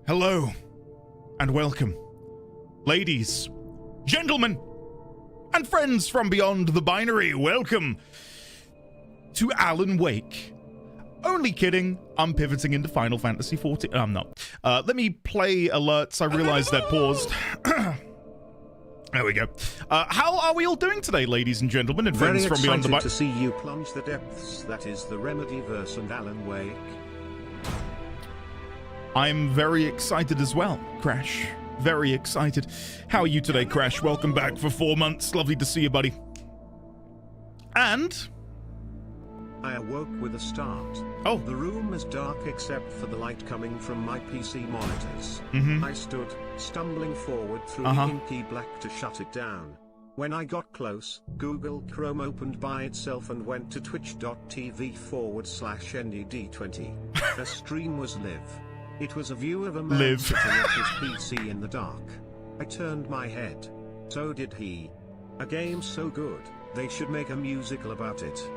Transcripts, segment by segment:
Hello, and welcome, ladies, gentlemen, and friends from beyond the binary. Welcome to Alan Wake. Only kidding, I'm pivoting into Final Fantasy XIV. I'm not. Let me play alerts. I realized they're paused. There we go. How are we all doing today, ladies and gentlemen, and friends from beyond the binary? To see you plunge the depths. That is the Remedyverse and Alan Wake. I'm very excited as well, Crash. Very excited. How are you today, Crash? Welcome back for 4 months. Lovely to see you, buddy. And I awoke with a start. Oh. The room is dark except for the light coming from my PC monitors. I stood, stumbling forward through the inky black to shut it down. When I got close, Google Chrome opened by itself and went to twitch.tv/NED20. The stream was live. It was a view of a man sitting at his PC in the dark. I turned my head. So did he. A game so good, they should make a musical about it.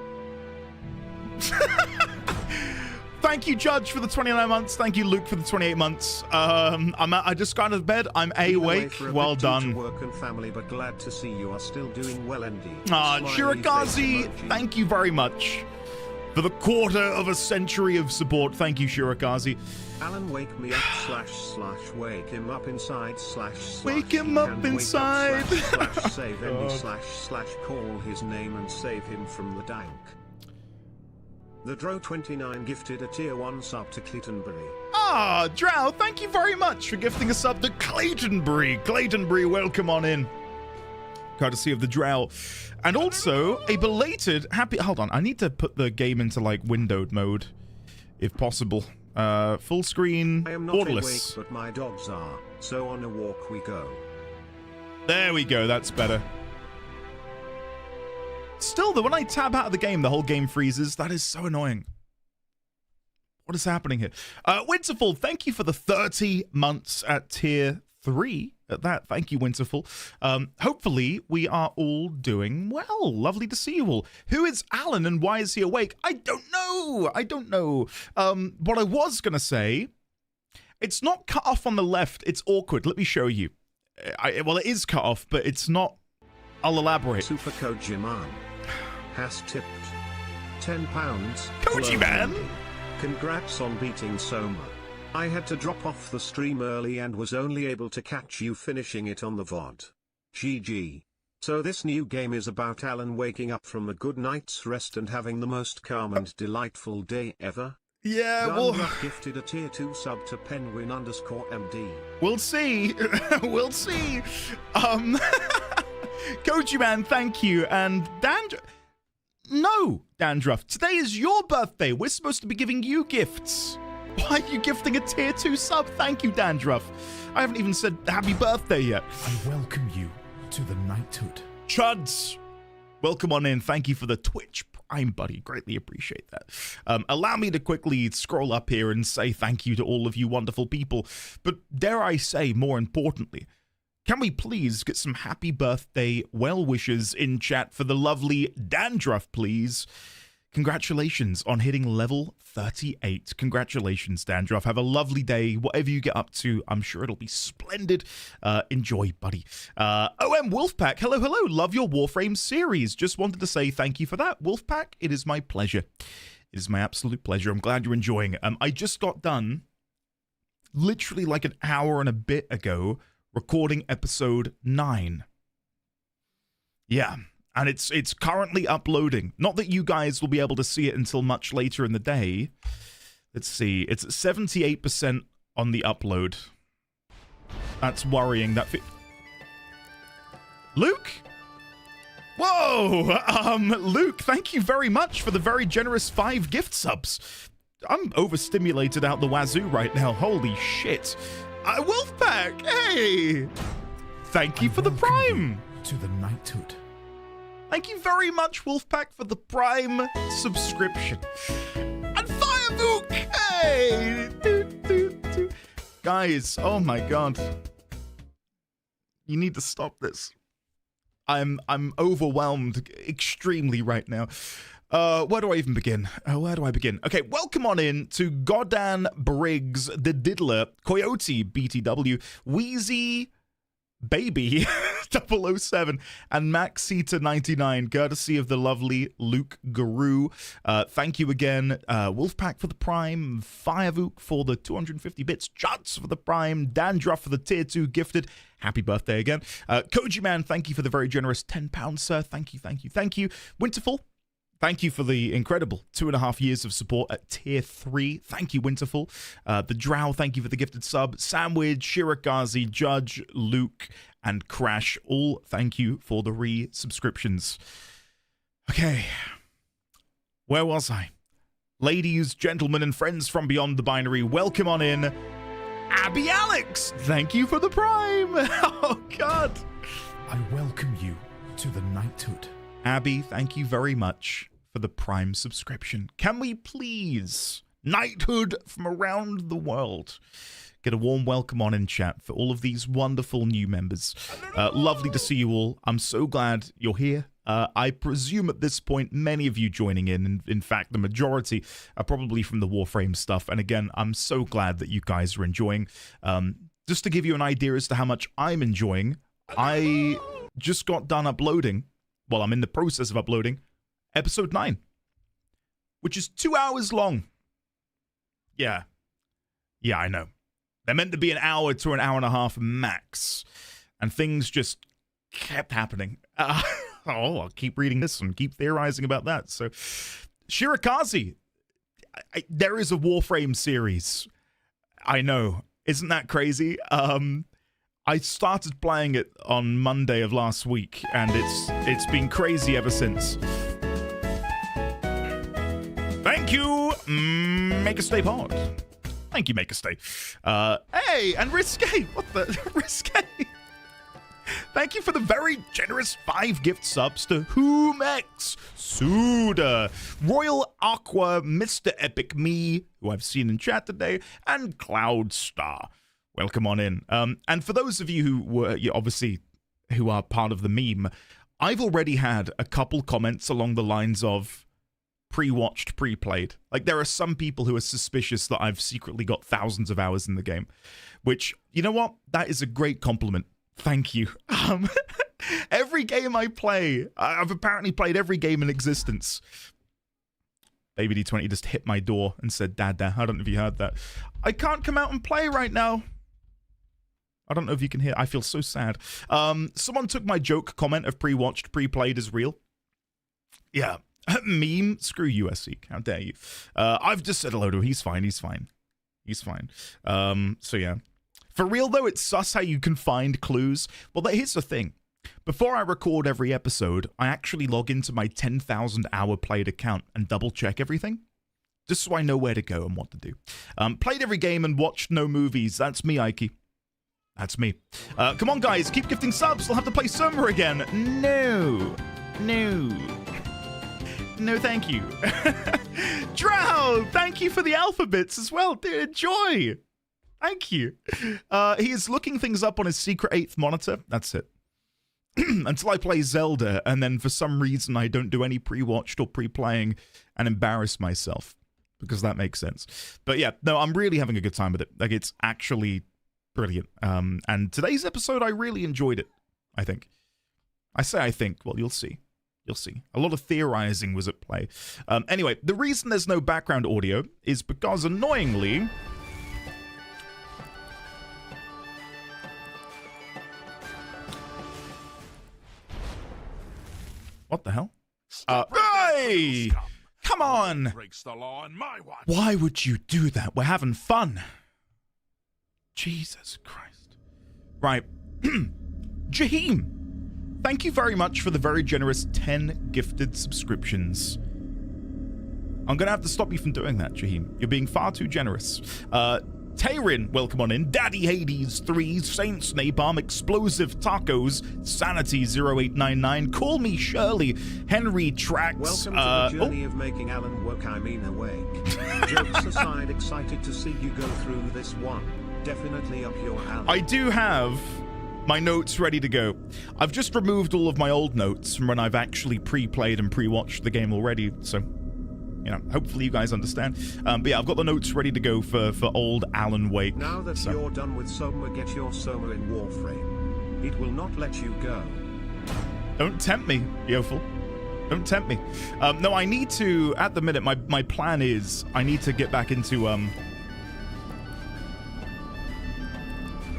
Thank you, Judge, for the 29 months. Thank you, Luke, for the 28 months. I just got out of bed. I'm awake. Well done. Work and family, but glad to see you are still doing well, Andy. Shirakazi, thank you very much. for the quarter of a century of support. Thank you, Shirakazi. Alan, wake me up / wake him up inside / wake him up inside / save any / call his name and save him from the dank. The Dro29 gifted a tier 1 sub to Claytonbury. Ah, Drow, thank you very much for gifting a sub to Claytonbury. Claytonbury, welcome on in. Courtesy of the Drow. And also, a belated happy... Hold on, I need to put the game into, like, windowed mode, if possible. Full screen, I am not borderless. awake, but my dogs are, so on a walk we go. There we go, that's better. Still, though, when I tab out of the game, the whole game freezes. That is so annoying. What is happening here? Winterfall, thank you for the 30 months at tier 3. At that, thank you, Winterfall. Hopefully, we are all doing well. Lovely to see you all. Who is Alan and why is he awake? I don't know. I don't know. What I was going to say, it's not cut off on the left. It's awkward. Let me show you. Well, it is cut off, but it's not. I'll elaborate. Super Kojiman has tipped £10. Kojiman? Congrats on beating Soma. I had to drop off the stream early and was only able to catch you finishing it on the VOD. GG. So this new game is about Alan waking up from a good night's rest and having the most calm and delightful day ever? Yeah, well... gifted a tier 2 sub to penguin_MD. We'll see. We'll see. Kojiman, thank you. And No, Dandruff. Today is your birthday. We're supposed to be giving you gifts. Why are you gifting a tier 2 sub? Thank you, Dandruff. I haven't even said happy birthday yet. I welcome you to the knighthood. Chuds, welcome on in. Thank you for the Twitch Prime, buddy. Greatly appreciate that. Allow me to quickly scroll up here and say thank you to all of you wonderful people. But dare I say, more importantly, can we please get some happy birthday well wishes in chat for the lovely Dandruff, please? Congratulations on hitting level 38. Congratulations, Dandruff. Have a lovely day. Whatever you get up to, I'm sure it'll be splendid. Enjoy, buddy. OM Wolfpack, hello, hello. Love your Warframe series. Just wanted to say thank you for that. Wolfpack, it is my pleasure. It is my absolute pleasure. I'm glad you're enjoying it. I just got done, literally like an hour and a bit ago, recording episode 9. Yeah. And it's currently uploading. Not that you guys will be able to see it until much later in the day. Let's see. It's at 78% on the upload. That's worrying. Luke? Whoa! Luke, thank you very much for the very generous 5 gift subs. I'm overstimulated out the wazoo right now. Holy shit. Wolfpack, hey! Thank you for the Prime. To the knighthood. Thank you very much, Wolfpack, for the Prime subscription. And Firebook! Hey! Guys, oh my god. You need to stop this. I'm overwhelmed extremely right now. Where do I even begin? Where do I begin? Okay, welcome on in to Godan Briggs, the Diddler, Coyote, BTW, Wheezy, Baby 007 and Maxita99, courtesy of the lovely Luke Guru. Thank you again, Wolfpack for the Prime, Firebook for the 250 bits, Juts for the Prime, Dandruff for the tier 2 gifted. Happy birthday again. Kojiman, thank you for the very generous £10, sir. Thank you, thank you, thank you. Winterfall, thank you for the incredible 2.5 years of support at tier 3. Thank you, Winterfall. The Drow, thank you for the gifted sub. Sandwich, Shirakazi, Judge, Luke, and Crash, all thank you for the re-subscriptions. Okay. Where was I? Ladies, gentlemen, and friends from beyond the binary, welcome on in. Abby Alex, thank you for the Prime. Oh, God. I welcome you to the knighthood. Abby, thank you very much for the Prime subscription. Can we please, knighthood from around the world, get a warm welcome on in chat for all of these wonderful new members. Lovely to see you all. I'm so glad you're here. I presume at this point, many of you joining in fact, the majority are probably from the Warframe stuff. And again, I'm so glad that you guys are enjoying. Just to give you an idea as to how much I'm enjoying, I just got done uploading. Well, I'm in the process of uploading episode 9. which is 2 hours long. Yeah. Yeah, I know. They're meant to be an hour to an hour and a half max. And things just kept happening. I'll keep reading this and keep theorizing about that. So, Shirakaze. There is a Warframe series. I know. Isn't that crazy? I started playing it on Monday of last week, and it's been crazy ever since. Thank you, Make a Stay Pod. Thank you, Make a Stay. Hey, and Risque. What the? Risque. Thank you for the very generous 5 gift subs to Humex, Suda, Royal Aqua, Mr. Epic Me, who I've seen in chat today, and Cloud Star. Welcome on in. And for those of you who were obviously who are part of the meme, I've already had a couple comments along the lines of pre-watched, pre-played. Like, there are some people who are suspicious that I've secretly got thousands of hours in the game, which, you know what? That is a great compliment. Thank you. Every game I play, I've apparently played every game in existence. Baby D20 just hit my door and said, Dad, I don't know if you heard that. I can't come out and play right now. I don't know if you can hear. I feel so sad. Someone took my joke comment of pre-watched, pre-played as real. Yeah. Meme. Screw you, SC. How dare you? I've just said hello to him. He's fine. He's fine. He's fine. So yeah. For real, though, it's sus how you can find clues. Well, here's the thing. Before I record every episode, I actually log into my 10,000 hour played account and double check everything. Just so I know where to go and what to do. Played every game and watched no movies. That's me, Ike. That's me. Come on, guys. Keep gifting subs. We'll have to play Summer again. No. No. No, thank you. Drow, thank you for the alphabets as well. Dude, enjoy. Thank you. He is looking things up on his secret 8th monitor. That's it. Until I play Zelda, and then for some reason I don't do any pre-watched or pre-playing and embarrass myself. Because that makes sense. But yeah, no, I'm really having a good time with it. Like, it's actually brilliant. And today's episode, I really enjoyed it, I think. I say I think. Well, you'll see. You'll see. A lot of theorizing was at play. Anyway, the reason there's no background audio is because, annoyingly... What the hell? Hey! Come on! Why would you do that? We're having fun. Jesus Christ. Right. Jaheem, thank you very much for the very generous 10 gifted subscriptions. I'm going to have to stop you from doing that, Jaheem. You're being far too generous. Tayrin, welcome on in. Daddy Hades 3, Saints Napalm, Explosive Tacos, Sanity 0899, Call Me Shirley, Henry Tracks. Welcome to the journey of making Alan work, I mean awake. Jokes aside, excited to see you go through this one. Definitely up your alley. I do have my notes ready to go. I've just removed all of my old notes from when I've actually pre-played and pre-watched the game already, so... You know, hopefully you guys understand. But yeah, I've got the notes ready to go for old Alan Wake. Now that you're done with Soma, get your Soma in Warframe. It will not let you go. Don't tempt me, Yofel. Don't tempt me. No, I need to, at the minute, my plan is I need to get back into,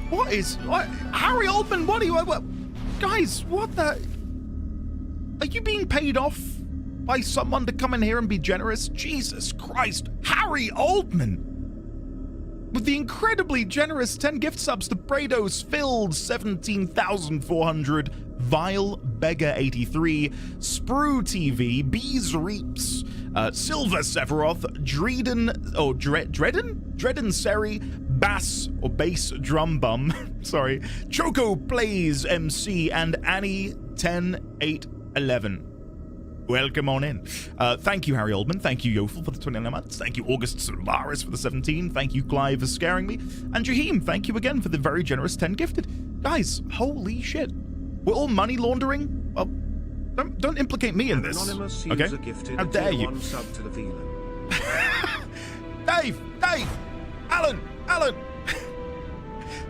What? Harry Oldman, what are you, what? Guys, what the? Are you being paid off by someone to come in here and be generous? Jesus Christ. Harry Oldman. With the incredibly generous 10 gift subs to Brados, Filled, 17,400, Vile, Beggar 83, Sprue TV, Bees Reaps, Silver Sephiroth, Dredden Seri, Bass or Bass Drum Bum, sorry, Choco Plays MC, and Annie 10811. Welcome on in. Thank you, Harry Oldman. Thank you, Yofel, for the 29 months. Thank you, August Solaris, for the 17. Thank you, Clive, for scaring me. And Jaheem, thank you again for the very generous 10 gifted. Guys, holy shit. We're all money laundering? Well, don't implicate me in this. Okay? How dare you? Dave! Alan!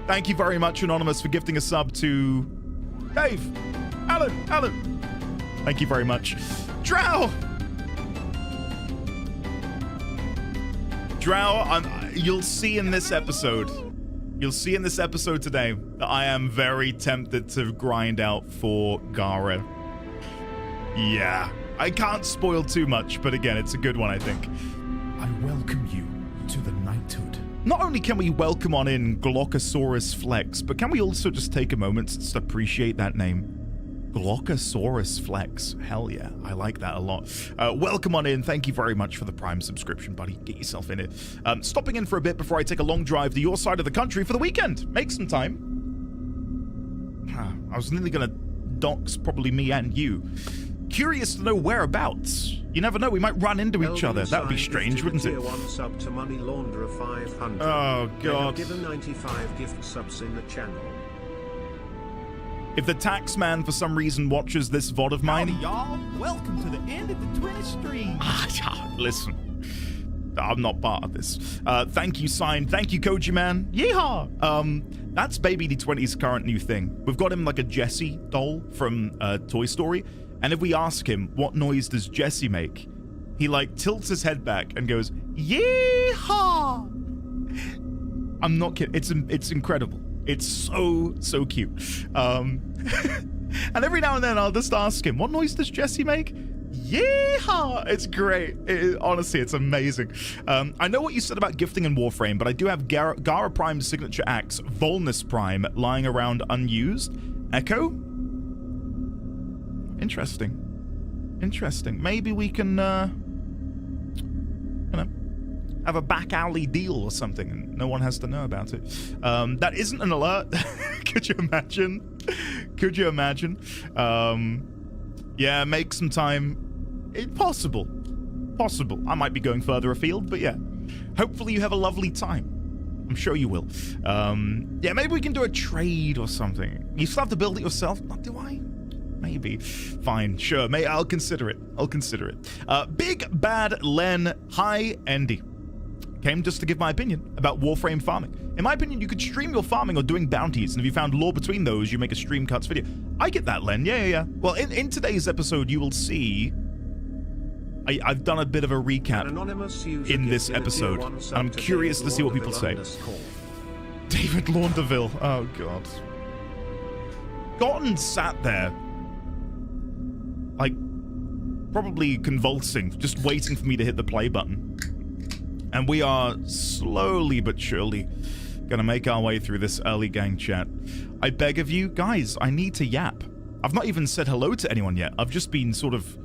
Thank you very much, Anonymous, for gifting a sub to Dave! Alan! Thank you very much. Drow! Drow, you'll see in this episode. You'll see in this episode today that I am very tempted to grind out for Gara. Yeah. I can't spoil too much, but again, it's a good one, I think. I welcome you to the knighthood. Not only can we welcome on in Glockosaurus Flex, but can we also just take a moment to just appreciate that name? Glockosaurus Flex. Hell yeah, I like that a lot. Welcome on in. Thank you very much for the Prime subscription, buddy. Get yourself in it. Stopping in for a bit before I take a long drive to your side of the country for the weekend. Make some time. I was nearly going to dox probably me and you. Curious to know whereabouts. You never know, we might run into each other. That would be strange, wouldn't it? Tier 1 sub to Money Launderer 500. Oh, God. They have given 95 gift subs in the channel. If the tax man for some reason watches this VOD of mine... Howdy, y'all. Welcome to the end of the Twitch stream. Listen, I'm not part of this. Thank you, signed. Thank you, Koji Man. Yeehaw! That's Baby D20's current new thing. We've got him like a Jessie doll from Toy Story. And if we ask him, what noise does Jessie make? He like tilts his head back and goes, yeehaw! I'm not kidding. It's incredible. It's so cute. And every now and then I'll just ask him, what noise does Jessie make? Yeehaw! It's great. Honestly, it's amazing. I know what you said about gifting in Warframe, but I do have Gara Prime's signature axe, Volnus Prime, lying around unused. Echo? Interesting. Maybe we can, have a back alley deal or something, and no one has to know about it. That isn't an alert. Could you imagine? Yeah, make some time. Possible. I might be going further afield, but yeah. Hopefully you have a lovely time. I'm sure you will. Yeah, maybe we can do a trade or something. You still have to build it yourself? Not do I? Maybe. Fine, sure. I'll consider it. Big Bad Len. Hi, Andy. Came just to give my opinion about Warframe farming. In my opinion, you could stream your farming or doing bounties, and if you found lore between those, you make a stream cuts video. I get that, Len. Yeah. Well, in today's episode, you will see... I've done a bit of a recap in this episode. I'm curious to see what people say. David Launderville. Oh, God. Gotten sat there, like, probably convulsing, just waiting for me to hit the play button. And we are slowly but surely gonna make our way through this early gang chat. I beg of you, guys, I need to yap. I've not even said hello to anyone yet. I've just been sort of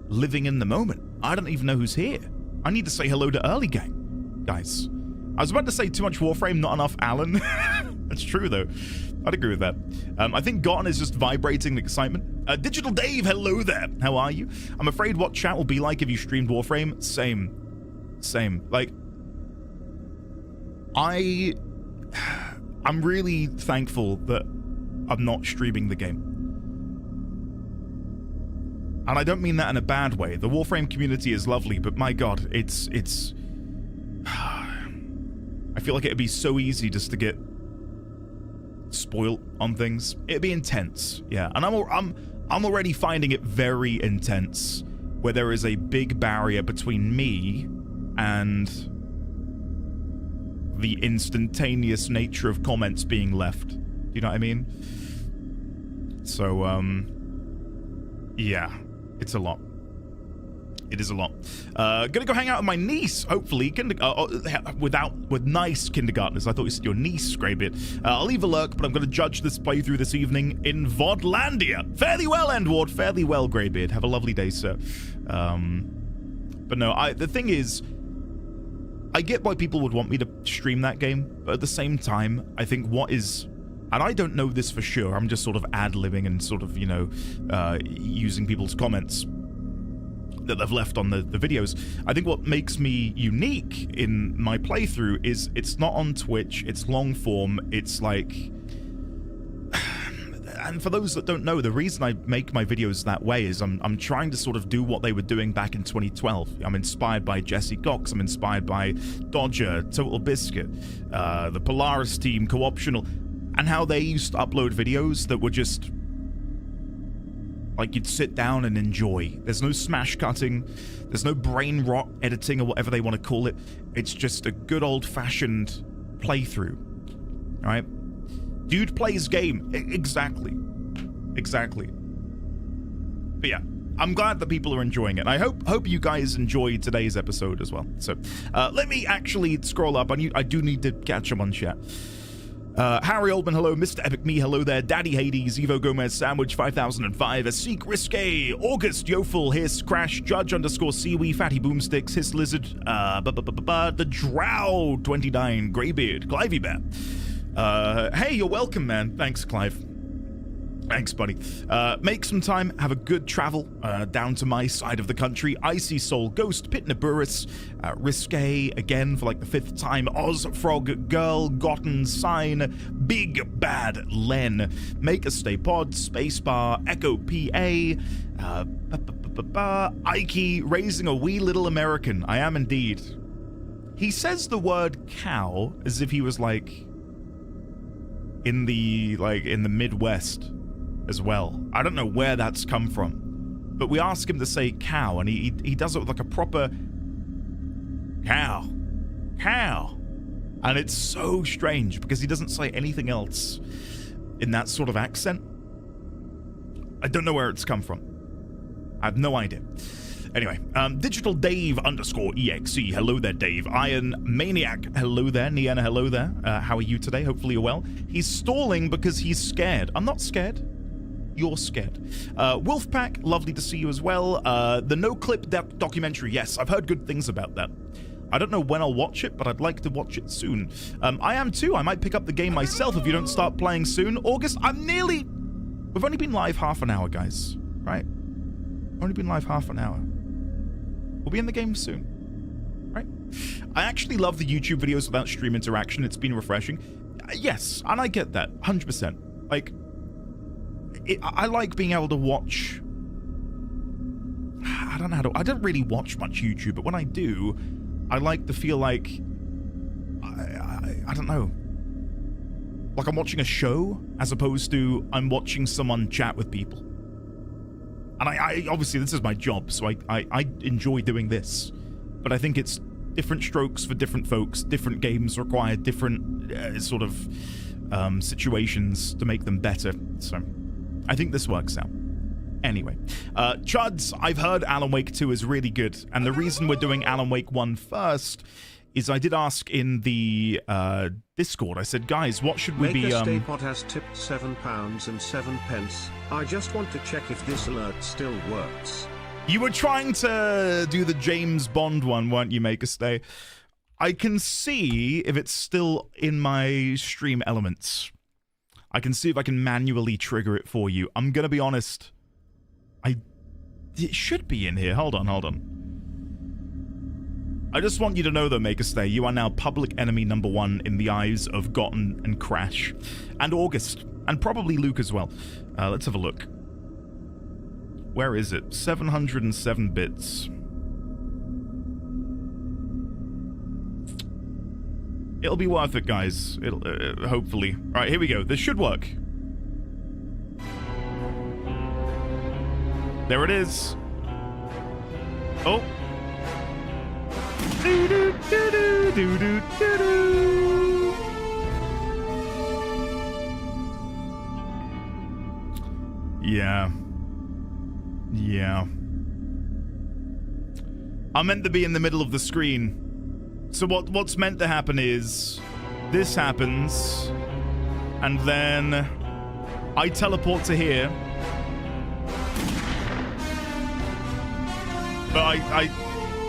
living in the moment. I don't even know who's here. I need to say hello to early gang, guys. I was about to say too much Warframe, not enough Alan. That's true, though. I'd agree with that. I think Gotten is just vibrating with excitement. Digital Dave, hello there. How are you? I'm afraid what chat will be like if you streamed Warframe. Same. Like, I'm really thankful that I'm not streaming the game. And I don't mean that in a bad way. The Warframe community is lovely, but my God, it's I feel like it'd be so easy just to get spoiled on things. It'd be intense, yeah. And I'm already finding it very intense, where there is a big barrier between me and the instantaneous nature of comments being left. Do you know what I mean? So, yeah, it's a lot. It is a lot. Gonna go hang out with my niece, hopefully. With nice kindergartners. I thought you said your niece, Greybit. I'll leave a lurk, but I'm gonna judge this playthrough this evening in Vodlandia. Fairly well, Endward. Fairly well, Greybeard. Have a lovely day, sir. But no, the thing is, I get why people would want me to stream that game, but at the same time, I think what is... And I don't know this for sure. I'm just sort of ad-libbing and sort of, using people's comments that they've left on the videos. I think what makes me unique in my playthrough is it's not on Twitch, it's long form, it's like... And for those that don't know, the reason I make my videos that way is I'm trying to sort of do what they were doing back in 2012. I'm inspired by Jesse Cox, I'm inspired by Dodger, Total Biscuit, the Polaris team, Co-optional, and how they used to upload videos that were just like you'd sit down and enjoy. There's no smash cutting, there's no brain rot editing or whatever they want to call it. It's just a good old-fashioned playthrough. All right? Dude plays game. Exactly. But yeah, I'm glad that people are enjoying it. I hope you guys enjoyed today's episode as well. So let me actually scroll up. I do need to catch them on chat. Harry Oldman, hello. Mr. Epic Me, hello there. Daddy Hades, Evo Gomez, Sandwich 5005, Seek Risque, August, Yoful, Hiss, Crash, Judge _ Seaweed, Fatty Boomsticks, Hiss Lizard, The Drow 29, Greybeard, Clivey Bear. Hey, you're welcome, man. Thanks, Clive. Thanks, buddy. Make some time, have a good travel down to my side of the country. Icy Soul, Ghost, Pitnaburus, Risque, again for like the 5th time, Oz, Frog, Girl, Gotten, Sign, Big Bad Len, Make a Stay Pod, Spacebar, Echo PA, Ikey, Raising a Wee Little American. I am indeed. He says the word cow as if he was like in the Midwest as well. I don't know where that's come from, but we ask him to say cow, and he does it with like a proper cow, and it's so strange because he doesn't say anything else in that sort of accent. I don't know where it's come from. I have no idea. Anyway, Digital Dave _EXE, hello there, Dave. Iron Maniac, hello there. Niana, hello there. How are you today? Hopefully you're well. He's stalling because he's scared. I'm not scared. You're scared. Wolfpack, lovely to see you as well. The No Clip documentary, yes, I've heard good things about that. I don't know when I'll watch it, but I'd like to watch it soon. I am too. I might pick up the game myself if you don't start playing soon. August, we've only been live half an hour, guys, right? Only been live half an hour. We'll be in the game soon, right? I actually love the YouTube videos without stream interaction. It's been refreshing. Yes, and I get that, 100%. Like, I like being able to watch. I don't really watch much YouTube, but when I do, I like to feel like I don't know, like I'm watching a show as opposed to I'm watching someone chat with people. And I obviously this is my job, so I enjoy doing this, but I think it's different strokes for different folks. Different games require different sort of situations to make them better. So I think this works out. Anyway, Chuds, I've heard Alan Wake 2 is really good, and the reason we're doing Alan Wake 1 first is I did ask in the Discord. I said, guys, what should we be? Staypot has tipped £7.07. I just want to check if this alert still works. You were trying to do the James Bond one, weren't you, Make a Stay? I can see if it's still in my stream elements. I can see if I can manually trigger it for you. I'm gonna be honest. It should be in here. Hold on. I just want you to know, though, Make a Stay, you are now public enemy #1 in the eyes of Gotten and Crash. And August. And probably Luke as well. Let's have a look. Where is it? 707 bits. It'll be worth it, guys. It'll hopefully. All right, here we go. This should work. There it is. Oh. Do do do do do do do do. Yeah. I'm meant to be in the middle of the screen. So what's meant to happen is this happens, and then I teleport to here. But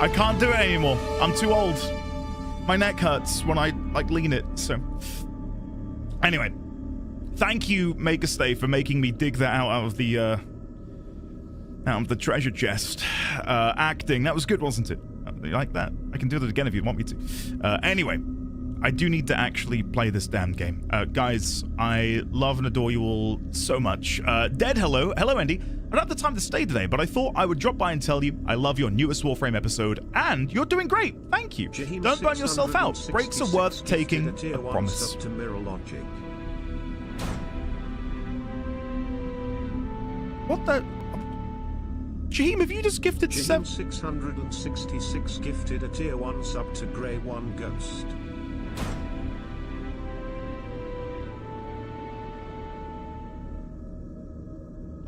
I can't do it anymore. I'm too old. My neck hurts when I lean it. So anyway, thank you, Make a Stay, for making me dig that out of the treasure chest. Acting, that was good, wasn't it? You like that? I can do that again if you want me to. Anyway, I do need to actually play this damn game. Guys, I love and adore you all so much. Dead, hello. Hello, Andy. I don't have the time to stay today, but I thought I would drop by and tell you I love your newest Warframe episode, and you're doing great. Thank you. Don't burn yourself out. Breaks are worth taking, I promise. What the... Jaheim, have you just gifted Jaheim 666 gifted a tier 1 sub to Grey 1 Ghost.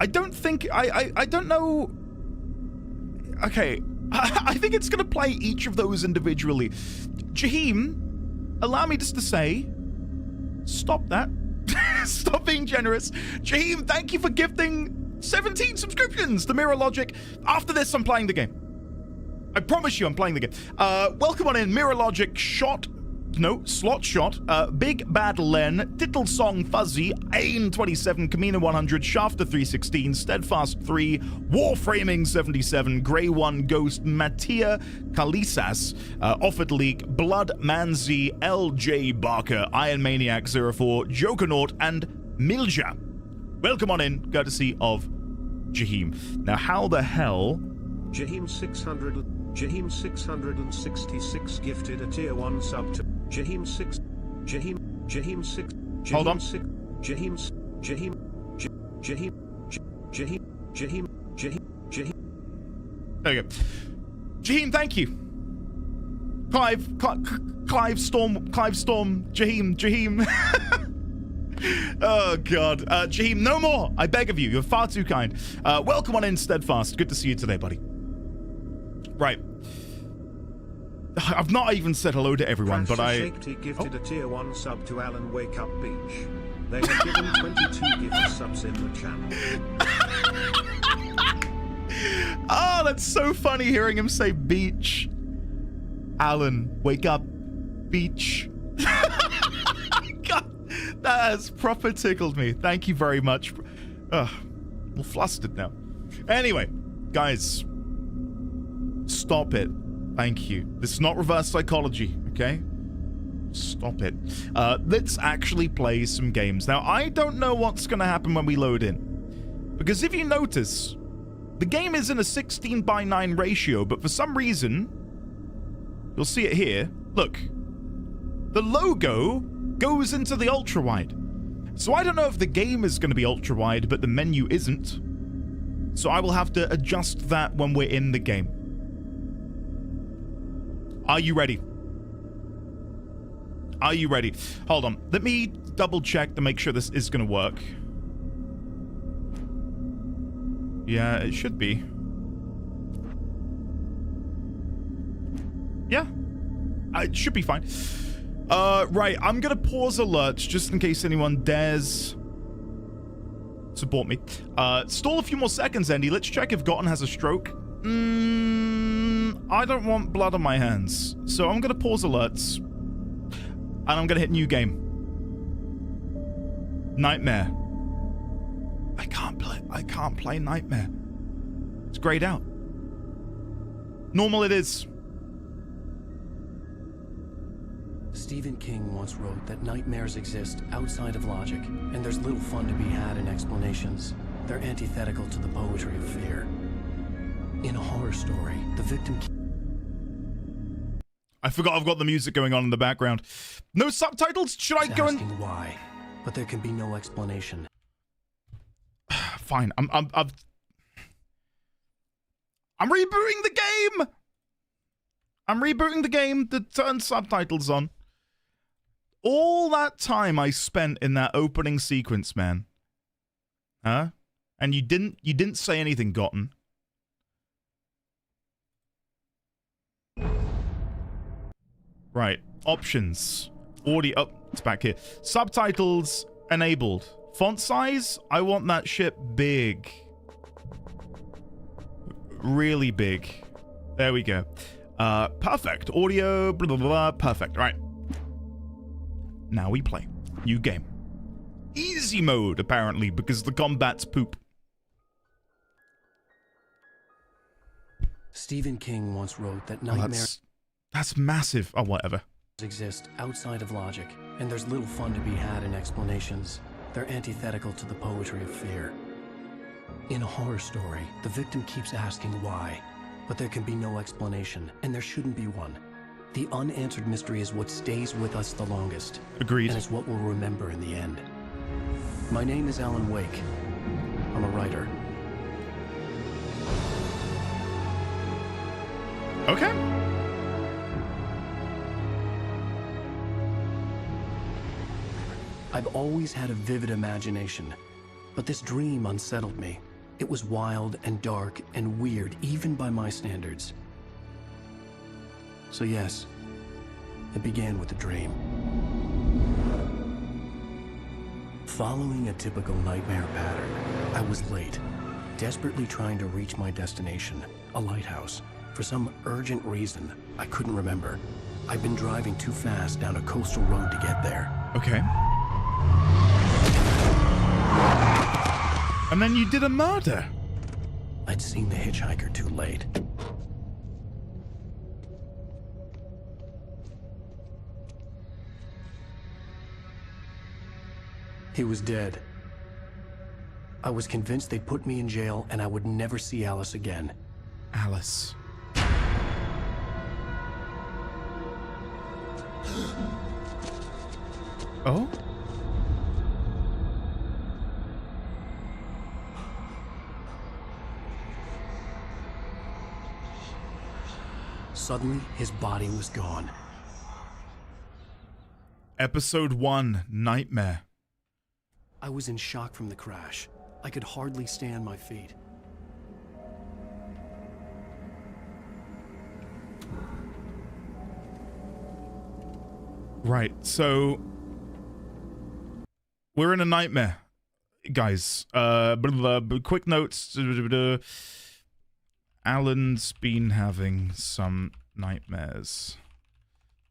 I don't think... I don't know... Okay. I think it's going to play each of those individually. Jaheim, allow me just to say... Stop that. Stop being generous. Jaheim, thank you for gifting 17 subscriptions to Mirror Logic. After this, I'm playing the game. I promise you I'm playing the game. Welcome on in, Mirror Logic, Slot Shot, Big Bad Len, Tittle Song Fuzzy, Ain 27, Kamina 100, Shafter 316, Steadfast 3, Warframing 77, Grey 1 Ghost, Mattia Kalisas, Offered Leak, Blood Manzi, LJ Barker, Iron Maniac 04, Jokernaut, and Milja. Welcome on in, courtesy of Jaheim. Now, how the hell... Jaheim 666 gifted a tier 1 sub to Jaheim 6 Hold on. There you go. Jaheim, thank you. Clive Storm, Jaheim. Oh, God. Jaheim, no more. I beg of you. You're far too kind. Welcome on in, Steadfast. Good to see you today, buddy. Right. I've not even said hello to everyone, but I... He gifted a tier 1 sub to Alan Wake Up Beach. They have given 22 gift subs in the channel. Oh, that's so funny hearing him say beach. Alan, wake up, beach. God, that has proper tickled me. Thank you very much. Ugh, I'm all flustered now. Anyway, guys, stop it. Thank you. This is not reverse psychology, okay? Stop it. Let's actually play some games. Now, I don't know what's going to happen when we load in. Because if you notice, the game is in a 16:9 ratio, but for some reason, you'll see it here. Look, the logo goes into the ultra-wide. So I don't know if the game is going to be ultra-wide, but the menu isn't. So I will have to adjust that when we're in the game. Are you ready? Are you ready? Hold on. Let me double check to make sure this is going to work. Yeah, it should be. Yeah. It should be fine. Right. I'm going to pause alerts just in case anyone dares support me. Stall a few more seconds, Andy. Let's check if Gotten has a stroke. I don't want blood on my hands, so I'm gonna pause alerts, and I'm gonna hit new game. Nightmare. I can't play Nightmare. It's grayed out. Normal it is. Stephen King once wrote that nightmares exist outside of logic, and there's little fun to be had in explanations. They're antithetical to the poetry of fear. In a horror story, the victim... I forgot I've got the music going on in the background. No subtitles? Should I go and... asking why, but there can be no explanation. Fine. I'm rebooting the game! I'm rebooting the game to turn subtitles on. All that time I spent in that opening sequence, man. Huh? And you didn't say anything, Gotten. Right. Options. Audio. Oh, it's back here. Subtitles enabled. Font size? I want that shit big. Really big. There we go. Perfect. Audio. Blah, blah, blah. Perfect. Right. Now we play. New game. Easy mode, apparently, because the combat's poop. Stephen King once wrote that nightmares... That's massive. Oh, whatever. ...exist outside of logic, and there's little fun to be had in explanations. They're antithetical to the poetry of fear. In a horror story, the victim keeps asking why, but there can be no explanation, and there shouldn't be one. The unanswered mystery is what stays with us the longest. Agreed. And it's what we'll remember in the end. My name is Alan Wake. I'm a writer. Okay. I've always had a vivid imagination, but this dream unsettled me. It was wild and dark and weird, even by my standards. So yes, it began with a dream. Following a typical nightmare pattern, I was late, desperately trying to reach my destination, a lighthouse. For some urgent reason, I couldn't remember. I'd been driving too fast down a coastal road to get there. Okay. And then you did a murder. I'd seen the hitchhiker too late. He was dead. I was convinced they'd put me in jail and I would never see Alice again. Alice. Oh? Suddenly, his body was gone. Episode 1, Nightmare. I was in shock from the crash. I could hardly stand my feet. Right, so we're in a nightmare, guys. Quick notes. Alan's been having some nightmares.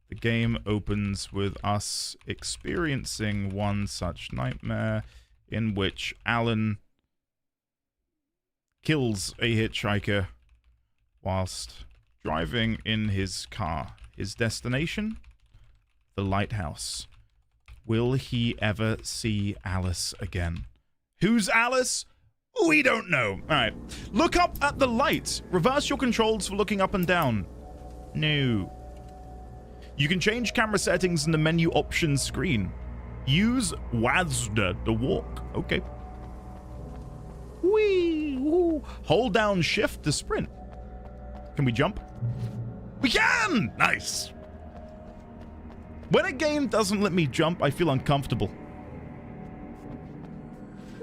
The game opens with us experiencing one such nightmare in which Alan kills a hitchhiker whilst driving in his car. His destination? The lighthouse. Will he ever see Alice again? Who's Alice? We don't know. Alright. Look up at the light. Reverse your controls for looking up and down. No. You can change camera settings in the menu options screen. Use WASD to walk. Okay. Whee! Woo. Hold down shift to sprint. Can we jump? We can! Nice. When a game doesn't let me jump, I feel uncomfortable.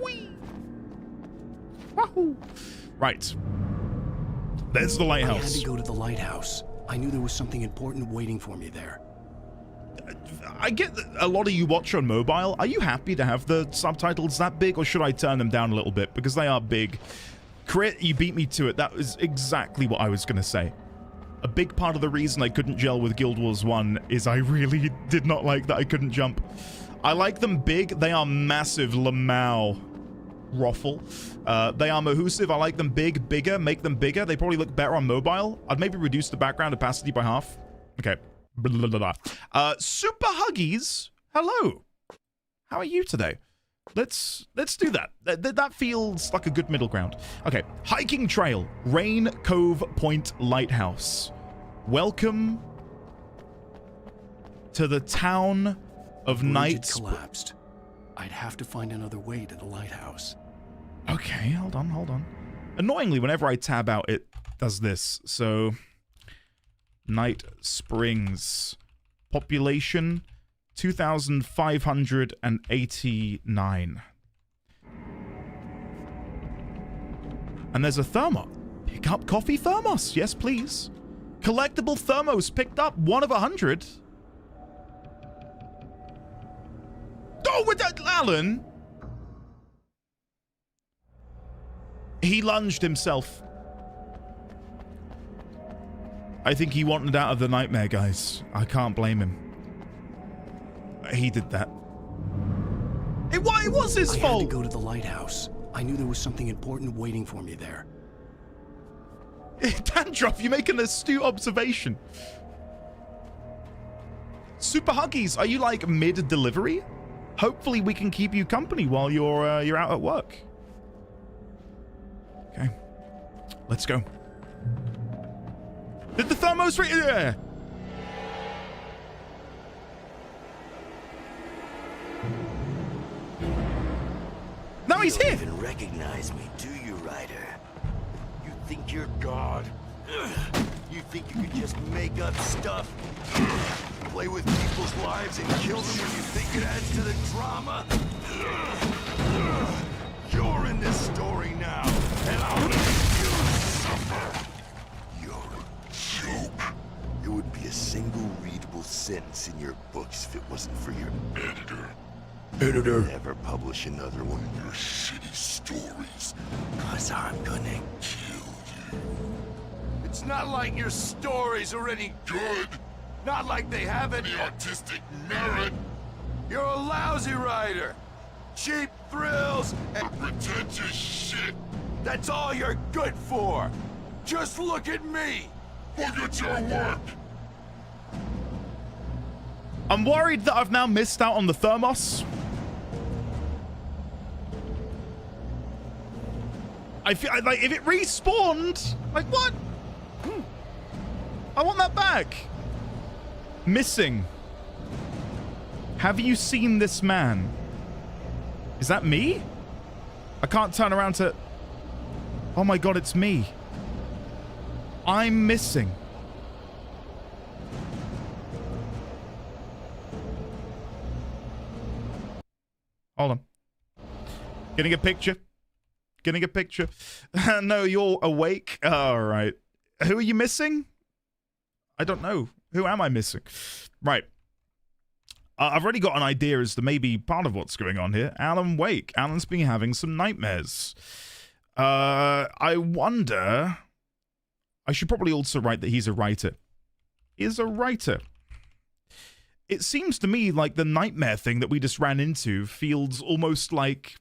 Whee! Wahoo! Right. There's the lighthouse. I had to go to the lighthouse. I knew there was something important waiting for me there. I get that a lot of you watch on mobile. Are you happy to have the subtitles that big, or should I turn them down a little bit? Because they are big. Crit, you beat me to it. That was exactly what I was going to say. A big part of the reason I couldn't gel with Guild Wars 1 is I really did not like that I couldn't jump. I like them big. They are massive. Lamau. Ruffle. They are Mahusive. I like them big, bigger. Make them bigger. They probably look better on mobile. I'd maybe reduce the background opacity by half. Okay. Blah, blah, blah. Super Huggies. Hello. How are you today? Let's do that. That feels like a good middle ground. Okay. Hiking trail. Rain Cove Point Lighthouse. Welcome to the town of Night. Collapsed. I'd have to find another way to the lighthouse. Okay, hold on. Annoyingly, whenever I tab out, it does this. So, Night Springs. Population, 2,589. And there's a thermos. Pick up coffee thermos. Yes, please. Collectible thermos picked up. 1 of 100. Oh, with that, Alan! He lunged himself. I think he wanted out of the nightmare, guys. I can't blame him. He did that. It was his fault! I had to go to the lighthouse. I knew there was something important waiting for me there. Dandruff, you make an astute observation. Super Huggies, are you like mid-delivery? Hopefully we can keep you company while you're out at work. Okay. Let's go. Did the thermos yeah. Now he's here. You don't even recognize me, do you, Ryder? You think you're God? You think you could just make up stuff? Play with people's lives and kill them when you think it adds to the drama? You're in this story now, and I'll make you suffer. You're a joke. There wouldn't be a single readable sentence in your books if it wasn't for your editor. Never publish another one of your shitty stories, 'cause I'm gonna kill you. It's not like your stories are any good. Not like they have any artistic merit. You're a lousy writer. Cheap thrills and pretentious shit. That's all you're good for. Just look at me. Look at your work. I'm worried that I've now missed out on the thermos. I feel like if it respawned, like what? I want that back. Missing. Have you seen this man? Is that me? I can't turn around to... Oh my god, it's me. I'm missing. Hold on. Getting a picture. Getting a picture. No, you're awake. All right. Who are you missing? I don't know. Who am I missing? Right. I've already got an idea as to maybe part of what's going on here. Alan Wake. Alan's been having some nightmares. I wonder... I should probably also write that he's a writer. Is a writer. It seems to me like the nightmare thing that we just ran into feels almost like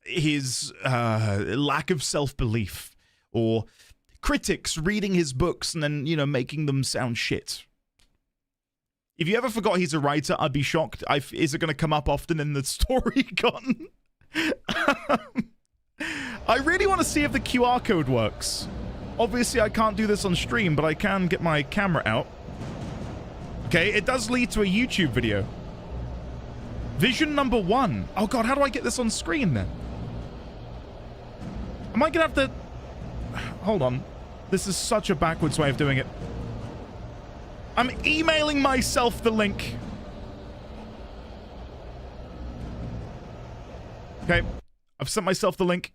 his lack of self-belief, or critics reading his books and then, you know, making them sound shit. If you ever forgot he's a writer, I'd be shocked. Is it going to come up often in the story gone? I really want to see if the QR code works. Obviously, I can't do this on stream, but I can get my camera out. Okay, it does lead to a YouTube video. Vision number 1. Oh god, how do I get this on screen then? Am I gonna have to... Hold on. This is such a backwards way of doing it. I'm emailing myself the link. Okay, I've sent myself the link.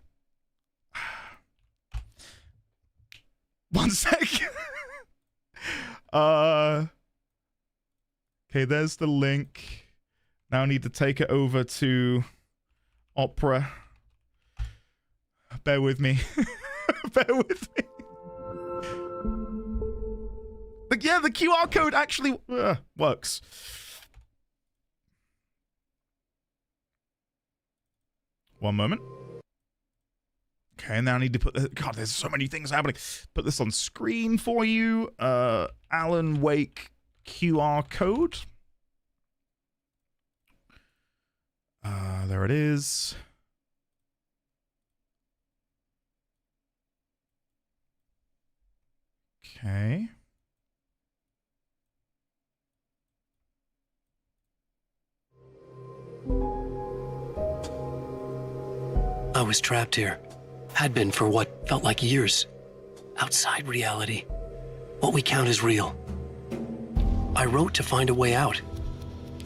1 sec. Okay, there's the link. Now I need to take it over to Opera. Bear with me. Bear with me. But yeah, the QR code actually works. One moment. Okay, now I need to put the... God, there's so many things happening. Put this on screen for you. Alan Wake QR code. There it is. Okay. I was trapped here. Had been for what felt like years. Outside reality. What we count as real. I wrote to find a way out.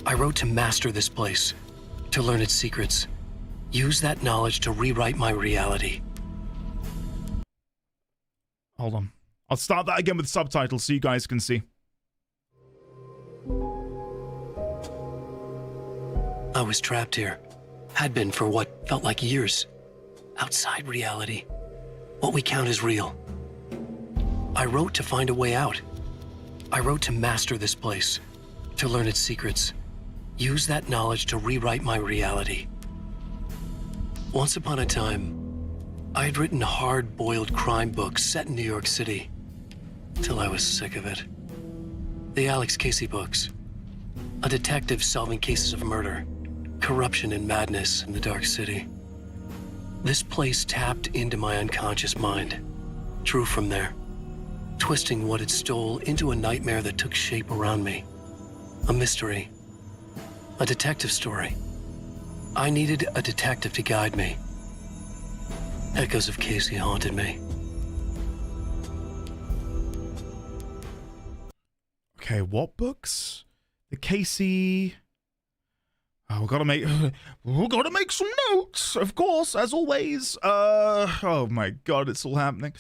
I wrote to master this place. To learn its secrets. Use that knowledge to rewrite my reality. Hold on. I'll start that again with subtitles so you guys can see. I was trapped here. Had been for what felt like years. Outside reality. What we count as real. I wrote to find a way out. I wrote to master this place. To learn its secrets. Use that knowledge to rewrite my reality. Once upon a time, I had written hard-boiled crime books set in New York City. Till I was sick of it. The Alex Casey books. A detective solving cases of murder, corruption and madness in the dark city. This place tapped into my unconscious mind. Drew from there. Twisting what it stole into a nightmare that took shape around me. A mystery. A detective story. I needed a detective to guide me. Echoes of Casey haunted me. Okay, what books? The Casey. Oh, we gotta make some notes, of course, as always. Oh my god, it's all happening.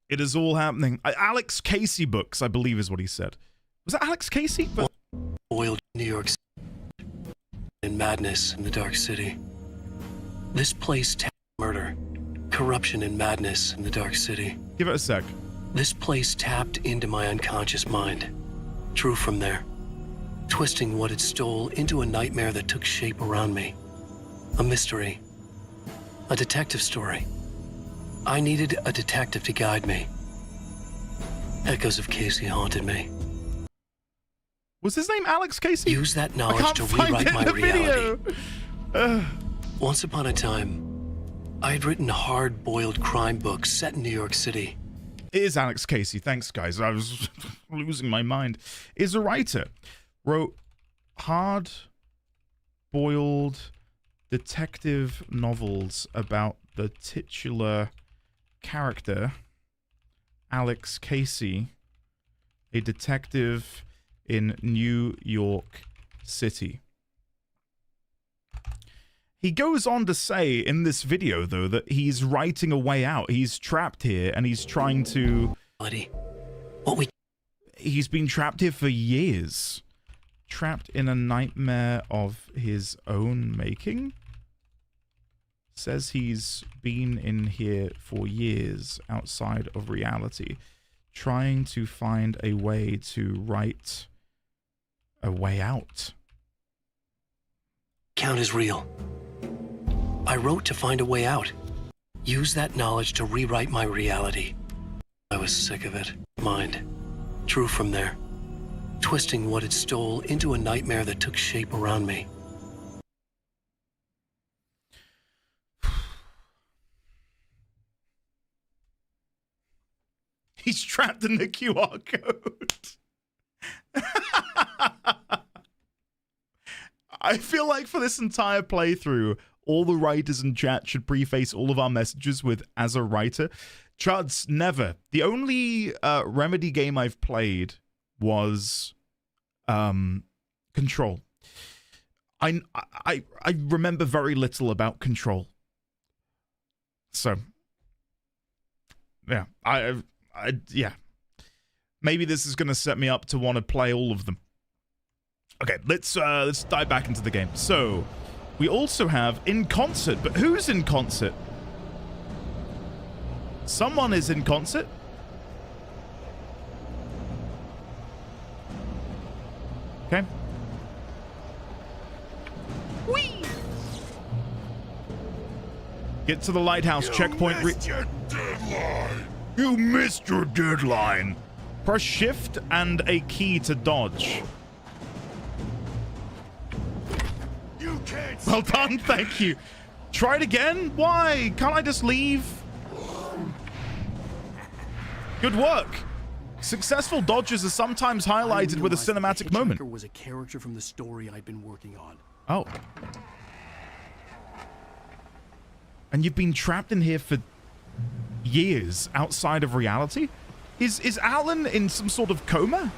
It is all happening. Alex Casey books, I believe, is what he said. Was that Alex Casey? But Oiled New York City in madness in the dark city. This place tapped murder, corruption and madness in the dark city. give it a sec. This place tapped into my unconscious mind, drew from there, twisting what it stole into a nightmare that took shape around me. A mystery. A detective story. I needed a detective to guide me. Echoes of Casey haunted me. Was his name Alex Casey? Use that I knowledge can't to find rewrite it in my the reality. video. Once upon a time, I had written hard-boiled crime books set in New York City. It is Alex Casey. Thanks, guys. I was losing my mind. Is a writer. Wrote hard-boiled detective novels about the titular character, Alex Casey, a detective in New York City. He goes on to say in this video, though, that he's writing a way out. He's trapped here, and he's trying to... He's been trapped here for years. Trapped in a nightmare of his own making? Says he's been in here for years, outside of reality, trying to find a way to write a way out. Count is real. I wrote to find a way out. Use that knowledge to rewrite my reality. I was sick of it. Mind. Drew from there. Twisting what it stole into a nightmare that took shape around me. He's trapped in the QR code. I feel like for this entire playthrough, all the writers in chat should preface all of our messages with "as a writer." Chuds, never. The only Remedy game I've played was Control. I remember very little about Control. So, yeah, yeah. Maybe this is going to set me up to want to play all of them. Okay, let's dive back into the game. So, we also have In Concert, but who's in concert? Someone is in concert. Okay. Whee! Get to the lighthouse checkpoint. You missed your deadline. Press shift and a key to dodge. You can't. Well done, thank you. Try it again? Why? Can't I just leave? Good work. Successful dodges are sometimes highlighted with a cinematic moment. Was a character from the story I'd been working on. Oh. And you've been trapped in here for years outside of reality? Is Alan in some sort of coma?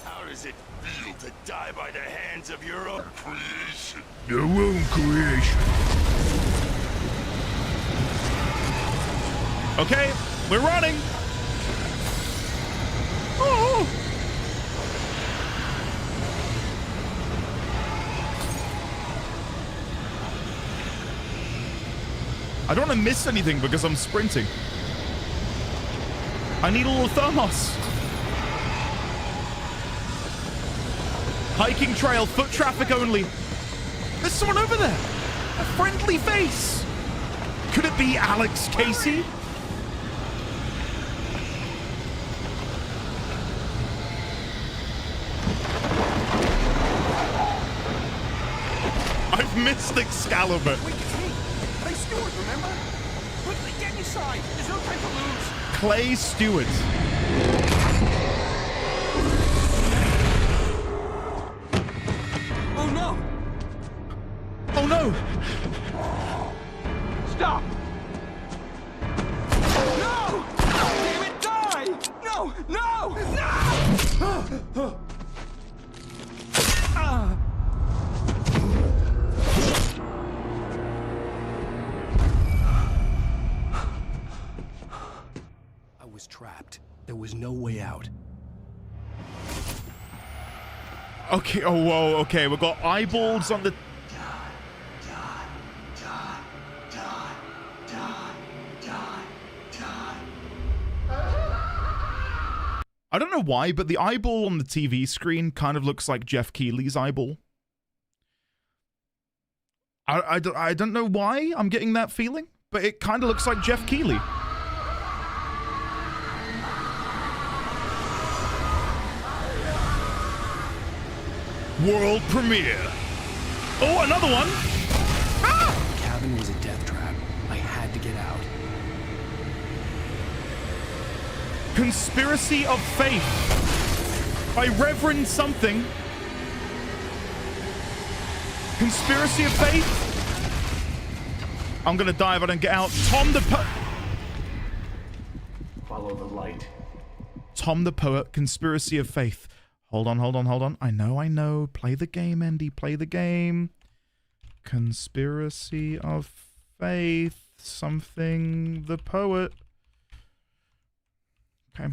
How does it feel to die by the hands of your own creation? Your own creation. Okay, we're running. Oh. I don't want to miss anything because I'm sprinting. I need all the thermos. Hiking trail, foot traffic only. There's someone over there. A friendly face. Could it be Alex Casey? I've missed Excalibur. Hey, Stewart, remember? Quickly, get inside. There's no time to lose. Clay Stewart. Oh, no. Oh, no. Stop. No! Damn it, die! No, No! No! I was trapped. There was no way out. Okay, oh, whoa, okay, we've got eyeballs on the... I don't know why, but the eyeball on the TV screen kind of looks like Jeff Keighley's eyeball. I don't know why I'm getting that feeling, but it kind of looks like Jeff Keighley. World premiere. Oh, another one. Ah! The cabin was a death trap. I had to get out. Conspiracy of Faith by Reverend something. Conspiracy of Faith. I'm gonna die if I don't get out. Tom the Poet. Follow the light. Tom the Poet. Conspiracy of Faith. Hold on, hold on, hold on. I know. Play the game, Andy. Play the game. Conspiracy of Faith. Something the Poet. Okay.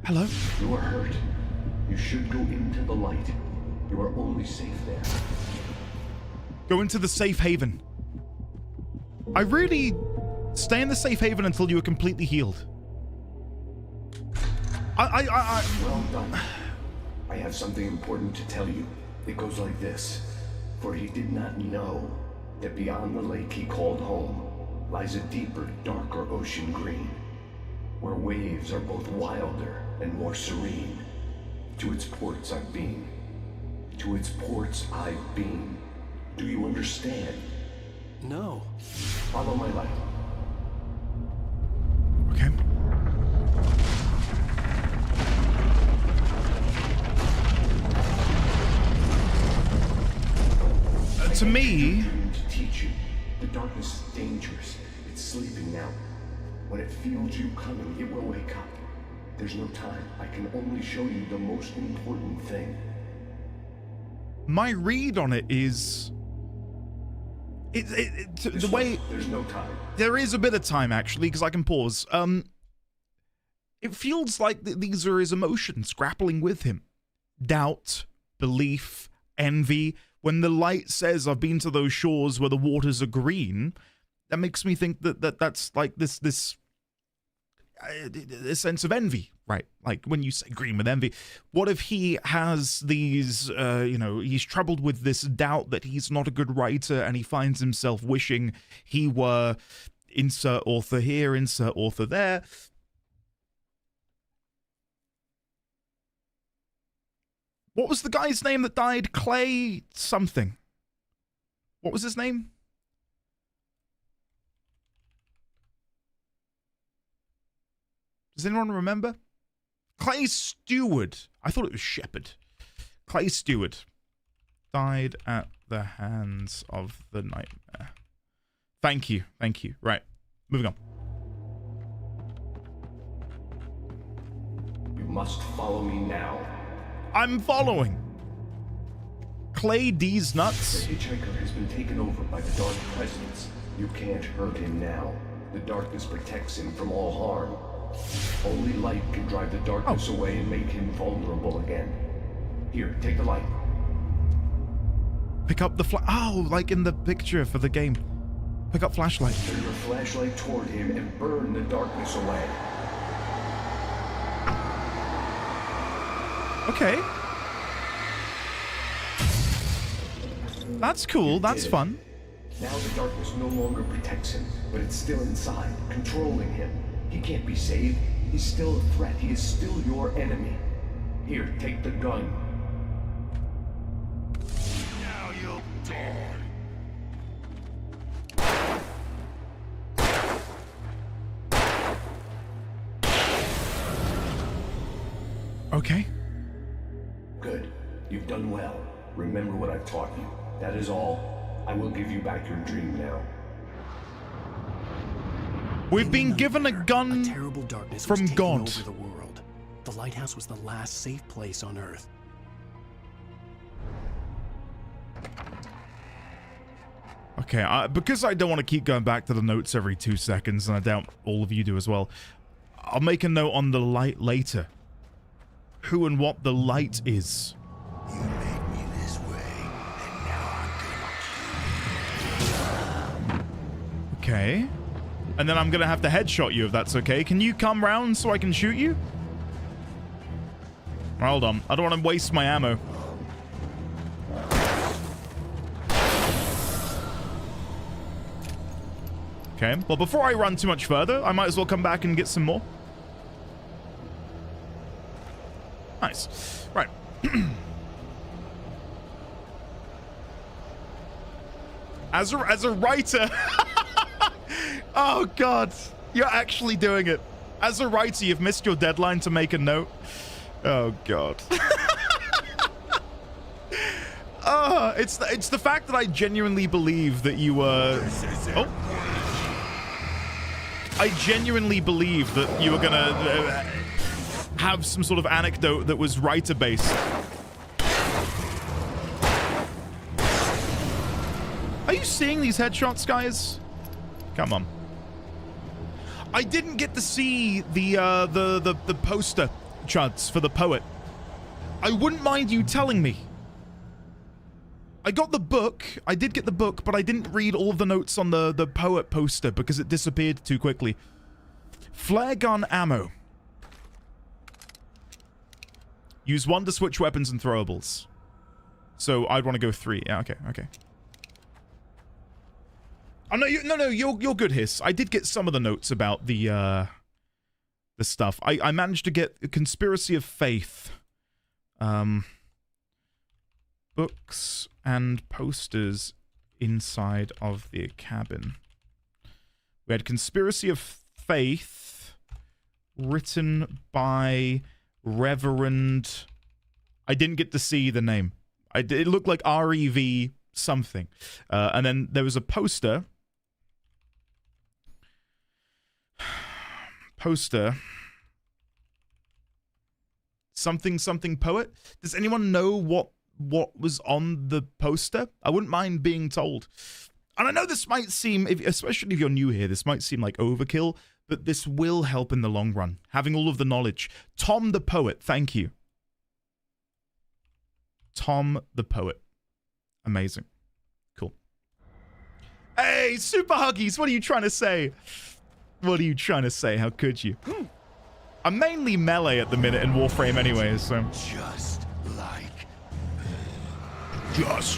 Hello? You are hurt. You should go into the light. You are only safe there. Go into the safe haven. I really... Stay in the safe haven until you are completely healed. Well done. I have something important to tell you. It goes like this. For he did not know that beyond the lake he called home lies a deeper, darker ocean green, where waves are both wilder and more serene. To its ports I've been. To its ports I've been. Do you understand? No. Follow my light. Okay. To me... To teach you. The darkness is dangerous. It's sleeping now. When it feels you coming, it will wake up. There's no time. I can only show you the most important thing. My read on it is... the way... There's no time. There is a bit of time, actually, because I can pause. It feels like these are his emotions grappling with him. Doubt, belief, envy. When the light says, I've been to those shores where the waters are green, that makes me think that's like this sense of envy, right? Like when you say green with envy, what if he has these, he's troubled with this doubt that he's not a good writer and he finds himself wishing he were insert author here, insert author there. What was the guy's name that died? Clay something. What was his name? Does anyone remember? Clay Stewart. I thought it was Shepherd. Clay Stewart died at the hands of the nightmare. Thank you. Thank you. Right. Moving on. You must follow me now. I'm following. Clay D's nuts. The hitchhiker has been taken over by the dark presence. You can't hurt him now. The darkness protects him from all harm. Only light can drive the darkness away and make him vulnerable again. Here, take the light. Pick up the like in the picture for the game. Pick up flashlight. Turn your flashlight toward him and burn the darkness away. Okay. That's cool. That's fun. Now the darkness no longer protects him, but it's still inside, controlling him. He can't be saved. He's still a threat. He is still your enemy. Here, take the gun. Now you'll die. Okay. Good. You've done well. Remember what I've taught you. That is all. I will give you back your dream now. We've been In the given a nightmare, gun terrible darkness from was taking God. over the world. The lighthouse was the last safe place on Earth. Okay, because I don't want to keep going back to the notes every 2 seconds, and I doubt all of you do as well, I'll make a note on the light later. Who and what the light is. You made me this way, and now I'm gonna Okay. And then I'm gonna have to headshot you if that's okay. Can you come round so I can shoot you? Hold on. I don't want to waste my ammo. Okay. Well, before I run too much further, I might as well come back and get some more. Nice. Right. As a writer... Oh, God. You're actually doing it. As a writer, you've missed your deadline to make a note. Oh, God. It's the fact that I genuinely believe that you were... Oh. I genuinely believe that you were gonna have some sort of anecdote that was writer-based. Are you seeing these headshots, guys? Come on. I didn't get to see the poster, Chuds, for the poet. I wouldn't mind you telling me. I got the book. I did get the book, but I didn't read all of the notes on the poet poster because it disappeared too quickly. Flare gun ammo. Use 1 to switch weapons and throwables. So I'd want to go 3. Yeah, okay, okay. Oh, no, you're good, Hiss. I did get some of the notes about the stuff. I managed to get a Conspiracy of Faith. Books and posters inside of the cabin. We had Conspiracy of Faith written by Reverend... I didn't get to see the name. It looked like R.E.V. something. And then there was a poster... Something poet. Does anyone know what was on the poster? I wouldn't mind being told. And I know this might seem, especially if you're new here, this might seem like overkill, but this will help in the long run. Having all of the knowledge. Tom the Poet, thank you. Tom the Poet. Amazing. Cool. Hey, Super Huggies, what are you trying to say? What are you trying to say? How could you? I'm mainly melee at the minute in Warframe anyway, so... just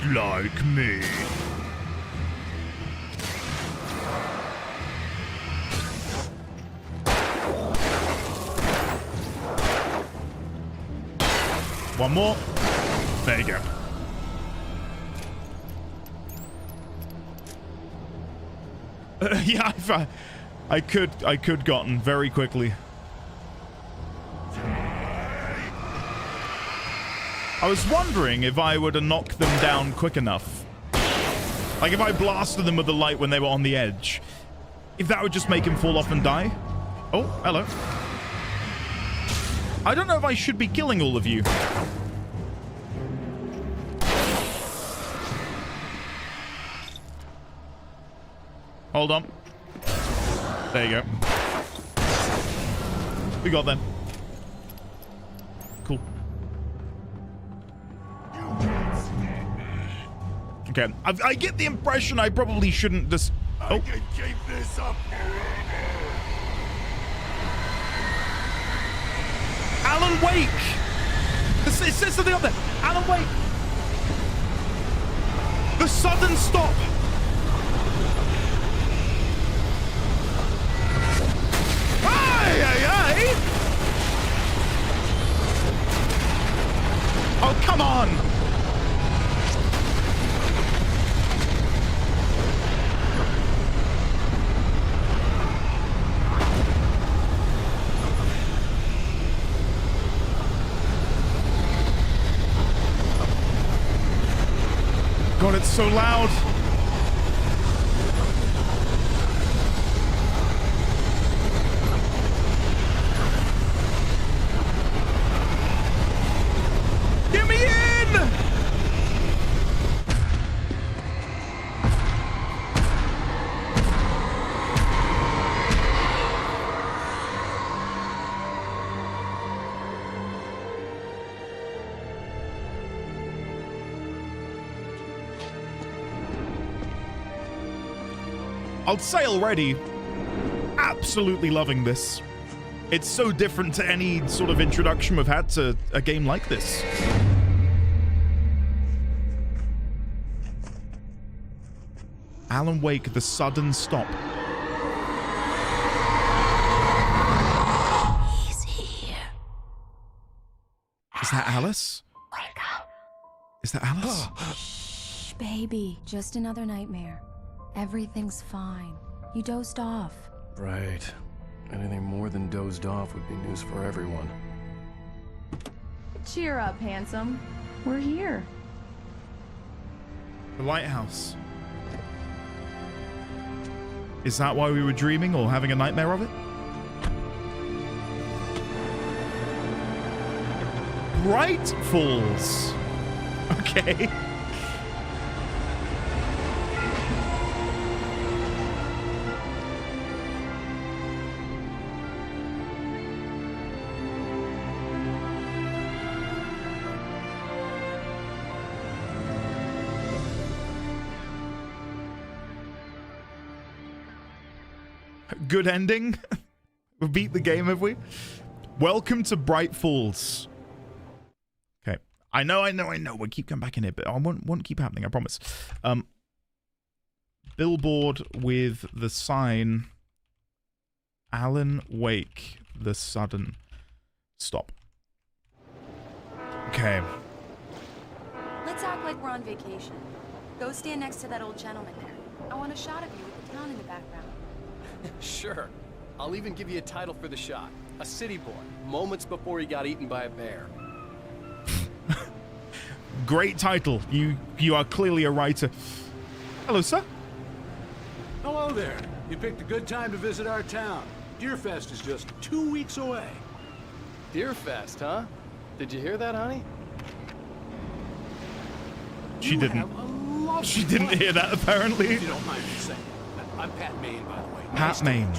like me. One more. There you go. Yeah, I could gotten very quickly. I was wondering if I were to knock them down quick enough. Like if I blasted them with the light when they were on the edge. If that would just make him fall off and die. Oh, hello. I don't know if I should be killing all of you. Hold on. There you go. We got them. Cool. Okay, I get the impression I probably shouldn't just... Oh. I can keep this up forever. Alan Wake! It says something up there. Alan Wake! The sudden stop! Aye, aye, aye! Oh, come on! God, it's so loud. Hear me in! I'll say already, absolutely loving this. It's so different to any sort of introduction we've had to a game like this. Alan Wake, The Sudden Stop. He's here. Is that Alice? Wake up. Is that Alice? Shh, baby. Just another nightmare. Everything's fine. You dozed off. Right. Anything more than dozed off would be news for everyone. Cheer up, handsome. We're here. The lighthouse. Is that why we were dreaming or having a nightmare of it? Bright Falls. Okay. Good ending. We beat the game, have we? Welcome to Bright Falls. Okay. I know. We'll keep coming back in here, but I won't keep happening, I promise. Billboard with the sign Alan Wake, The Sudden Stop. Okay. Let's act like we're on vacation. Go stand next to that old gentleman there. I want a shot of you with the town in the background. Sure. I'll even give you a title for the shot. A city boy, moments before he got eaten by a bear. Great title. You are clearly a writer. Hello, sir. Hello there. You picked a good time to visit our town. Deerfest is just 2 weeks away. Deerfest, huh? Did you hear that, honey? She didn't. She didn't hear that, apparently. If you don't mind me saying. I'm Pat Maine, by the way. Pat Maine.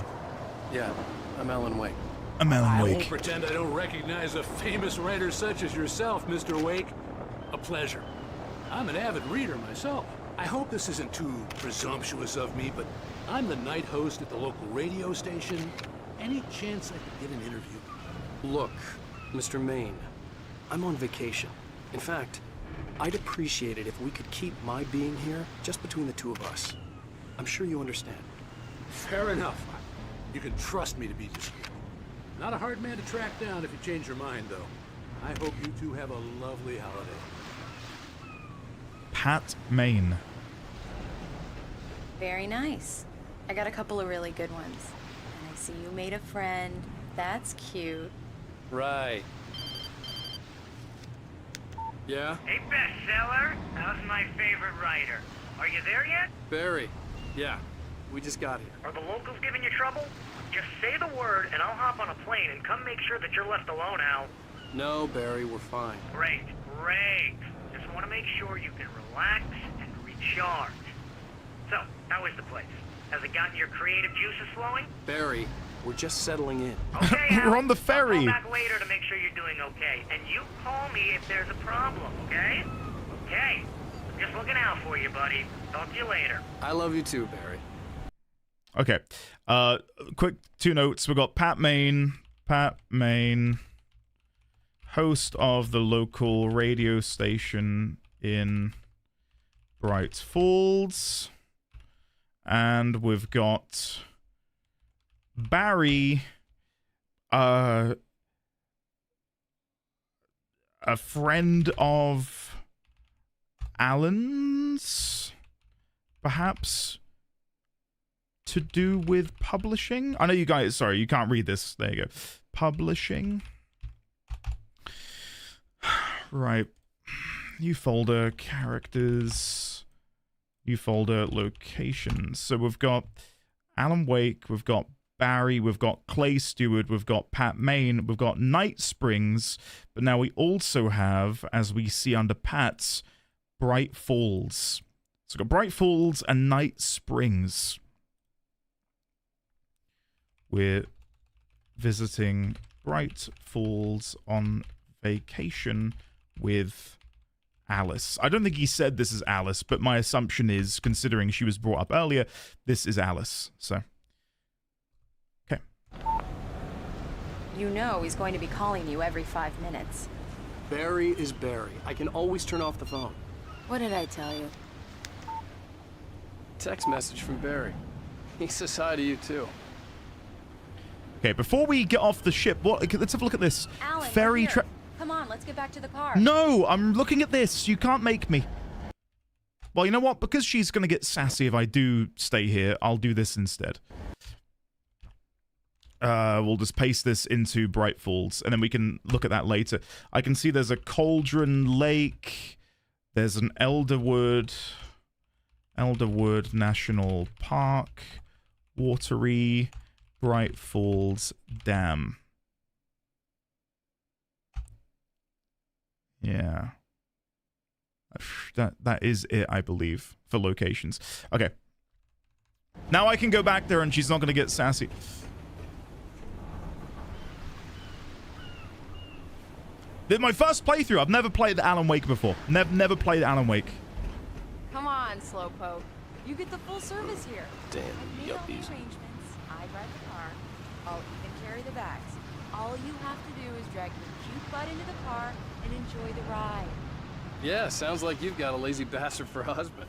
Yeah, I'm Alan Wake. I'm Alan I Wake. won't pretend I don't recognize a famous writer such as yourself, Mr. Wake. A pleasure. I'm an avid reader myself. I hope this isn't too presumptuous of me, but I'm the night host at the local radio station. Any chance I could get an interview? Look, Mr. Maine, I'm on vacation. In fact, I'd appreciate it if we could keep my being here just between the two of us. I'm sure you understand. Fair enough. You can trust me to be discreet. Not a hard man to track down if you change your mind, though. I hope you two have a lovely holiday. Pat Maine. Very nice. I got a couple of really good ones. And I see you made a friend. That's cute. Right. Yeah? Hey, bestseller. How's my favorite writer? Are you there yet? Barry. Yeah. We just got here. Are the locals giving you trouble? Just say the word and I'll hop on a plane and come make sure that you're left alone, Al. No, Barry, we're fine. Great. Just want to make sure you can relax and recharge. So, how is the place? Has it gotten your creative juices flowing? Barry, we're just settling in. Okay, Al. We're on the ferry. I'll call back later to make sure you're doing okay. And you call me if there's a problem, okay? Okay. I'm just looking out for you, buddy. Talk to you later. I love you too, Barry. Okay. Quick 2 notes. We got Pat Maine, host of the local radio station in Bright Falls. And we've got Barry, a friend of Alan's, perhaps, to do with publishing. I know you guys, sorry, you can't read this. There you go. Publishing. Right. New folder, characters. New folder, locations. So we've got Alan Wake, we've got Barry, we've got Clay Stewart, we've got Pat Main, we've got Night Springs, but now we also have, as we see under Pat's, Bright Falls. So we've got Bright Falls and Night Springs. We're visiting Bright Falls on vacation with Alice. I don't think he said this is Alice, but my assumption is, considering she was brought up earlier, this is Alice. So, okay. You know he's going to be calling you every 5 minutes. Barry is Barry. I can always turn off the phone. What did I tell you? Text message from Barry. He says hi to you too. Okay, before we get off the ship, let's have a look at this. Alan, Ferry come here. Come on, let's get back to the car. No, I'm looking at this. You can't make me. Well, you know what? Because she's going to get sassy if I do stay here, I'll do this instead. We'll just paste this into Bright Falls, and then we can look at that later. I can see there's a Cauldron Lake. There's an Elderwood National Park. Watery Bright Falls Dam. Yeah. That is it, I believe, for locations. Okay. Now I can go back there and she's not going to get sassy. This is my first playthrough. I've never played Alan Wake before. Never played Alan Wake. Come on, Slowpoke. You get the full service here. Damn, I've made all the arrangements. I drive the car. I'll even carry the bags. All you have to do is drag your cute butt into the car and enjoy the ride. Yeah, sounds like you've got a lazy bastard for a husband.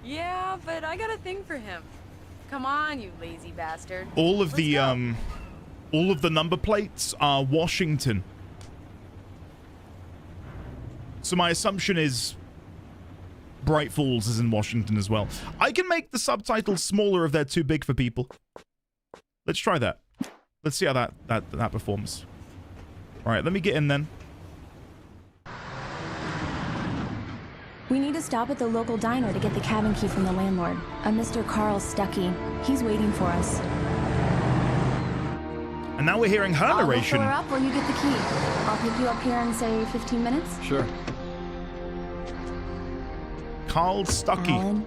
Yeah, but I got a thing for him. Come on, you lazy bastard. All of the number plates are Washington. So my assumption is Bright Falls is in Washington as well. I can make the subtitles smaller if they're too big for people. Let's try that. Let's see how that performs. All right, let me get in then. We need to stop at the local diner to get the cabin key from the landlord, a Mr. Carl Stuckey. He's waiting for us. And now we're hearing her narration. I'll fill her up while you get the key. I'll pick you up here in, say, 15 minutes? Sure. Carl Stuckey. Alan,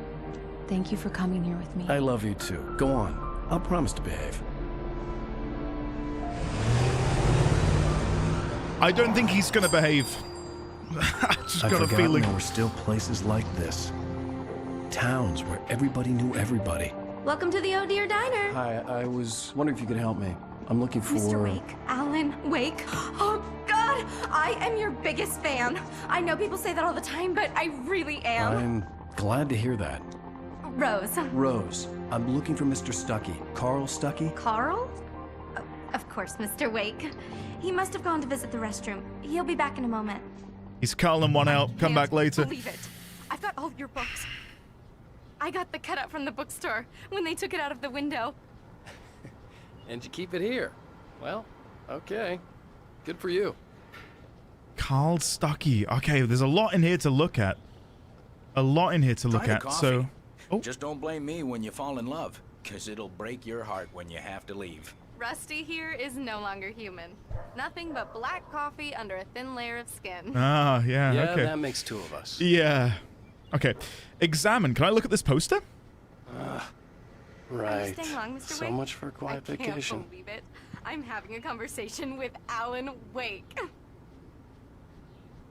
thank you for coming here with me. I love you too. Go on. I'll promise to behave. I don't think he's gonna behave. I just got a feeling. There were still places like this. Towns where everybody knew everybody. Welcome to the Oh Dear Diner. Hi, I was wondering if you could help me. I'm looking for... Mr. Wake. Alan Wake. Oh, God! I am your biggest fan. I know people say that all the time, but I really am. I'm glad to hear that. Rose. Rose. I'm looking for Mr. Stuckey. Carl Stuckey? Carl? Oh, of course, Mr. Wake. He must have gone to visit the restroom. He'll be back in a moment. He's calling one out. Come back later. Believe it. I've got all your books. I got the cutout from the bookstore when they took it out of the window. And you keep it here. Well, okay. Good for you. Carl Stuckey. Okay, there's a lot in here to look at. A lot in here to look at. So, Just don't blame me when you fall in love, because it'll break your heart when you have to leave. Rusty here is no longer human. Nothing but black coffee under a thin layer of skin. Ah, yeah, Yeah, okay. that makes two of us. Yeah. Okay. Examine. Can I look at this poster? Right. Are you staying long, Mr. So Wake? much for a quiet vacation. I can't believe it. I'm having a conversation with Alan Wake.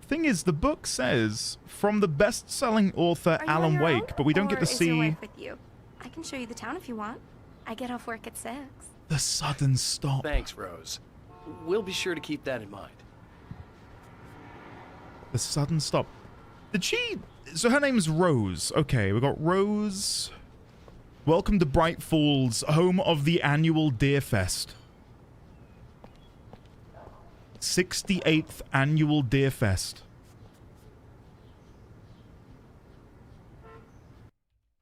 Thing is, the book says from the best-selling author Alan Wake, but we don't get to Is your see wife with you? I can show you the town if you want. I get off work at 6. the sudden stop. Thanks, Rose. We'll be sure to keep that in mind. The sudden stop. Did she... So her name's Rose. Okay, we got Rose. Welcome to Bright Falls, home of the annual Deer Fest. 68th annual Deer Fest.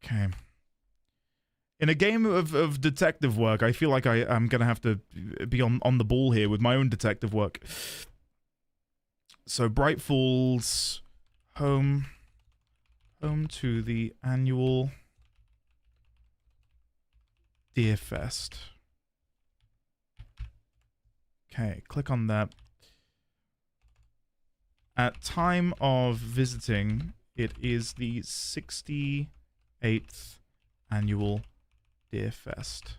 Okay. In a game of detective work, I feel like I'm going to have to be on the ball here with my own detective work. So, Bright Falls, home to the annual Deer Fest. Okay, click on that. At time of visiting, it is the 68th annual Deer Fest.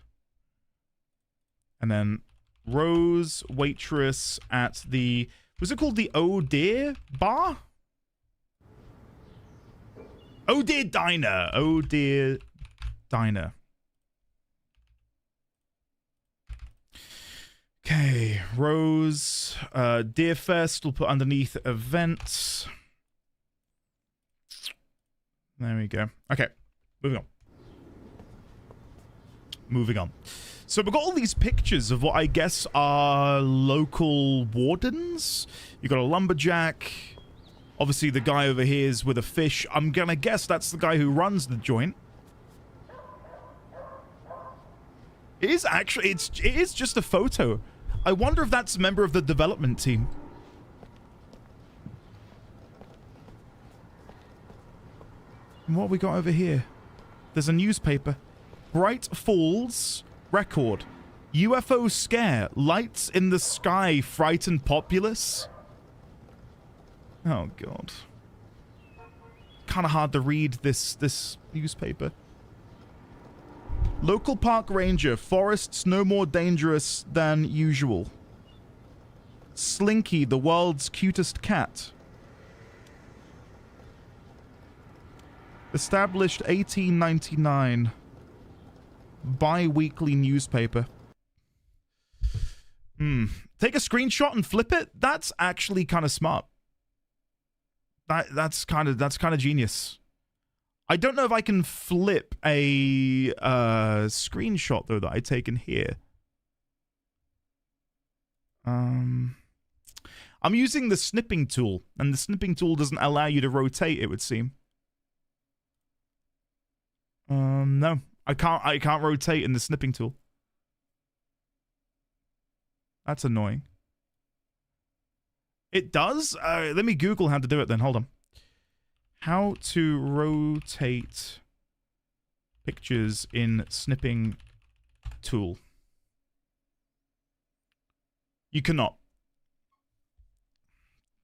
And then Rose, waitress at the... Was it called the Oh Deer Bar? Oh Deer Diner. Oh Deer Diner. Okay, Rose, Deer Fest, we'll put underneath events. There we go. Okay, moving on. Moving on. So we've got all these pictures of what I guess are local wardens. You've got a lumberjack. Obviously the guy over here is with a fish. I'm gonna guess that's the guy who runs the joint. It is actually, it is just a photo. I wonder if that's a member of the development team. And what have we got over here? There's a newspaper. Bright Falls Record. UFO scare. Lights in the sky frighten populace. Oh, God. Kind of hard to read this newspaper. Local park ranger. Forests no more dangerous than usual. Slinky, the world's cutest cat. Established 1899. Bi-weekly newspaper. Take a screenshot and flip it? That's actually kind of smart. That's kind of genius. I don't know if I can flip a screenshot though that I taken here. I'm using the snipping tool, and the snipping tool doesn't allow you to rotate, it would seem. No, I can't rotate in the snipping tool. That's annoying. It does? Let me Google how to do it then. Hold on. How to rotate pictures in snipping tool. You cannot.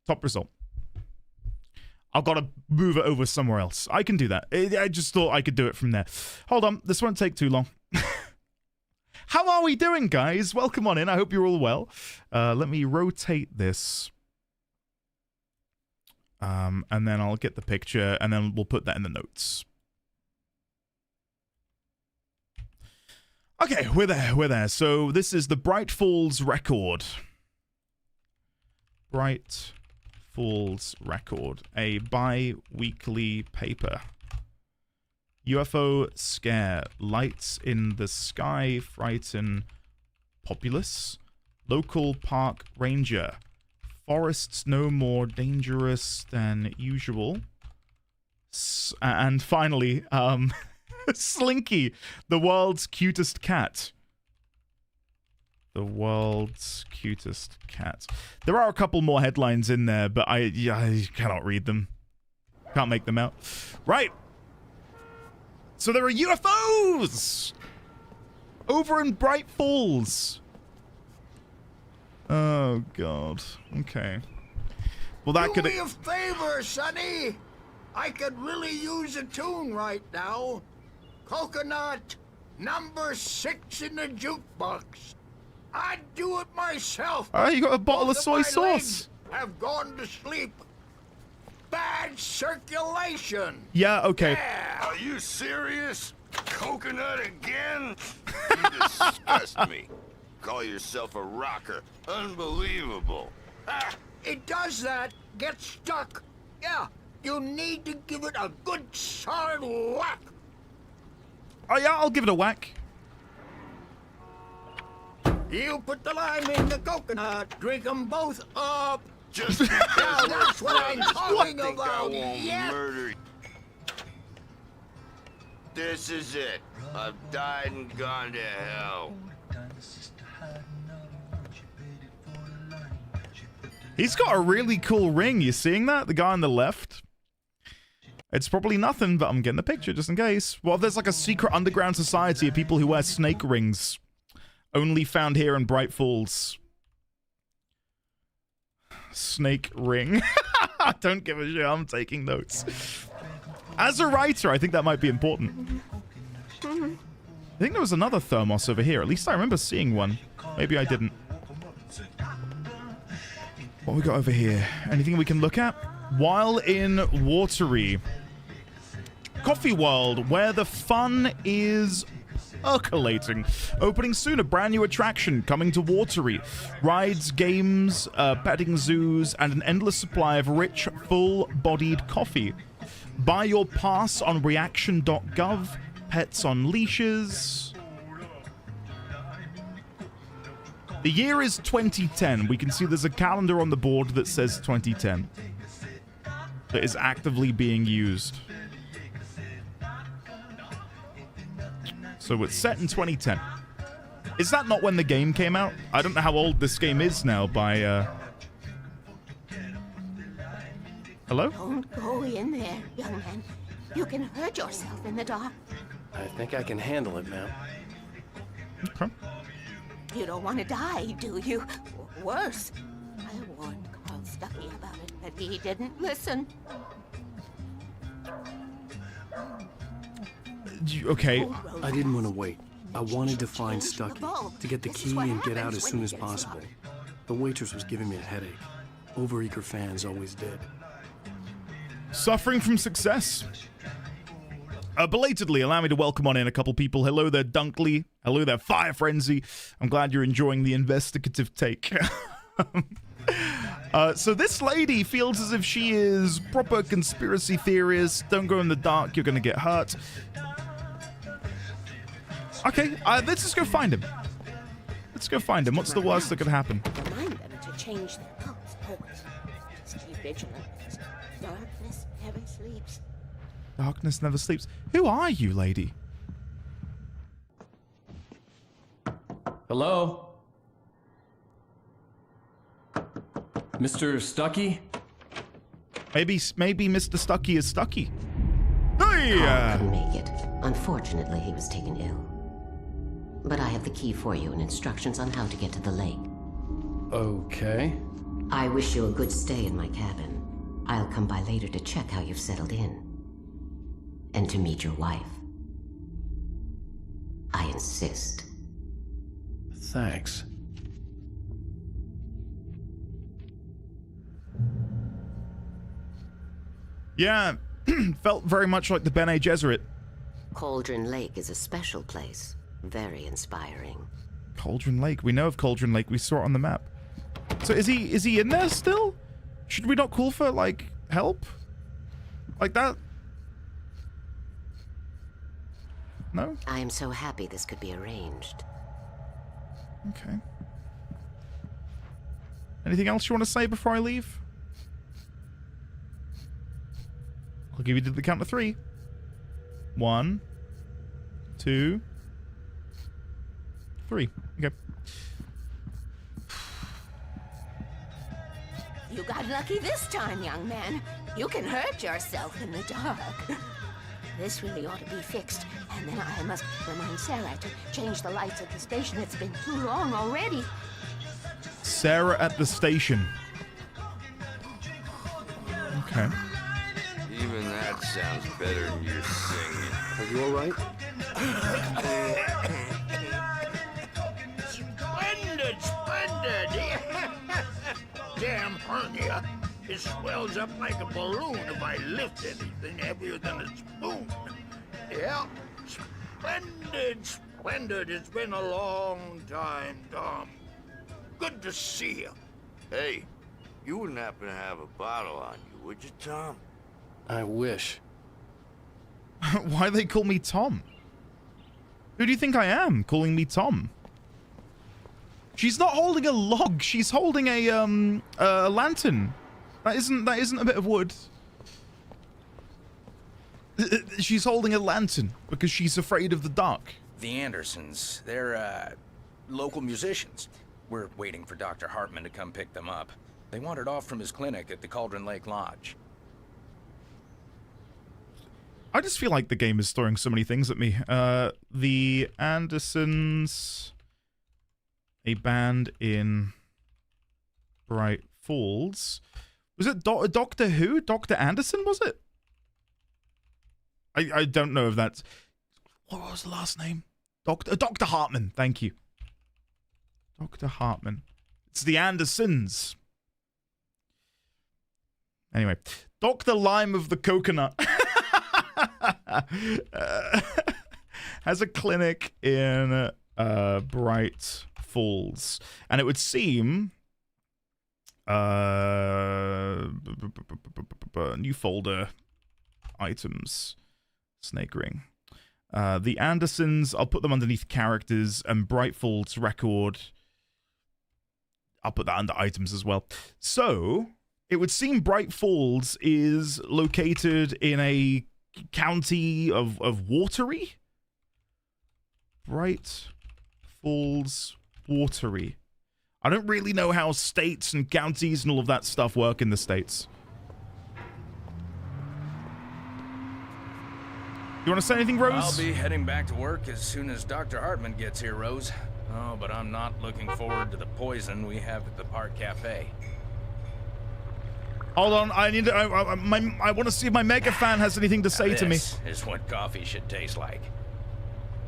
Top result. I've got to move it over somewhere else. I can do that. I just thought I could do it from there. Hold on. This won't take too long. How are we doing, guys? Welcome on in. I hope you're all well. Let me rotate this. And then I'll get the picture, and then we'll put that in the notes. Okay, we're there. So this is the Bright Falls Record. Bright Falls Record, a bi-weekly paper. UFO scare, lights in the sky frighten populace. Local park ranger. Forests no more dangerous than usual. And finally, Slinky, the world's cutest cat. The world's cutest cat. There are a couple more headlines in there, but I cannot read them. Can't make them out. Right. So there are UFOs over in Bright Falls. Oh, God. Okay. Well, that could... Do me a favor, Sonny. I could really use a tune right now. Coconut, number 6 in the jukebox. I'd do it myself. Oh, you got a bottle of soy sauce. Legs have gone to sleep. Bad circulation. Yeah, okay. Yeah. Are you serious? Coconut again? You disgust me. Call yourself a rocker. Unbelievable. Ah, it does that. Get stuck. Yeah, you need to give it a good solid whack. Oh, yeah, I'll give it a whack. You put the lime in the coconut. Drink them both up. Just now that's what I'm talking I about. won't Yes. murder. This is it. I've died and gone to hell. He's got a really cool ring. You seeing that? The guy on the left? It's probably nothing, but I'm getting a picture just in case. Well, there's like a secret underground society of people who wear snake rings. Only found here in Bright Falls. Snake ring. Don't give a shit. I'm taking notes. As a writer, I think that might be important. I think there was another thermos over here. At least I remember seeing one. Maybe I didn't. What we got over here? Anything we can look at? While in Watery. Coffee World, where the fun is percolating. Opening soon, a brand new attraction coming to Watery. Rides, games, petting zoos, and an endless supply of rich, full-bodied coffee. Buy your pass on reaction.gov. Pets on leashes. The year is 2010. We can see there's a calendar on the board that says 2010. That is actively being used. So it's set in 2010. Is that not when the game came out? I don't know how old this game is now by, Hello? Don't go in there, young man. You can hurt yourself in the dark. I think I can handle it, ma'am. Okay. You don't want to die, do you? Worse. I warned Carl Stucky about it, but he didn't listen. Okay. I didn't want to wait. I wanted to find Stucky, to get the key and get out as soon as possible. The waitress was giving me a headache. Overeager fans always did. Suffering from success. Belatedly, allow me to welcome on in a couple people. Hello there, Dunkley. Hello there, Fire Frenzy. I'm glad you're enjoying the investigative take. So this lady feels as if she is proper conspiracy theorist. Don't go in the dark, you're going to get hurt. Okay, let's just go find him. Let's go find him. What's the worst that could happen? Remind them to change their coats always. Just be vigilant. Darkness never sleeps. Darkness never sleeps. Who are you, lady? Hello? Mr. Stucky? Maybe Mr. Stucky is Stucky. Hey! Carl couldn't make it. Unfortunately, he was taken ill. But I have the key for you and instructions on how to get to the lake. Okay. I wish you a good stay in my cabin. I'll come by later to check how you've settled in. And to meet your wife. I insist. Thanks. Yeah, felt very much like the Bene Gesserit. Cauldron Lake is a special place. Very inspiring. Cauldron Lake. We know of Cauldron Lake. We saw it on the map. So is he in there still? Should we not call for, like, help? Like that? No? I am so happy this could be arranged. Okay. Anything else you want to say before I leave? I'll give you the count of 3. 1, 2, 3. Okay. You got lucky this time, young man. You can hurt yourself in the dark. This really ought to be fixed, and then I must remind Sarah to change the lights at the station. It's been too long already. Sarah at the station. Okay. Even that sounds better than your singing. Are you alright? Splendid, splendid! Damn hernia. It swells up like a balloon if I lift anything heavier than a spoon. Yeah, splendid, splendid. It's been a long time, Tom. Good to see you. Hey, you wouldn't happen to have a bottle on you, would you, Tom? I wish. Why they call me Tom? Who do you think I am, calling me Tom? She's not holding a log. She's holding a lantern. That isn't a bit of wood. She's holding a lantern because she's afraid of the dark. The Andersons, they're, local musicians. We're waiting for Dr. Hartman to come pick them up. They wandered off from his clinic at the Cauldron Lake Lodge. I just feel like the game is throwing so many things at me. The Andersons, a band in Bright Falls. Was it Doctor Who? Dr. Anderson, was it? I don't know if that's... What was the last name? Dr. Hartman, thank you. Dr. Hartman. It's the Andersons. Anyway, Dr. Lime of the Coconut has a clinic in Bright Falls. And it would seem... new folder. Items. Snake ring. The Andersons, I'll put them underneath characters, and Bright Falls record, I'll put that under items as well. So, it would seem Bright Falls is located in a county of Watery? Bright Falls, Watery. I don't really know how states and counties and all of that stuff work in the States. You want to say anything, Rose? I'll be heading back to work as soon as Dr. Hartman gets here, Rose. Oh, but I'm not looking forward to the poison we have at the Park Cafe. Hold on, I need to, I want to see if my mega fan has anything to say to me. This is what coffee should taste like.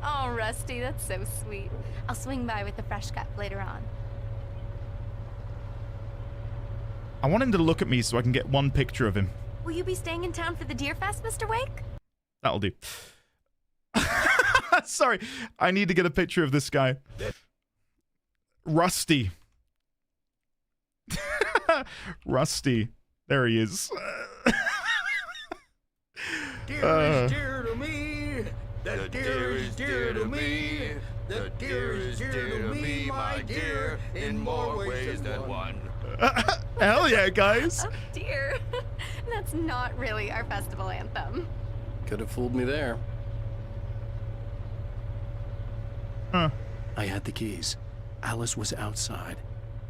Oh, Rusty, that's so sweet. I'll swing by with the fresh cup later on. I want him to look at me so I can get one picture of him. Will you be staying in town for the Deer Fest, Mr. Wake? That'll do. Sorry, I need to get a picture of this guy. Rusty. Rusty. There he is. Deer is dear to me. The deer is dear to me. The deer is dear to me, my dear, in more ways than one. Hell yeah, guys. Oh, dear. That's not really our festival anthem. Could have fooled me there. Huh. I had the keys. Alice was outside.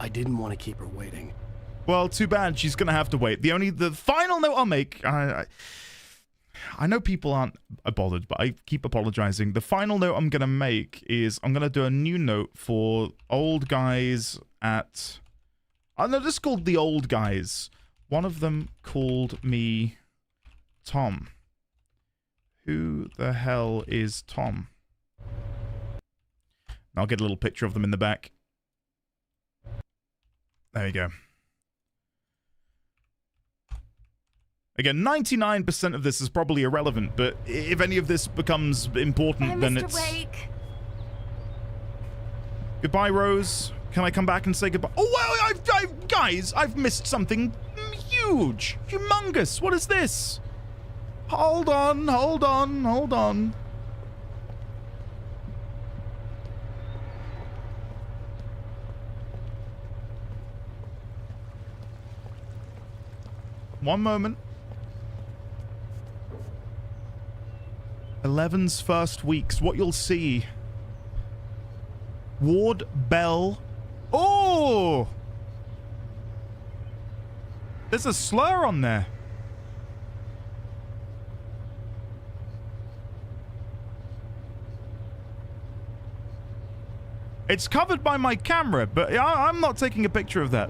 I didn't want to keep her waiting. Well, too bad. She's gonna have to wait. The final note I'll make. I know people aren't bothered, but I keep apologizing. The final note I'm gonna make is I'm gonna do a new note for old guys at. I know this is called the old guys. One of them called me Tom. Who the hell is Tom? I'll get a little picture of them in the back. There we go. Again, 99% of this is probably irrelevant, but if any of this becomes important, then Mr. it's... Wake. Goodbye, Rose. Can I come back and say goodbye? Oh, well, guys, I've missed something huge. Humongous. What is this? Hold on, hold on, hold on. One moment. 11's first weeks. What you'll see. Ward Bell. Oh! There's a slur on there. It's covered by my camera, but I'm not taking a picture of that.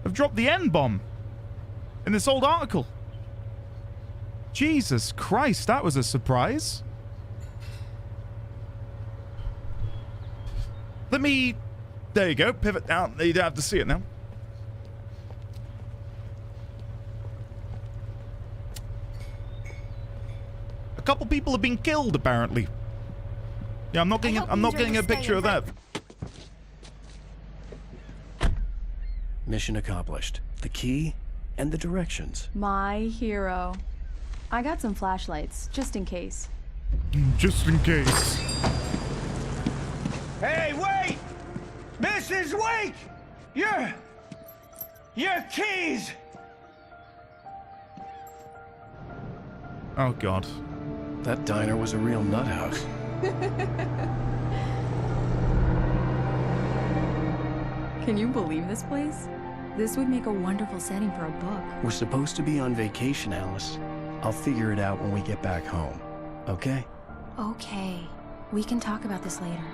I've dropped the N-bomb in this old article. Jesus Christ, that was a surprise. Let me... There you go, pivot down. You don't have to see it now. A couple people have been killed, apparently. Yeah, I'm not getting a picture of that. Mission accomplished. The key and the directions. My hero. I got some flashlights, just in case. Just in case. Hey, wait! Mrs. Wake! Your keys! Oh, God. That diner was a real nut house. Can you believe this place? This would make a wonderful setting for a book. We're supposed to be on vacation, Alice. I'll figure it out when we get back home. Okay? Okay. We can talk about this later.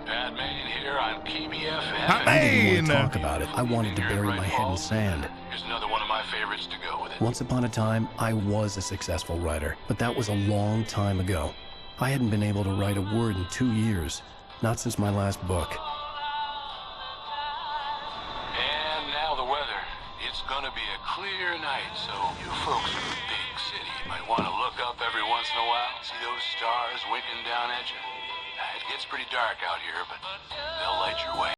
Pat Main here on KBFM. I didn't want to talk about it. I wanted to bury my head in sand. Here's another one of my favorites to go with it. Once upon a time, I was a successful writer, but that was a long time ago. I hadn't been able to write a word in 2 years. Not since my last book. And now the weather. It's gonna be a clear night, so you folks in the big city might want to look up every once in a while. See those stars winking down at you? It gets pretty dark out here, but they'll light your way.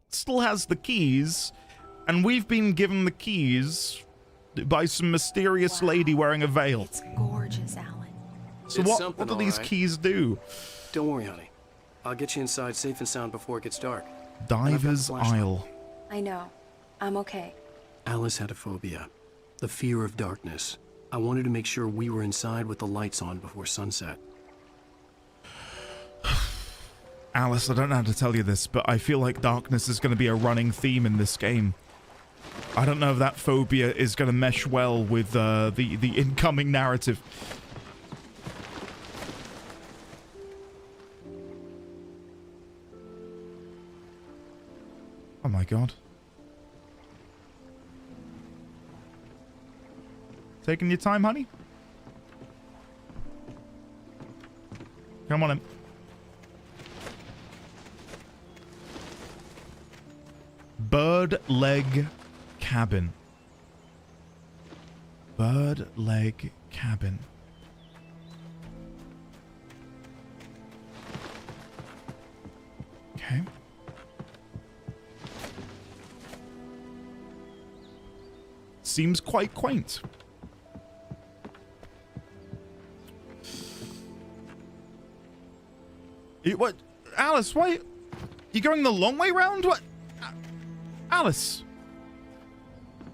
Still has the keys, and we've been given the keys by some mysterious lady wearing a veil. It's gorgeous, Alan. So what do these keys do? Don't worry, honey. I'll get you inside safe and sound before it gets dark. Diver's Isle. I know. I'm okay. Alice had a phobia. The fear of darkness. I wanted to make sure we were inside with the lights on before sunset. Alice, I don't know how to tell you this, but I feel like darkness is going to be a running theme in this game. I don't know if that phobia is going to mesh well with the incoming narrative. Oh my god. Taking your time, honey? Come on in. Bird leg cabin. Bird leg cabin. Okay. Seems quite quaint. What? Alice, why? You going the long way round? What? Alice.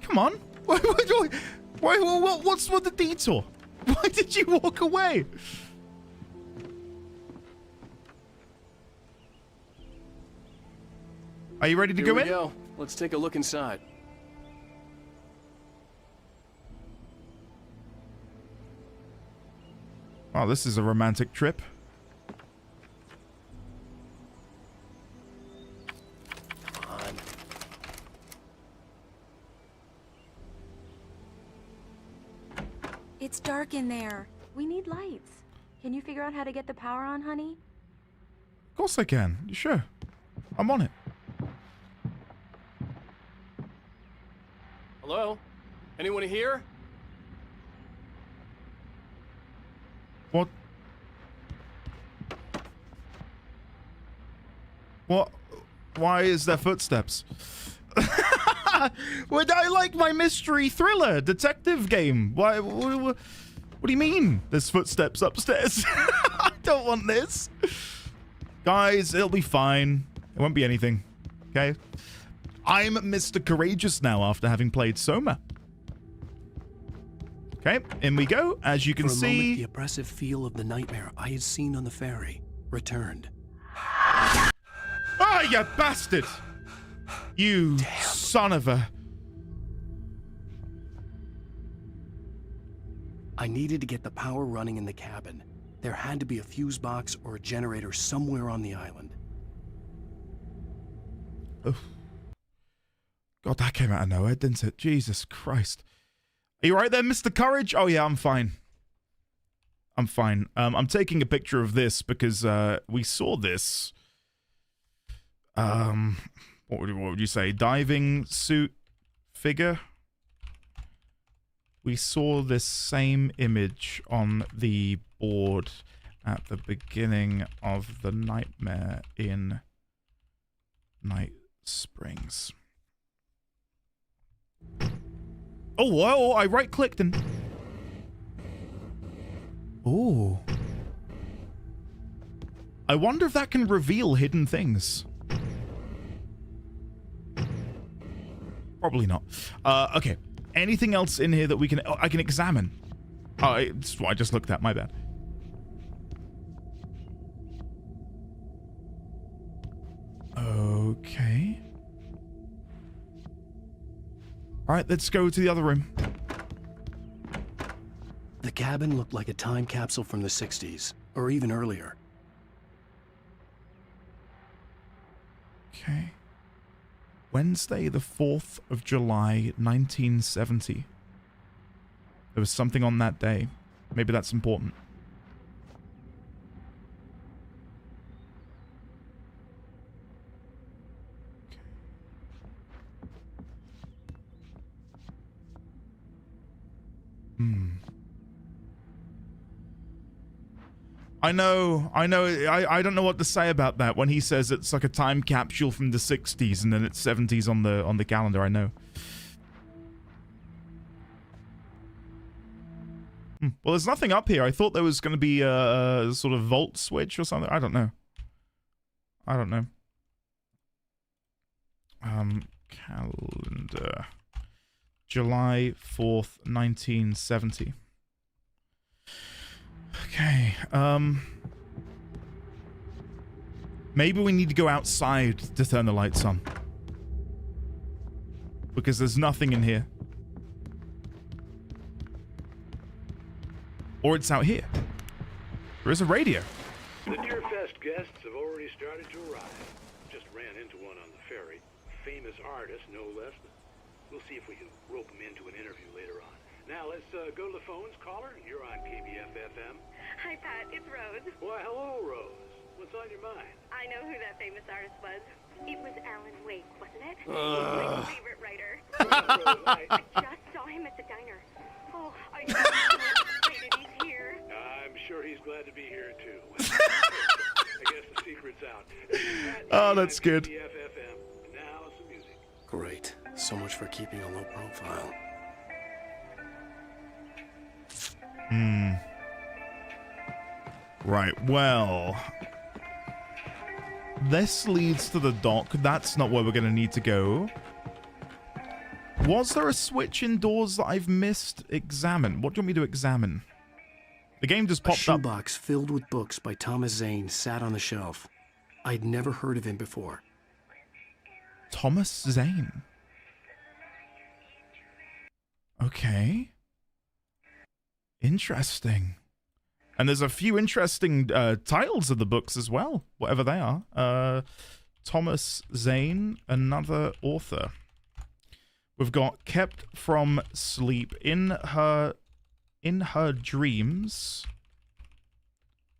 Come on. What's with the detour? Why did you walk away? Are you ready to go in? Here we go. Let's take a look inside. Oh, this is a romantic trip. It's dark in there. We need lights. Can you figure out how to get the power on, honey? Of course I can. Sure. I'm on it. Hello? Anyone here? What? What? Why is there footsteps? Would I like my mystery thriller detective game? Why? What do you mean? There's footsteps upstairs. I don't want this. Guys, it'll be fine. It won't be anything. Okay? I'm Mr. Courageous now after having played Soma. Okay, in we go. As you can For a see... moment, the oppressive feel of the nightmare I had seen on the ferry returned. Ah, you bastard! You son of a... I needed to get the power running in the cabin. There had to be a fuse box or a generator somewhere on the island. Oh. God, that came out of nowhere, didn't it? Jesus Christ. Are you right there, Mr. Courage? Oh, yeah, I'm fine. I'm fine. I'm taking a picture of this because we saw this. What would you say? Diving suit figure? We saw this same image on the board at the beginning of the nightmare in Night Springs. Oh, whoa, I right-clicked and... Oh. I wonder if that can reveal hidden things. Probably not. Okay. Anything else in here that I can examine? Oh, it's what I just looked at. My bad. Okay. All right, let's go to the other room. The cabin looked like a time capsule from the 60s, or even earlier. Okay. Wednesday, the 4th of July, 1970. There was something on that day. Maybe that's important. I know, I don't know what to say about that when he says it's like a time capsule from the 60s and then it's 70s on the calendar, I know. Well, there's nothing up here. I thought there was going to be a sort of vault switch or something. I don't know. Calendar. July 4th, 1970. Okay, maybe we need to go outside to turn the lights on. Because there's nothing in here. Or it's out here. There is a radio. The Deerfest guests have already started to arrive. Just ran into one on the ferry. Famous artist, no less. We'll see if we can rope him into an interview later on. Now let's go to the phones. Caller, you're on KBF-FM. Hi, Pat. It's Rose. Why, hello, Rose. What's on your mind? I know who that famous artist was. It was Alan Wake, wasn't it? My favorite writer. I just saw him at the diner. Oh, I'm so excited he's here. I'm sure he's glad to be here, too. I guess the secret's out. Oh, that's good. KBF-FM. Now some music. Great. So much for keeping a low profile. Right, well... This leads to the dock. That's not where we're going to need to go. Was there a switch indoors that I've missed? Examine. What do you want me to examine? The game just popped up. A shoebox filled with books by Thomas Zane sat on the shelf. I'd never heard of him before. Thomas Zane? Okay. Interesting. And there's a few interesting titles of the books as well, whatever they are. Thomas Zane, another author. We've got Kept from Sleep. In her dreams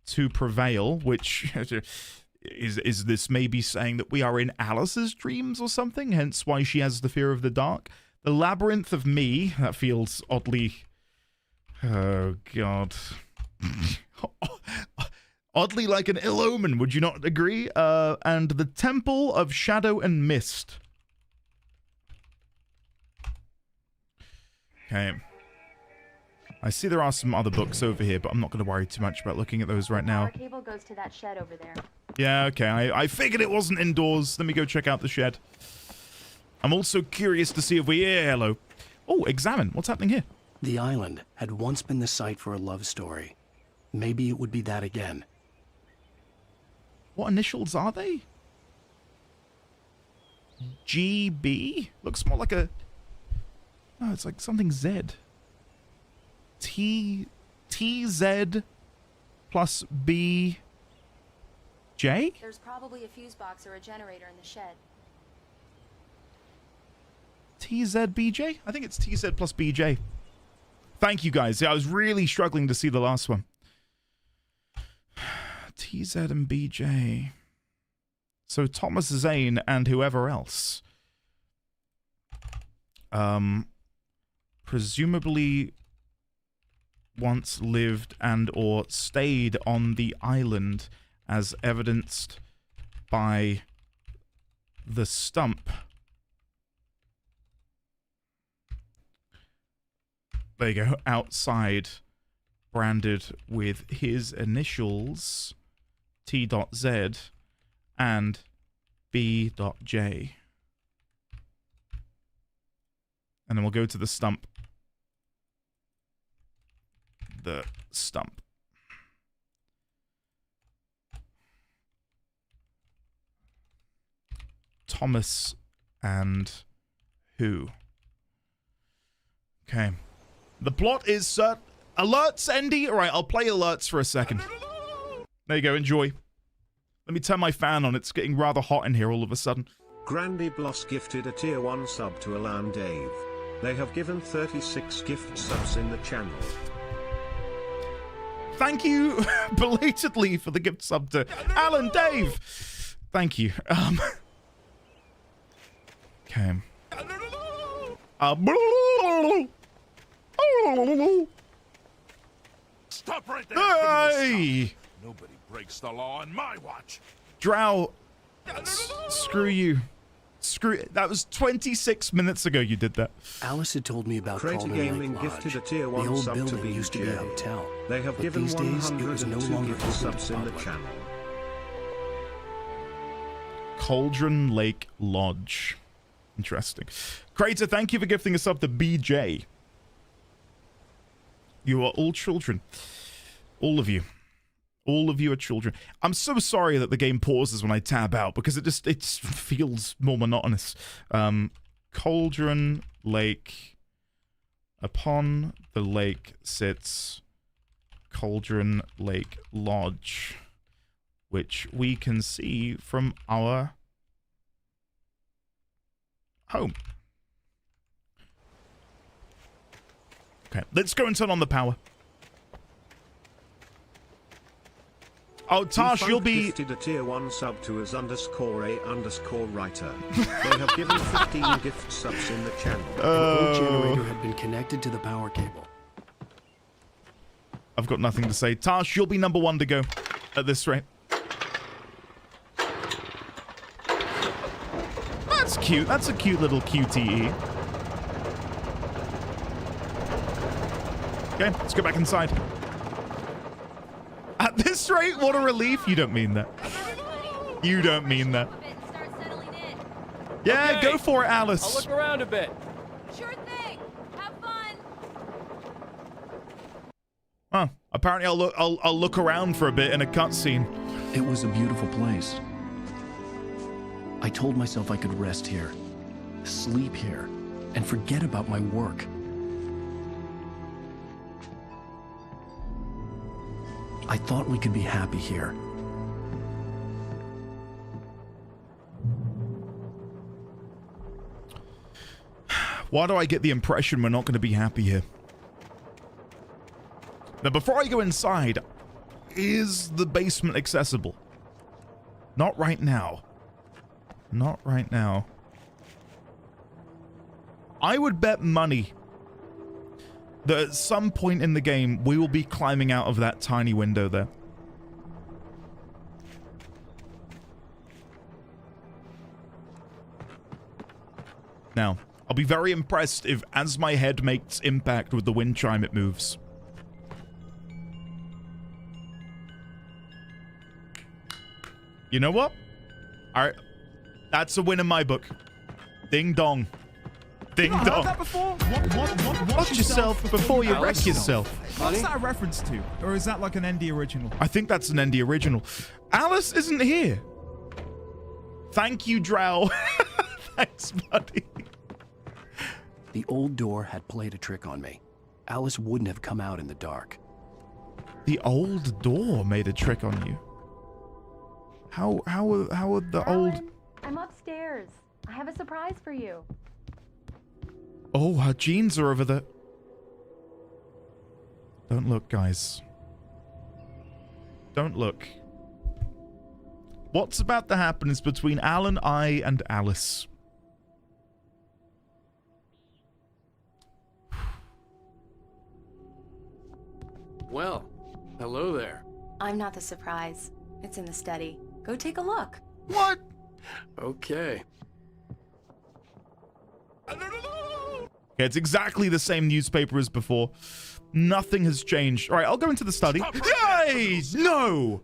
to prevail, which is this maybe saying that we are in Alice's dreams or something, hence why she has the fear of the dark. The Labyrinth of Me, that feels oddly... Oh, God. Oddly like an ill omen, would you not agree? And the Temple of Shadow and Mist. Okay. I see there are some other books over here, but I'm not going to worry too much about looking at those right now. Our cable goes to that shed over there. Yeah, okay. I figured it wasn't indoors. Let me go check out the shed. I'm also curious to see if we... Yeah, hello. Oh, examine. What's happening here? The island had once been the site for a love story. Maybe it would be that again. What initials are they? GB? Looks more like a... Oh, it's like something Z. TZ plus BJ? There's probably a fuse box or a generator in the shed. TZBJ? I think it's TZ plus BJ. Thank you, guys. Yeah, I was really struggling to see the last one. TZ and BJ. So Thomas Zane and whoever else. Presumably once lived and or stayed on the island as evidenced by the stump. There you go, outside, branded with his initials, T.Z and B.J. And then we'll go to the stump. the stump. Thomas and who? Okay. The plot is alerts, Andy. All right, I'll play alerts for a second. There you go. Enjoy. Let me turn my fan on. It's getting rather hot in here all of a sudden. Grandy Bloss gifted a tier 1 sub to Alan Dave. They have given 36 gift subs in the channel. Thank you belatedly for the gift sub to Alan Dave. Thank you. Okay. Stop right there. Hey! Nobody breaks the law on my watch. Drow. Screw you. That was 26 minutes ago you did that. Alice had told me about Crater Cauldron Gaming Lake gifted a Lodge. tier 1 the old sub to building used to be a BJ. hotel. They have but given these days it was no 102 longer gift open to subs in the public. channel. Cauldron Lake Lodge. Interesting. Crater, thank you for gifting us up to BJ. You are all children. All of you. All of you are children. I'm so sorry that the game pauses when I tab out because it just feels more monotonous. Cauldron Lake. Upon the lake sits Cauldron Lake Lodge, which we can see from our home. Okay, let's go and turn on the power. Oh, Tosh, you'll be... gifted a tier 1 sub to as _a_writer. They have given 15 gift subs in the channel. An old generator had been connected to the power cable. I've got nothing to say. Tosh, you'll be number 1 to go at this rate. That's cute. That's a cute little QTE. Okay, let's go back inside. At this rate, what a relief. You don't mean that. You don't mean that. Yeah, Okay. go for it, Alice. I'll look around a bit. Sure thing. Have fun. Huh. Apparently I'll look around for a bit in a cutscene. It was a beautiful place. I told myself I could rest here, sleep here, and forget about my work. I thought we could be happy here. Why do I get the impression we're not going to be happy here? Now, before I go inside, is the basement accessible? Not right now. Not right now. I would bet money that at some point in the game, we will be climbing out of that tiny window there. Now, I'll be very impressed if, as my head makes impact with the wind chime, it moves. You know what? Alright. That's a win in my book. Ding dong. Ding Have I dong. heard that before? What Watch yourself before you wreck yourself. What's that a reference to? Or is that like an ND original? I think that's an ND original. Alice isn't here. Thank you, Drow. Thanks, buddy. The old door had played a trick on me. Alice wouldn't have come out in the dark. The old door made a trick on you. How would the old... Alan, I'm upstairs. I have a surprise for you. Oh, her jeans are over there. Don't look, guys. Don't look. What's about to happen is between Alan, I, and Alice. Well, hello there. I'm not the surprise. It's in the study. Go take a look. What? Okay. Okay, it's exactly the same newspaper as before. Nothing has changed. All right, I'll go into the study. Yay! No!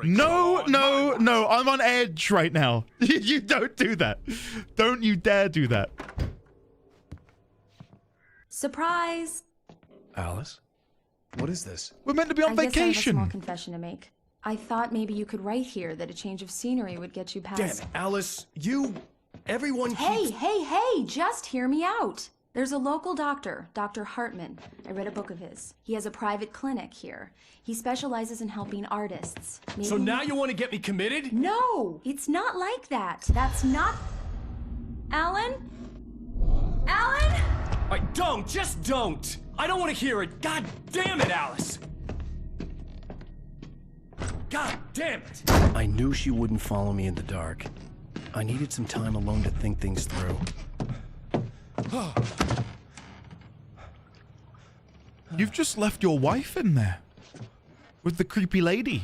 No, no, no. I'm on edge right now. You don't do that. Don't you dare do that. Surprise! Alice? What is this? We're meant to be on I guess I have a vacation. small confession to make. I thought maybe you could write here that a change of scenery would get you past... Damn it, Alice, everyone Hey, just hear me out. There's a local doctor, Dr. Hartman. I read a book of his. He has a private clinic here. He specializes in helping artists. Maybe... So now you want to get me committed? No, it's not like that. That's not... Alan? Alan? Just don't! I don't want to hear it. God damn it, Alice! God damn it! I knew she wouldn't follow me in the dark. I needed some time alone to think things through. You've just left your wife in there. With the creepy lady.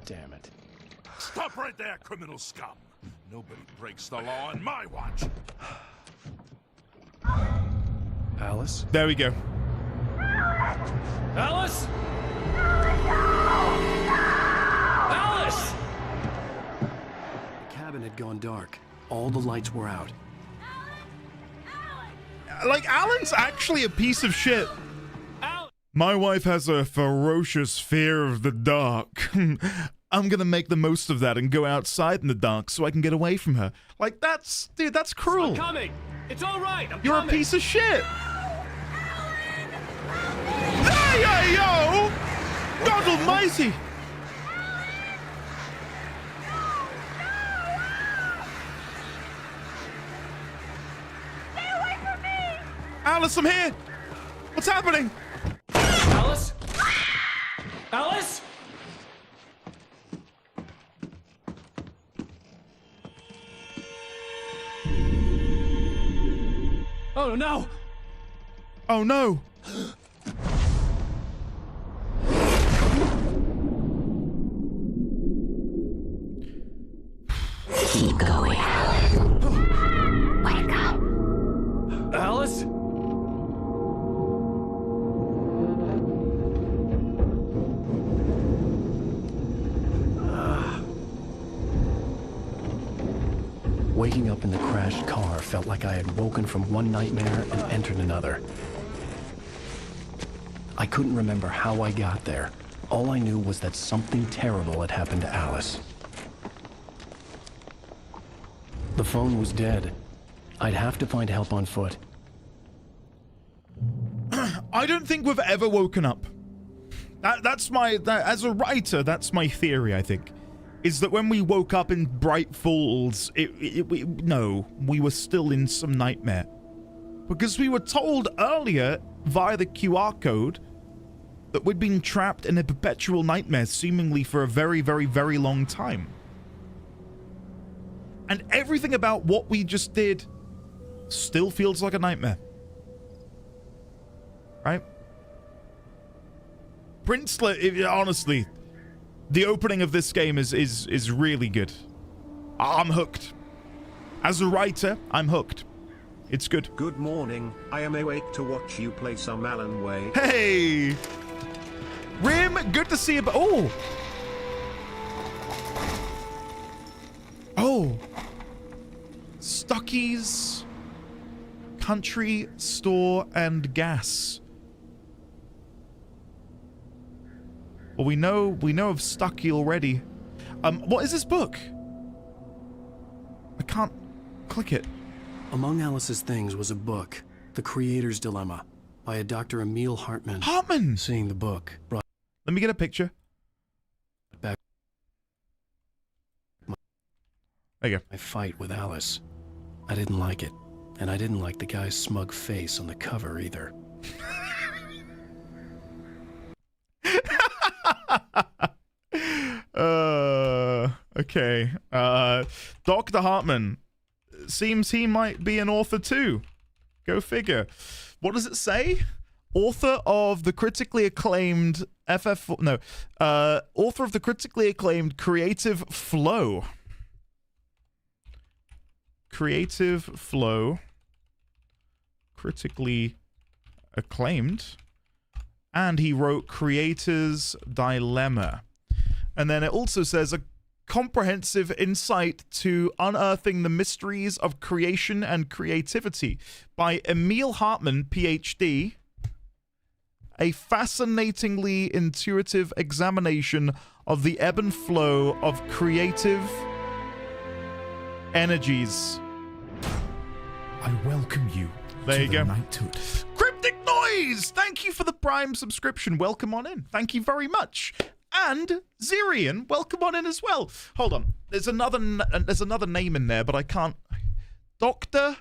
Damn it. Stop right there, criminal scum. Nobody breaks the law on my watch. Alice? There we go. Alice? Alice! The cabin had gone dark. All the lights were out. Like, Alan's actually a piece of shit. My wife has a ferocious fear of the dark. I'm gonna make the most of that and go outside in the dark so I can get away from her. Like, dude, that's cruel. I'm coming! It's all right, You're a piece of shit! Hey, yo! God almighty! Stay away from me! Alice, I'm here! What's happening? Alice? Alice? Oh no! Oh no! Keep going. Wake up. Alice? Waking up in the crashed car felt like I had woken from one nightmare and entered another. I couldn't remember how I got there. All I knew was that something terrible had happened to Alice. The phone was dead. I'd have to find help on foot. I don't think we've ever woken up. As a writer, that's my theory, I think. Is that when we woke up in Bright Falls, no, we were still in some nightmare. Because we were told earlier, via the QR code, that we'd been trapped in a perpetual nightmare, seemingly for a very, very, very long time. And everything about what we just did still feels like a nightmare. Right? Princelet, honestly, the opening of this game is really good. I'm hooked. As a writer, I'm hooked. It's good. Good morning. I am awake to watch you play some Alan Wake. Hey! Rim, good to see you. Oh! Oh! Stuckey's Country Store and Gas. Well, we know of Stuckey already. What is this book? I can't click it. Among Alice's things was a book, The Creator's Dilemma, by a Dr. Emil Hartman. Hartman! Seeing the book brought... Let me get a picture. Back... There you go. My fight with Alice. I didn't like it, and I didn't like the guy's smug face on the cover either. Okay. Dr. Hartman. Seems he might be an author too. Go figure. What does it say? Author of the critically acclaimed author of the critically acclaimed Creative Flow. Creative Flow. Critically acclaimed. And he wrote Creator's Dilemma. And then it also says a comprehensive insight to unearthing the mysteries of creation and creativity by Emil Hartmann, PhD. A fascinatingly intuitive examination of the ebb and flow of creative energies. I welcome you. There you go. Knighthood. Cryptic Noise! Thank you for the Prime subscription. Welcome on in. Thank you very much. And Zirian, welcome on in as well. Hold on. There's another name in there, but I can't. Dr.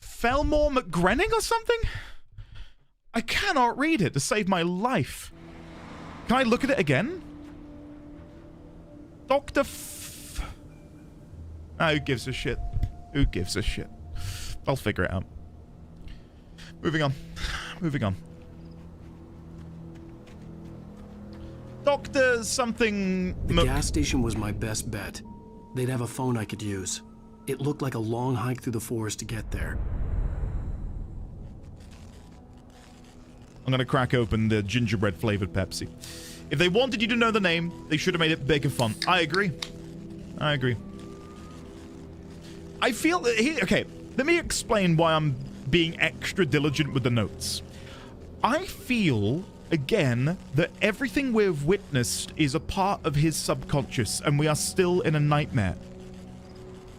Felmore McGrenning or something? I cannot read it to save my life. Can I look at it again? Dr. who gives a shit? Who gives a shit? I'll figure it out. Moving on. Moving on. Doctor something... The gas station was my best bet. They'd have a phone I could use. It looked like a long hike through the forest to get there. I'm going to crack open the gingerbread flavored Pepsi. If they wanted you to know the name, they should have made it bigger font. I agree. I agree. I feel that... Okay, let me explain why I'm being extra diligent with the notes. I feel, again, that everything we've witnessed is a part of his subconscious, and we are still in a nightmare.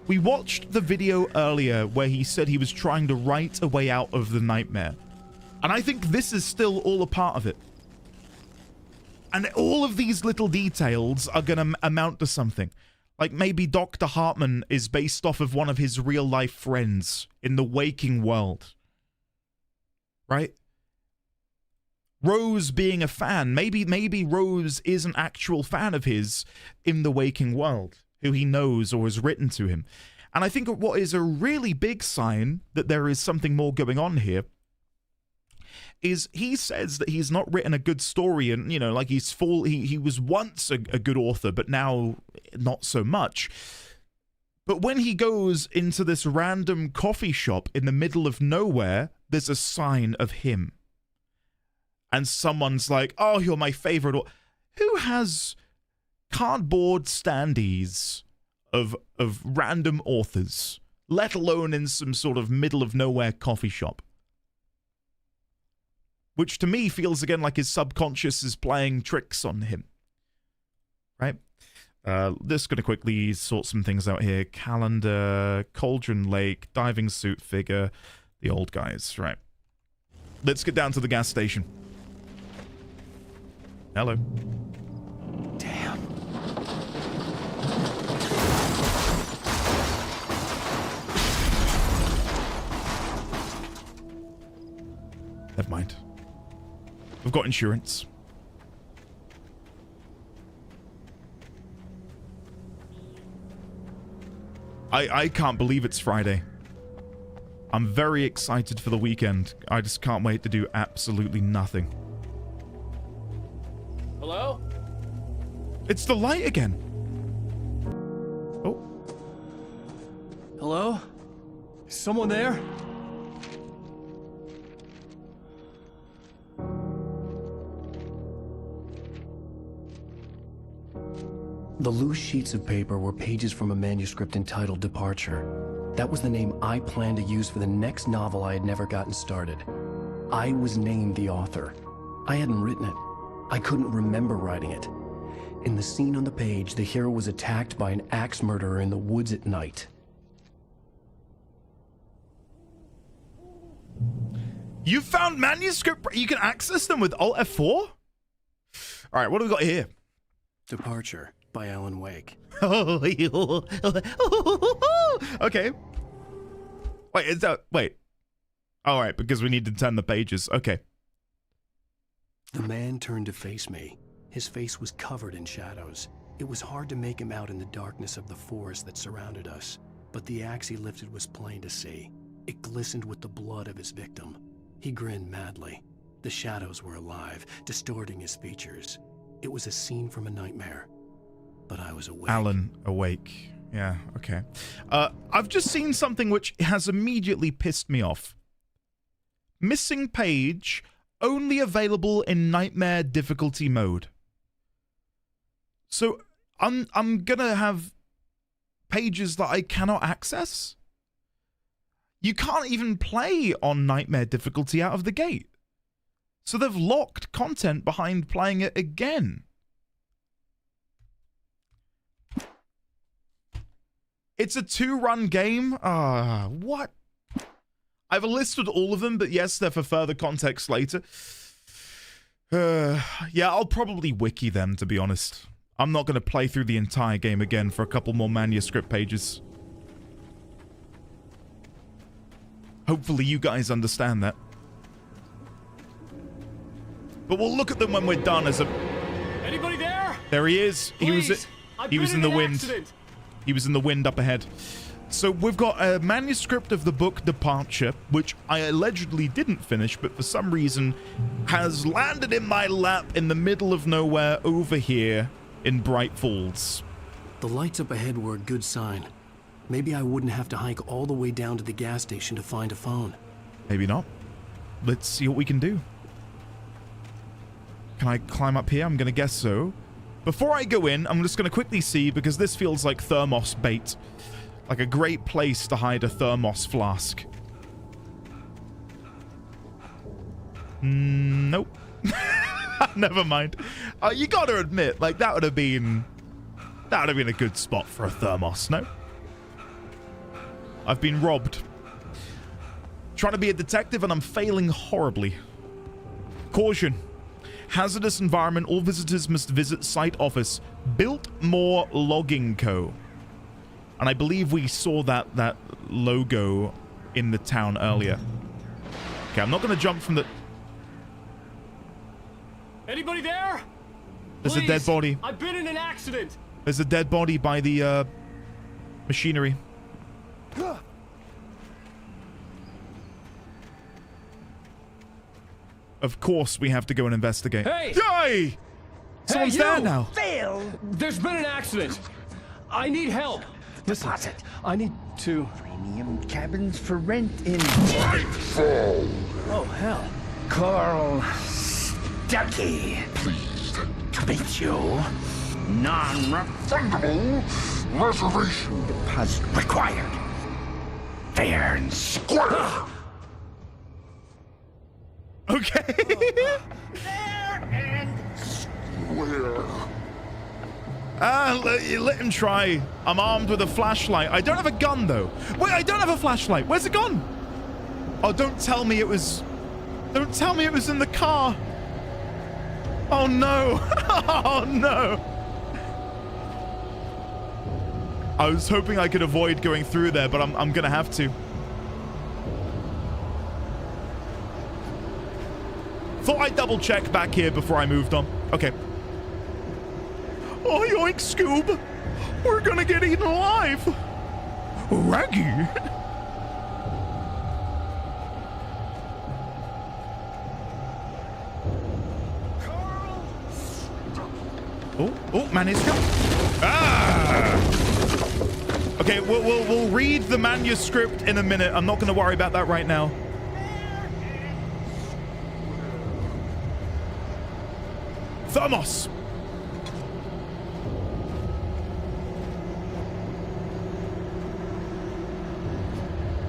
We watched the video earlier where he said he was trying to write a way out of the nightmare. And I think this is still all a part of it. And all of these little details are going to amount to something. Like maybe Dr. Hartman is based off of one of his real-life friends in the waking world. Right? Rose being a fan. Maybe Rose is an actual fan of his in the waking world, who he knows or has written to him. And I think what is a really big sign that there is something more going on here is he says that he's not written a good story, and you know, like he was once a good author, but now not so much. But when he goes into this random coffee shop in the middle of nowhere, there's a sign of him. And someone's like, "Oh, you're my favorite." Who has cardboard standees of random authors, let alone in some sort of middle of nowhere coffee shop? Which to me feels again like his subconscious is playing tricks on him. Right? Just going to quickly sort some things out here. Calendar, Cauldron Lake, diving suit figure, the old guys. Right. Let's get down to the gas station. Hello. Damn. Never mind. We've got insurance. I can't believe it's Friday. I'm very excited for the weekend. I just can't wait to do absolutely nothing. Hello? It's the light again. Oh. Hello? Is someone there? The loose sheets of paper were pages from a manuscript entitled Departure. That was the name I planned to use for the next novel I had never gotten started. I was named the author. I hadn't written it. I couldn't remember writing it. In the scene on the page, the hero was attacked by an axe murderer in the woods at night. You found manuscript? You can access them with Alt F4? All right, what do we got here? Departure by Alan Wake. Okay. Wait, is that... Wait. All right, because we need to turn the pages. Okay. The man turned to face me. His face was covered in shadows. It was hard to make him out in the darkness of the forest that surrounded us, but the axe he lifted was plain to see. It glistened with the blood of his victim. He grinned madly. The shadows were alive, distorting his features. It was a scene from a nightmare, but I was awake. Alan awake. Yeah, okay. I've just seen something which has immediately pissed me off. Missing page only available in nightmare difficulty mode. So I'm gonna have pages that I cannot access. You can't even play on nightmare difficulty out of the gate. So they've locked content behind playing it again. It's a 2-run game? What? I've listed all of them, but yes, they're for further context later. Yeah, I'll probably wiki them, to be honest. I'm not going to play through the entire game again for a couple more manuscript pages. Hopefully you guys understand that. But we'll look at them when we're done as a... Anybody there? There he is. Please. He was in the wind. Accident. He was in the wind up ahead. So we've got a manuscript of the book Departure, which I allegedly didn't finish, but for some reason has landed in my lap in the middle of nowhere over here in Bright Falls. The lights up ahead were a good sign. Maybe I wouldn't have to hike all the way down to the gas station to find a phone. Maybe not. Let's see what we can do. Can I climb up here? I'm going to guess so. Before I go in, I'm just going to quickly see, because this feels like thermos bait. Like a great place to hide a thermos flask. Nope. Never mind. You got to admit, like, that would have been a good spot for a thermos, no? I've been robbed. Trying to be a detective and I'm failing horribly. Caution. Hazardous environment. All visitors must visit site office. Biltmore Logging Co. And I believe we saw that logo in the town earlier. Okay, I'm not going to jump from the... Anybody there? There's a dead body. I've been in an accident. There's a dead body by the machinery. Of course we have to go and investigate. Hey! Yay! Someone's there now. Phil! There's been an accident. I need help. Listen, I need to... Premium cabins for rent in... Nightfall! Oh, hell. Carl Stuckey. Pleased to meet you. Non-refundable reservation deposit required. Fair and square. Okay. Fair and square. Let him try. I'm armed with a flashlight. I don't have a gun, though. Wait, I don't have a flashlight. Where's it gone? Oh, don't tell me it was... Don't tell me it was in the car. Oh, no. Oh, no. I was hoping I could avoid going through there, but I'm going to have to. Thought I'd double check back here before I moved on. Okay. Oh, yoink, Scoob. We're gonna get eaten alive. Raggy. Oh, manuscript. Okay, we'll read the manuscript in a minute. I'm not gonna worry about that right now. Thermos.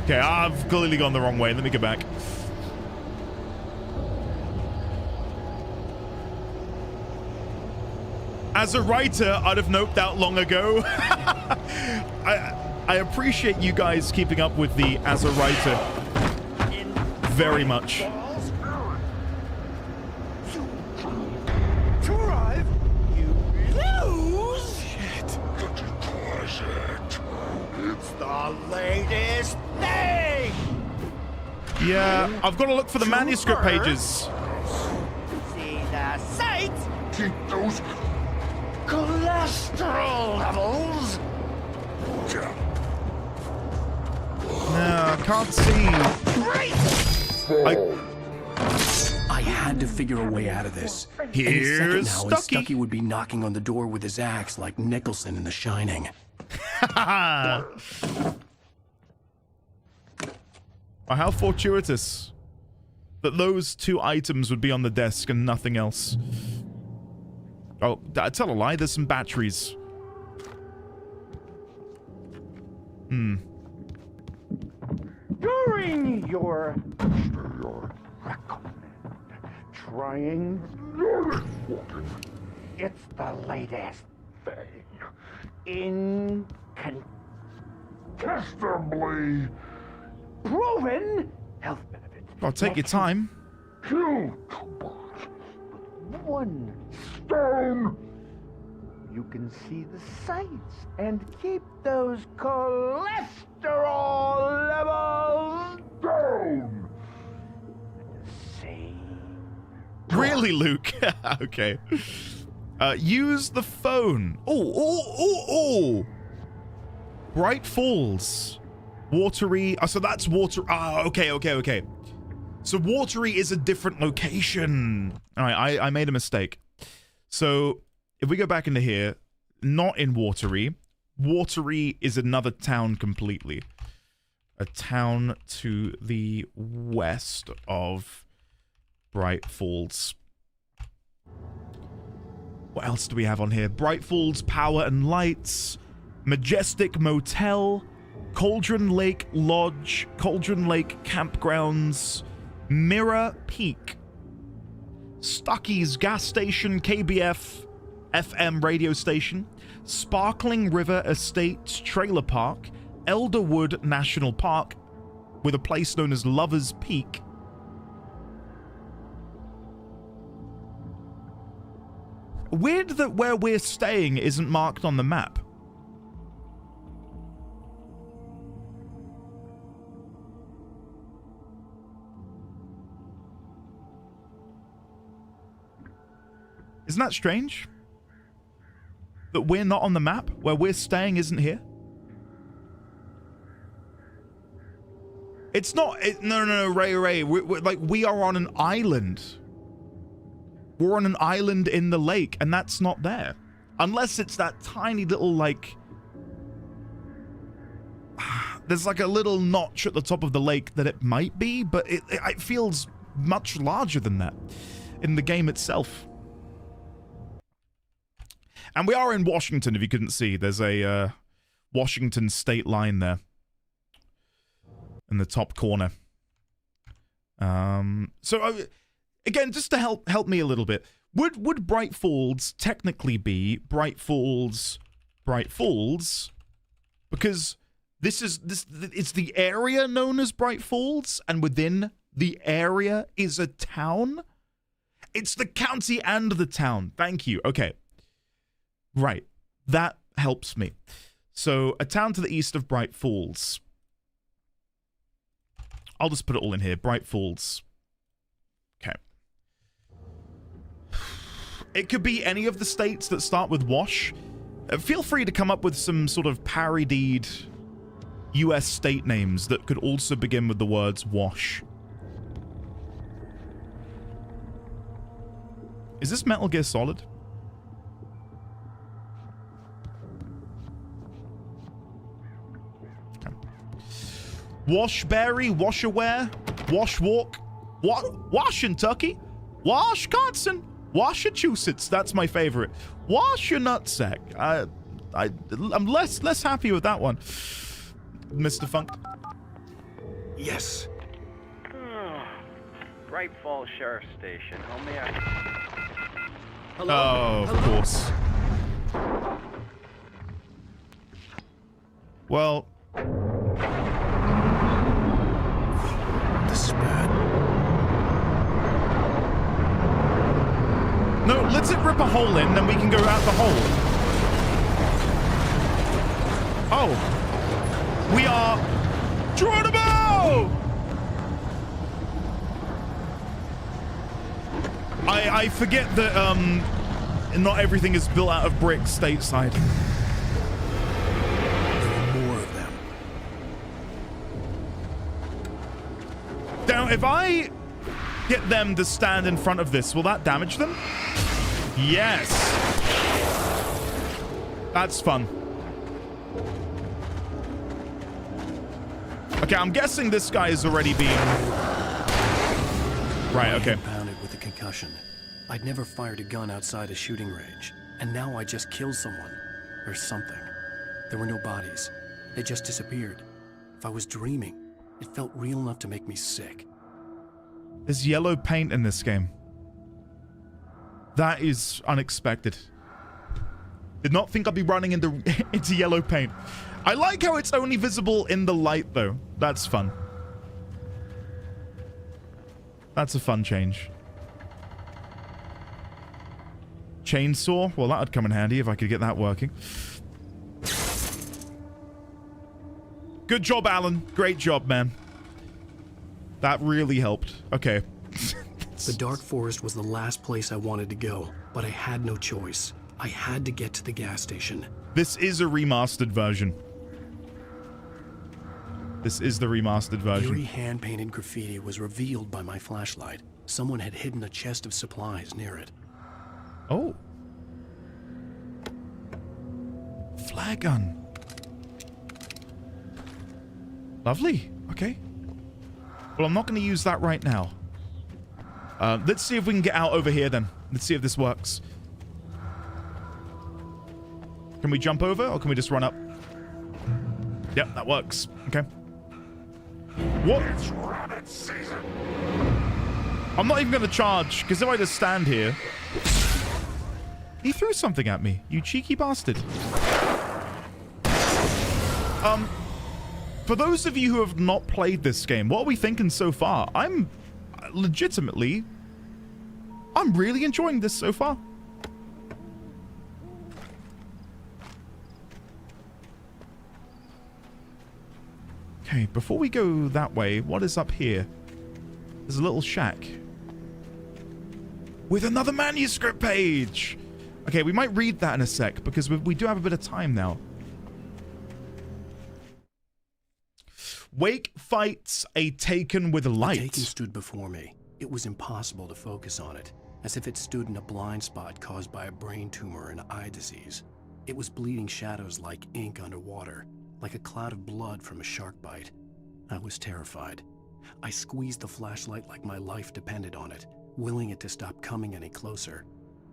Okay, I've clearly gone the wrong way. Let me get back. As a writer, I'd have noped out long ago. I appreciate you guys keeping up with the as a writer very much. To arrive, you lose. Shit. It's the latest thing. Yeah, I've got to look for the manuscript pages. See the sights. Keep those cholesterol levels. No, I can't see. I had to figure a way out of this. Here's Any second now, Stucky. and Stucky would be knocking on the door with his axe like Nicholson in The Shining. Oh, how fortuitous. that those 2 items would be on the desk and nothing else. Oh, I tell a lie, there's some batteries. During your recommend trying it's the latest thing. Incontestably proven health benefits. I'll take your time. Kill with 1 stone. You can see the sights and keep those cholesterol levels down. At the same Really, Luke? Okay. Use the phone. Oh. Bright Falls. Watery. Oh, so that's water. Okay. So Watery is a different location. All right, I made a mistake. So if we go back into here, not in Watery. Watery is another town completely. A town to the west of Bright Falls. What else do we have on here? Bright Falls Power and Lights, Majestic Motel, Cauldron Lake Lodge, Cauldron Lake Campgrounds, Mirror Peak, Stuckey's Gas Station, KBF FM radio station, Sparkling River Estates Trailer Park, Elderwood National Park, with a place known as Lover's Peak. Weird that where we're staying isn't marked on the map. Isn't that strange? That we're not on the map? Where we're staying isn't here? It's not... No, Ray. We are on an island. We're on an island in the lake, and that's not there. Unless it's that tiny little, like... There's like a little notch at the top of the lake that it might be, but it feels much larger than that in the game itself. And we are in Washington, if you couldn't see. There's a Washington state line there in the top corner. Again, just to help me a little bit, would Bright Falls technically be Bright Falls, because it's the area known as Bright Falls, and within the area is a town? It's the county and the town. Thank you. Okay. Right. That helps me. So, a town to the east of Bright Falls. I'll just put it all in here. Bright Falls. Okay. It could be any of the states that start with Wash. Feel free to come up with some sort of parodied US state names that could also begin with the words Wash. Is this Metal Gear Solid? Washberry, Washaware, Washwalk, Washington, Washconsin, Massachusetts. That's my favorite. Wash your nutsack. I'm less happy with that one, Mr. Funk. Yes. Bright Falls Sheriff Station. How may I? Hello? Oh, of course. Well. This is bad. No, let's rip a hole in, then we can go out the hole. Oh. We are... Geronimo! I forget that, not everything is built out of bricks stateside. More of them. Now, if I get them to stand in front of this, will that damage them? Yes. That's fun. Okay, I'm guessing this guy is already being... Right, My okay. head pounded with a concussion. I'd never fired a gun outside a shooting range, and now I just killed someone. Or something. There were no bodies. They just disappeared. If I was dreaming, it felt real enough to make me sick. There's yellow paint in this game. That is unexpected. Did not think I'd be running into yellow paint. I like how it's only visible in the light, though. That's fun. That's a fun change. Chainsaw? Well, that would come in handy if I could get that working. Good job, Alan. Great job, man. That really helped. Okay. The dark forest was the last place I wanted to go, but I had no choice. I had to get to the gas station. This is a remastered version. This is the remastered version. Eerie hand-painted graffiti was revealed by my flashlight. Someone had hidden a chest of supplies near it. Oh. Flare gun. Lovely. Okay. Well, I'm not going to use that right now. Let's see if we can get out over here then. Let's see if this works. Can we jump over or can we just run up? Yep, that works. Okay. What? It's rabbit season. I'm not even going to charge because if I just stand here... He threw something at me, you cheeky bastard. For those of you who have not played this game, what are we thinking so far? I'm really enjoying this so far. Okay, before we go that way, what is up here? There's a little shack. With another manuscript page! Okay, we might read that in a sec, because we do have a bit of time now. Wake fights a Taken with a light. The Taken stood before me. It was impossible to focus on it, as if it stood in a blind spot caused by a brain tumor and eye disease. It was bleeding shadows like ink underwater, like a cloud of blood from a shark bite. I was terrified. I squeezed the flashlight like my life depended on it, willing it to stop coming any closer.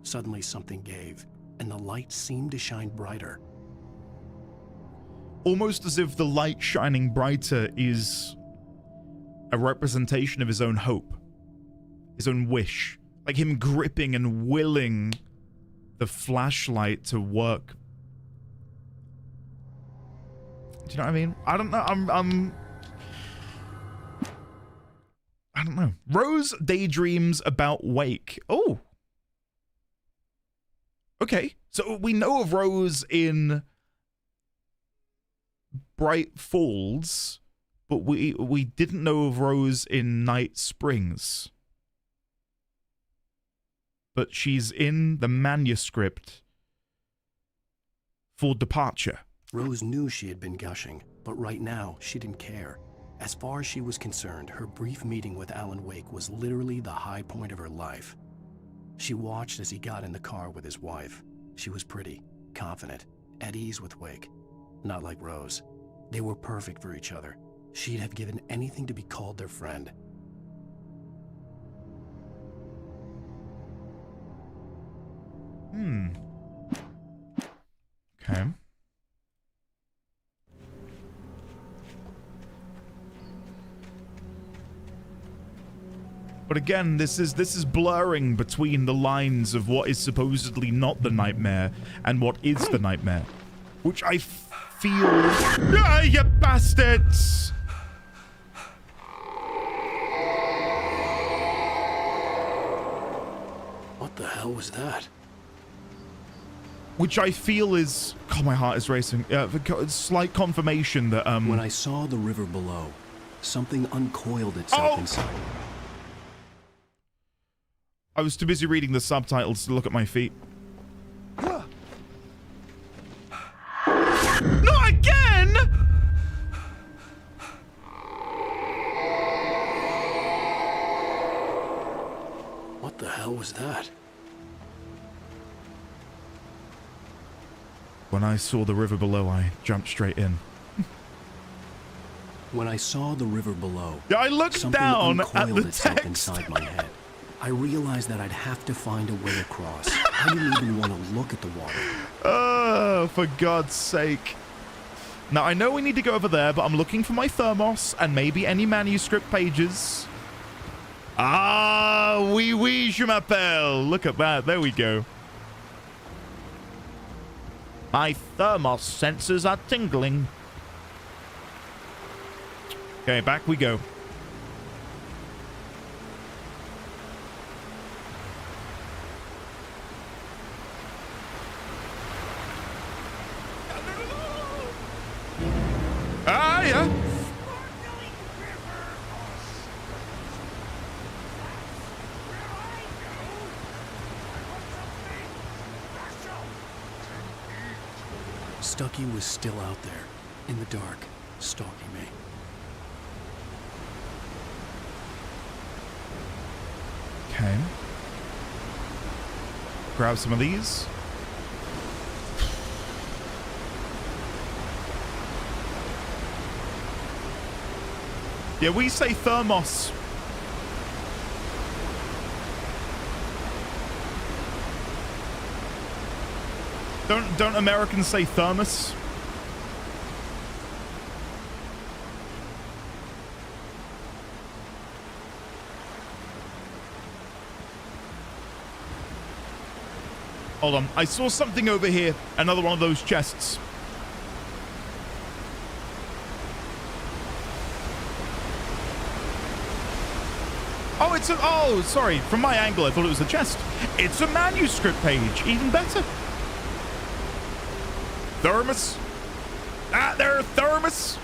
Suddenly something gave, and the light seemed to shine brighter. Almost as if the light shining brighter is a representation of his own hope, his own wish. Like him gripping and willing the flashlight to work. Do you know what I mean? I don't know. I don't know. Rose daydreams about Wake. Oh. Okay. So we know of Rose in Bright Falls, but we didn't know of Rose in Night Springs. But she's in the manuscript for Departure. Rose knew she had been gushing, but right now she didn't care. As far as she was concerned, her brief meeting with Alan Wake was literally the high point of her life. She watched as he got in the car with his wife. She was pretty, confident, at ease with Wake. Not like Rose. They were perfect for each other. She'd have given anything to be called their friend. Okay. But again, this is blurring between the lines of what is supposedly not the nightmare and what is the nightmare, which I feel. Ah, you bastards! What the hell was that? Which I feel is. God, my heart is racing. Slight confirmation that When I saw the river below, something uncoiled itself inside. I was too busy reading the subtitles to look at my feet. Not again! What the hell was that? When I saw the river below, I jumped straight in. When I saw the river below, yeah, I looked something down at uncoiled the itself text inside my head. I realized that I'd have to find a way across. I didn't even want to look at the water. Oh, for God's sake. Now, I know we need to go over there, but I'm looking for my thermos and maybe any manuscript pages. Ah, oui, je m'appelle. Look at that. There we go. My thermos sensors are tingling. Okay, back we go. Ah, yeah. Stucky was still out there, in the dark, stalking me. Okay. Grab some of these. Yeah, we say thermos. Don't Americans say thermos? Hold on, I saw something over here. Another one of those chests. Oh, it's a... Oh, sorry. From my angle, I thought it was a chest. It's a manuscript page. Even better. Thermos. Ah, there, thermos.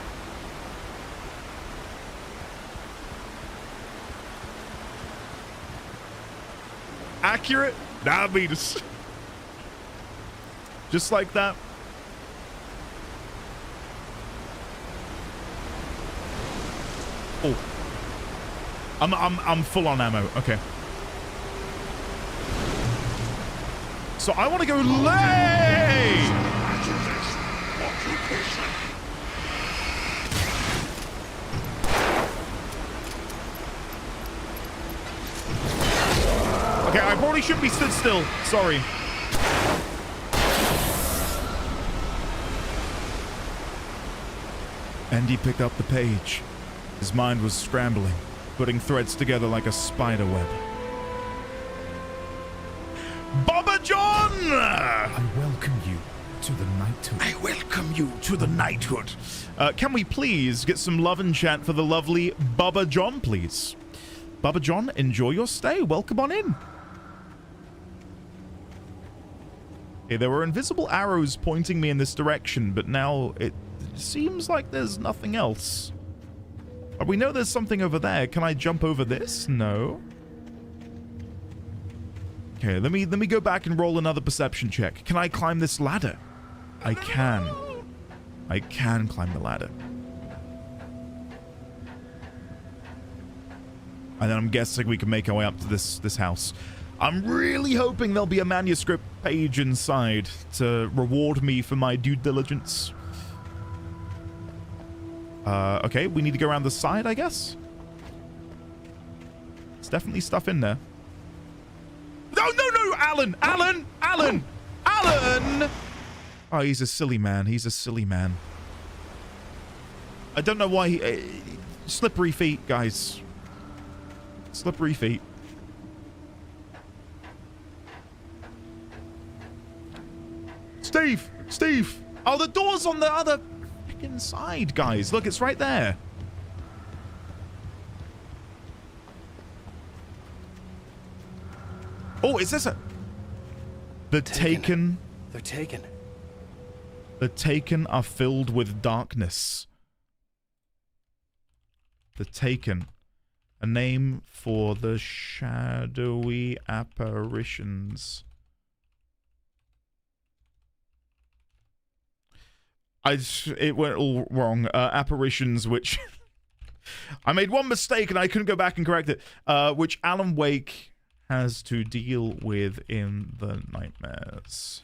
Accurate. Diabetes. Just like that. Oh. I'm full on ammo. Okay. So I want to go lay. Okay, I probably shouldn't be stood still. Sorry. Andy picked up the page. His mind was scrambling, putting threads together like a spider web. Baba John! I welcome you to the knighthood. I welcome you to the knighthood. Can we please get some love and chant for the lovely Baba John, please? Baba John, enjoy your stay. Welcome on in. Okay, there were invisible arrows pointing me in this direction, but now it seems like there's nothing else. We know there's something over there. Can I jump over this? No. Okay, let me go back and roll another perception check. Can I climb this ladder? I can. I can climb the ladder. And then I'm guessing we can make our way up to this house. I'm really hoping there'll be a manuscript page inside to reward me for my due diligence. Okay, we need to go around the side, I guess. There's definitely stuff in there. No, Alan! Oh, he's a silly man. He's a silly man. I don't know why he... slippery feet, guys. Slippery feet. Steve! Oh, the door's on the other freaking side, guys. Look, it's right there. Oh, is this a... The Taken. They're taken. The Taken are filled with darkness. The Taken. A name for the shadowy apparitions. It went all wrong. Apparitions, which... I made one mistake and I couldn't go back and correct it. Which Alan Wake has to deal with in the nightmares.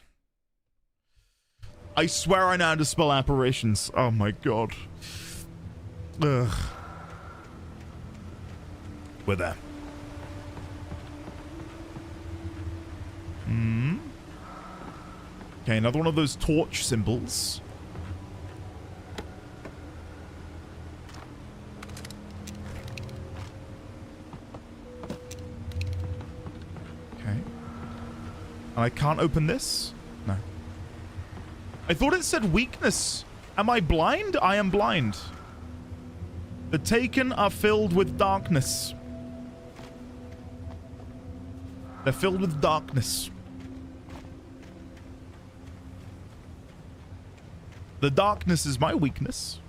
I swear I know how to spell apparitions. Oh my god. Ugh. We're there. Hmm. Okay, another one of those torch symbols. Okay. And I can't open this? No. I thought it said weakness. Am I blind? I am blind. The taken are filled with darkness. They're filled with darkness. The darkness is my weakness.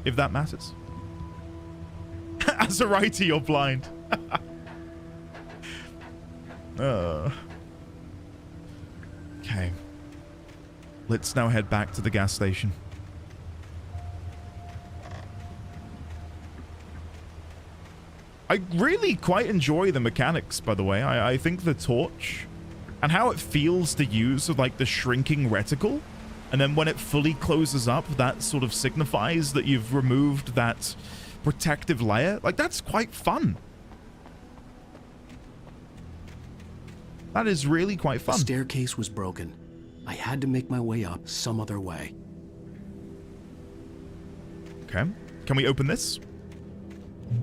If that matters. As a writer, you're blind. Okay. Let's now head back to the gas station. I really quite enjoy the mechanics, by the way. I think the torch and how it feels to use with like the shrinking reticle, and then when it fully closes up, that sort of signifies that you've removed that protective layer. Like, that's quite fun. That is really quite fun. The staircase was broken. I had to make my way up some other way. Okay. Can we open this?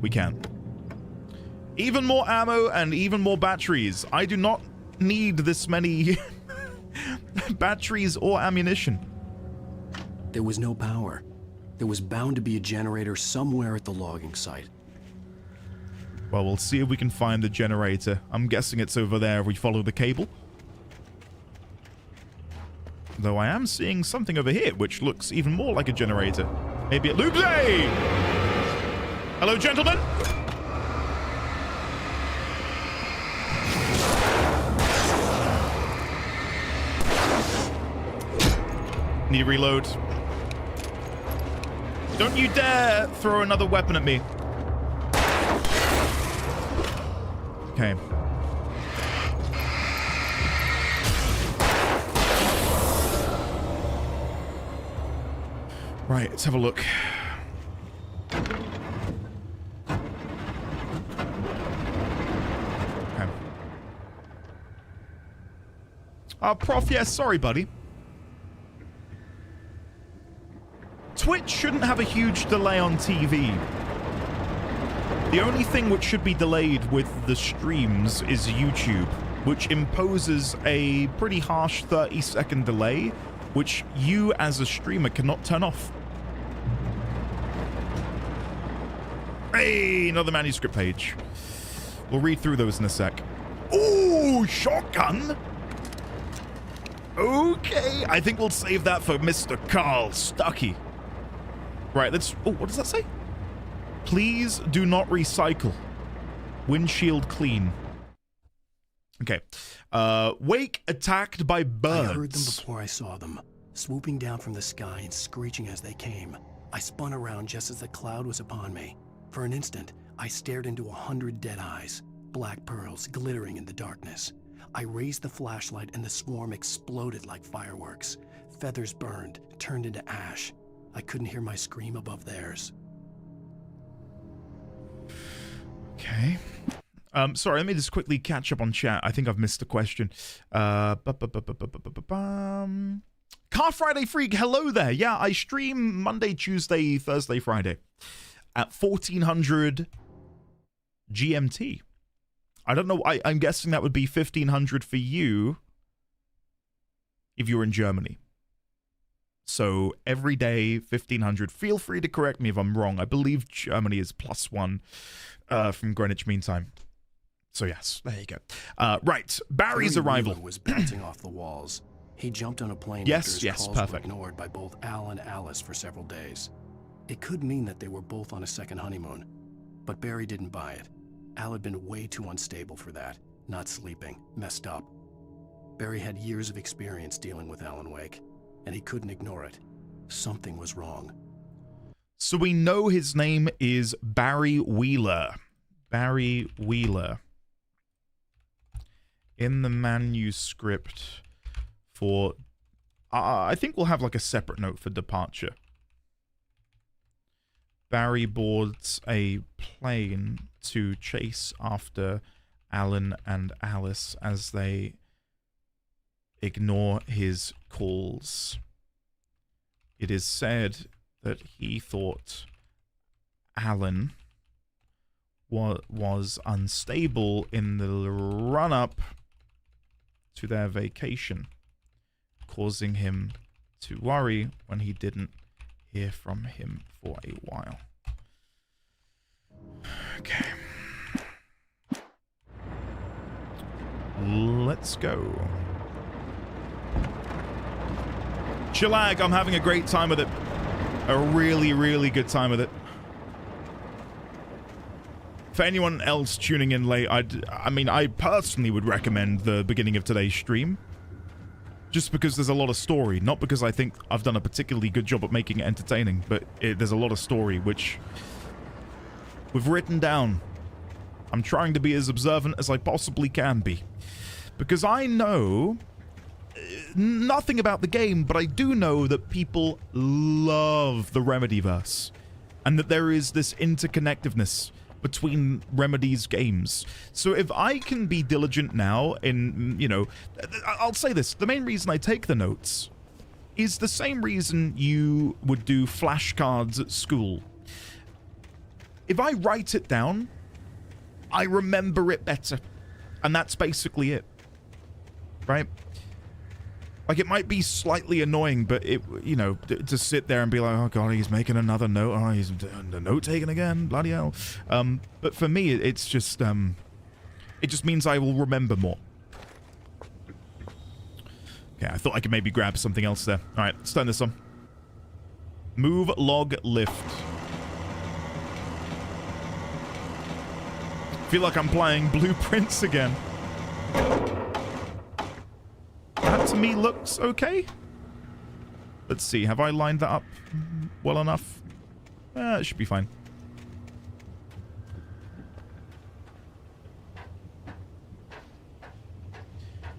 We can. Even more ammo and even more batteries. I do not need this many batteries or ammunition. There was no power. There was bound to be a generator somewhere at the logging site. Well, we'll see if we can find the generator. I'm guessing it's over there if we follow the cable. Though I am seeing something over here, which looks even more like a generator. Maybe it loops. Hey! Hello, gentlemen! Need to reload. Don't you dare throw another weapon at me. Okay. Right, let's have a look. Okay. Prof, yes, sorry, buddy. Twitch shouldn't have a huge delay on TV. The only thing which should be delayed with the streams is YouTube, which imposes a pretty harsh 30-second delay, which you as a streamer cannot turn off. Hey, another manuscript page. We'll read through those in a sec. Ooh, shotgun! Okay, I think we'll save that for Mr. Carl Stuckey. Right, let's... Oh, what does that say? Please do not recycle. Windshield clean. Okay. Wake attacked by birds. I heard them before I saw them, swooping down from the sky and screeching as they came. I spun around just as the cloud was upon me. For an instant, I stared into 100 dead eyes, black pearls glittering in the darkness. I raised the flashlight and the swarm exploded like fireworks. Feathers burned, turned into ash. I couldn't hear my scream above theirs. Okay. Sorry, let me just quickly catch up on chat. I think I've missed a question. Car Friday Freak, hello there. Yeah, I stream Monday, Tuesday, Thursday, Friday at 1400 GMT. I don't know. I'm guessing that would be 1500 for you if you're in Germany. So every day, 1500. Feel free to correct me if I'm wrong. I believe Germany is +1 from Greenwich Mean Time. So yes, there you go. Right, Barry's arrival was bouncing off the walls. He jumped on a plane. Yes, after his calls perfect. were ignored by both Al and Alice for several days. It could mean that they were both on a second honeymoon, but Barry didn't buy it. Al had been way too unstable for that. Not sleeping, messed up. Barry had years of experience dealing with Alan Wake, and he couldn't ignore it. Something was wrong. So we know his name is Barry Wheeler. Barry Wheeler. In the manuscript for... I think we'll have like a separate note for departure. Barry boards a plane to chase after Alan and Alice as they ignore his calls. It is said that he thought Alan was unstable in the run-up to their vacation, causing him to worry when he didn't hear from him for a while. Okay. Let's go. Chilag, I'm having a great time with it. A really, really good time with it. For anyone else tuning in late, I personally would recommend the beginning of today's stream. Just because there's a lot of story. Not because I think I've done a particularly good job at making it entertaining, but there's a lot of story, which we've written down. I'm trying to be as observant as I possibly can be. Because I know nothing about the game, but I do know that people love the Remedyverse. And that there is this interconnectiveness between Remedy's games. So if I can be diligent now in, you know, I'll say this, the main reason I take the notes is the same reason you would do flashcards at school. If I write it down, I remember it better. And that's basically it. Right? Like, it might be slightly annoying, but it, you know, to sit there and be like, oh god, he's making another note. Oh, he's a note taken again. Bloody hell. But for me, it's just, it just means I will remember more. Okay, I thought I could maybe grab something else there. All right, let's turn this on. Move, log, lift. Feel like I'm playing Blueprints again. That to me looks okay. Let's see, have I lined that up well enough? It should be fine.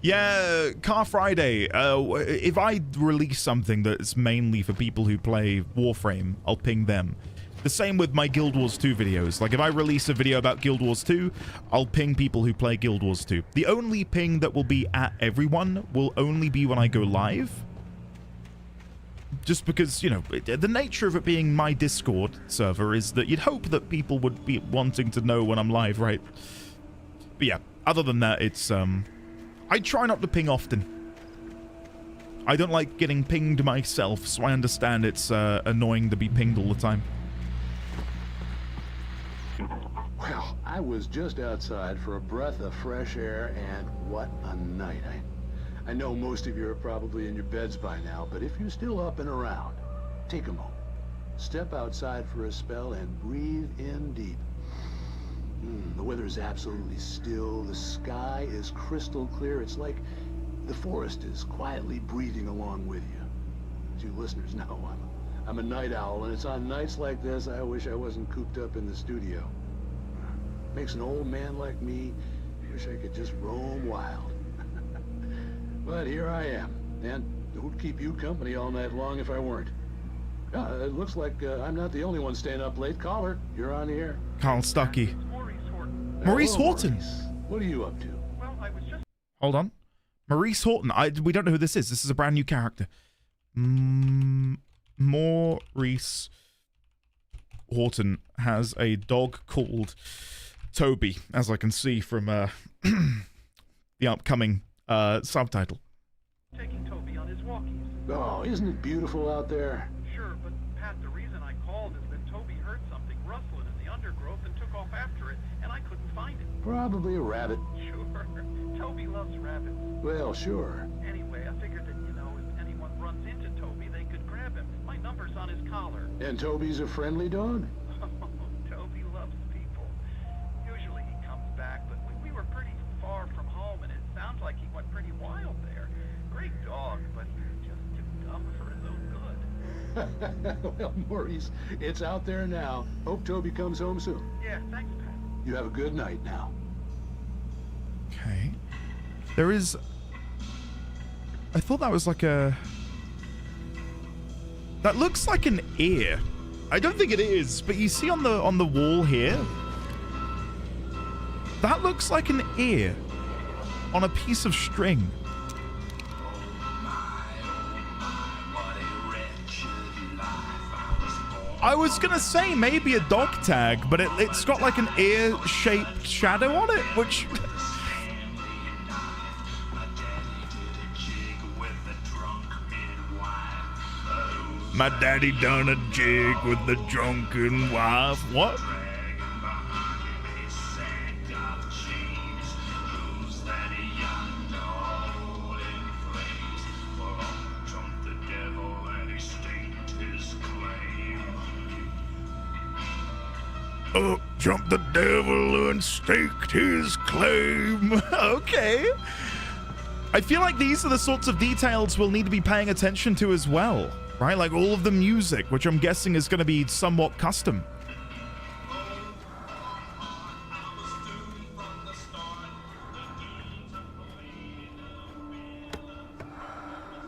Yeah, Car Friday. If I release something that's mainly for people who play Warframe, I'll ping them. The same with my Guild Wars 2 videos. Like, if I release a video about Guild Wars 2, I'll ping people who play Guild Wars 2. The only ping that will be at everyone will only be when I go live. Just because, you know, the nature of it being my Discord server is that you'd hope that people would be wanting to know when I'm live, right? But yeah, other than that, it's, I try not to ping often. I don't like getting pinged myself, so I understand it's annoying to be pinged all the time. Well, I was just outside for a breath of fresh air, and what a night. I know most of you are probably in your beds by now, but if you're still up and around, take a moment. Step outside for a spell and breathe in deep. The weather is absolutely still. The sky is crystal clear. It's like the forest is quietly breathing along with you. As you listeners know, I'm a night owl, and it's on nights like this I wish I wasn't cooped up in the studio. Makes an old man like me wish I could just roam wild. But here I am, and who'd keep you company all night long if I weren't? It looks like I'm not the only one staying up late. Caller, you're on the air. Carl Stuckey. Maurice Horton. Maurice. What are you up to? Well, I was just... Hold on. Maurice Horton. We don't know who this is. This is a brand new character. Maurice Horton has a dog called Toby, as I can see from the upcoming subtitle. Taking Toby on his walkies. Oh, isn't it beautiful out there? Sure, but Pat, the reason I called is that Toby heard something rustling in the undergrowth and took off after it, and I couldn't find it. Probably a rabbit. Sure. Toby loves rabbits. Well, sure. Anyway, I figured that, you know, if anyone runs into Toby, they could grab him. My number's on his collar. And Toby's a friendly dog? Toby loves people. Usually he comes back, but we were pretty far from home, and it sounds like he went pretty wild there. Great dog, but just too dumb for his own good. Well, Maurice, it's out there now. Hope Toby comes home soon. Yeah, thanks, Pat. You have a good night now. Okay. There is... I thought that was like a... That looks like an ear. I don't think it is, but you see on the wall here, that looks like an ear on a piece of string. I was gonna say maybe a dog tag, but it's got like an ear-shaped shadow on it, which... My daddy done a jig with the drunken wife. What? Oh, jumped the devil and staked his claim. Okay. I feel like these are the sorts of details we'll need to be paying attention to as well, right? Like all of the music, which I'm guessing is going to be somewhat custom.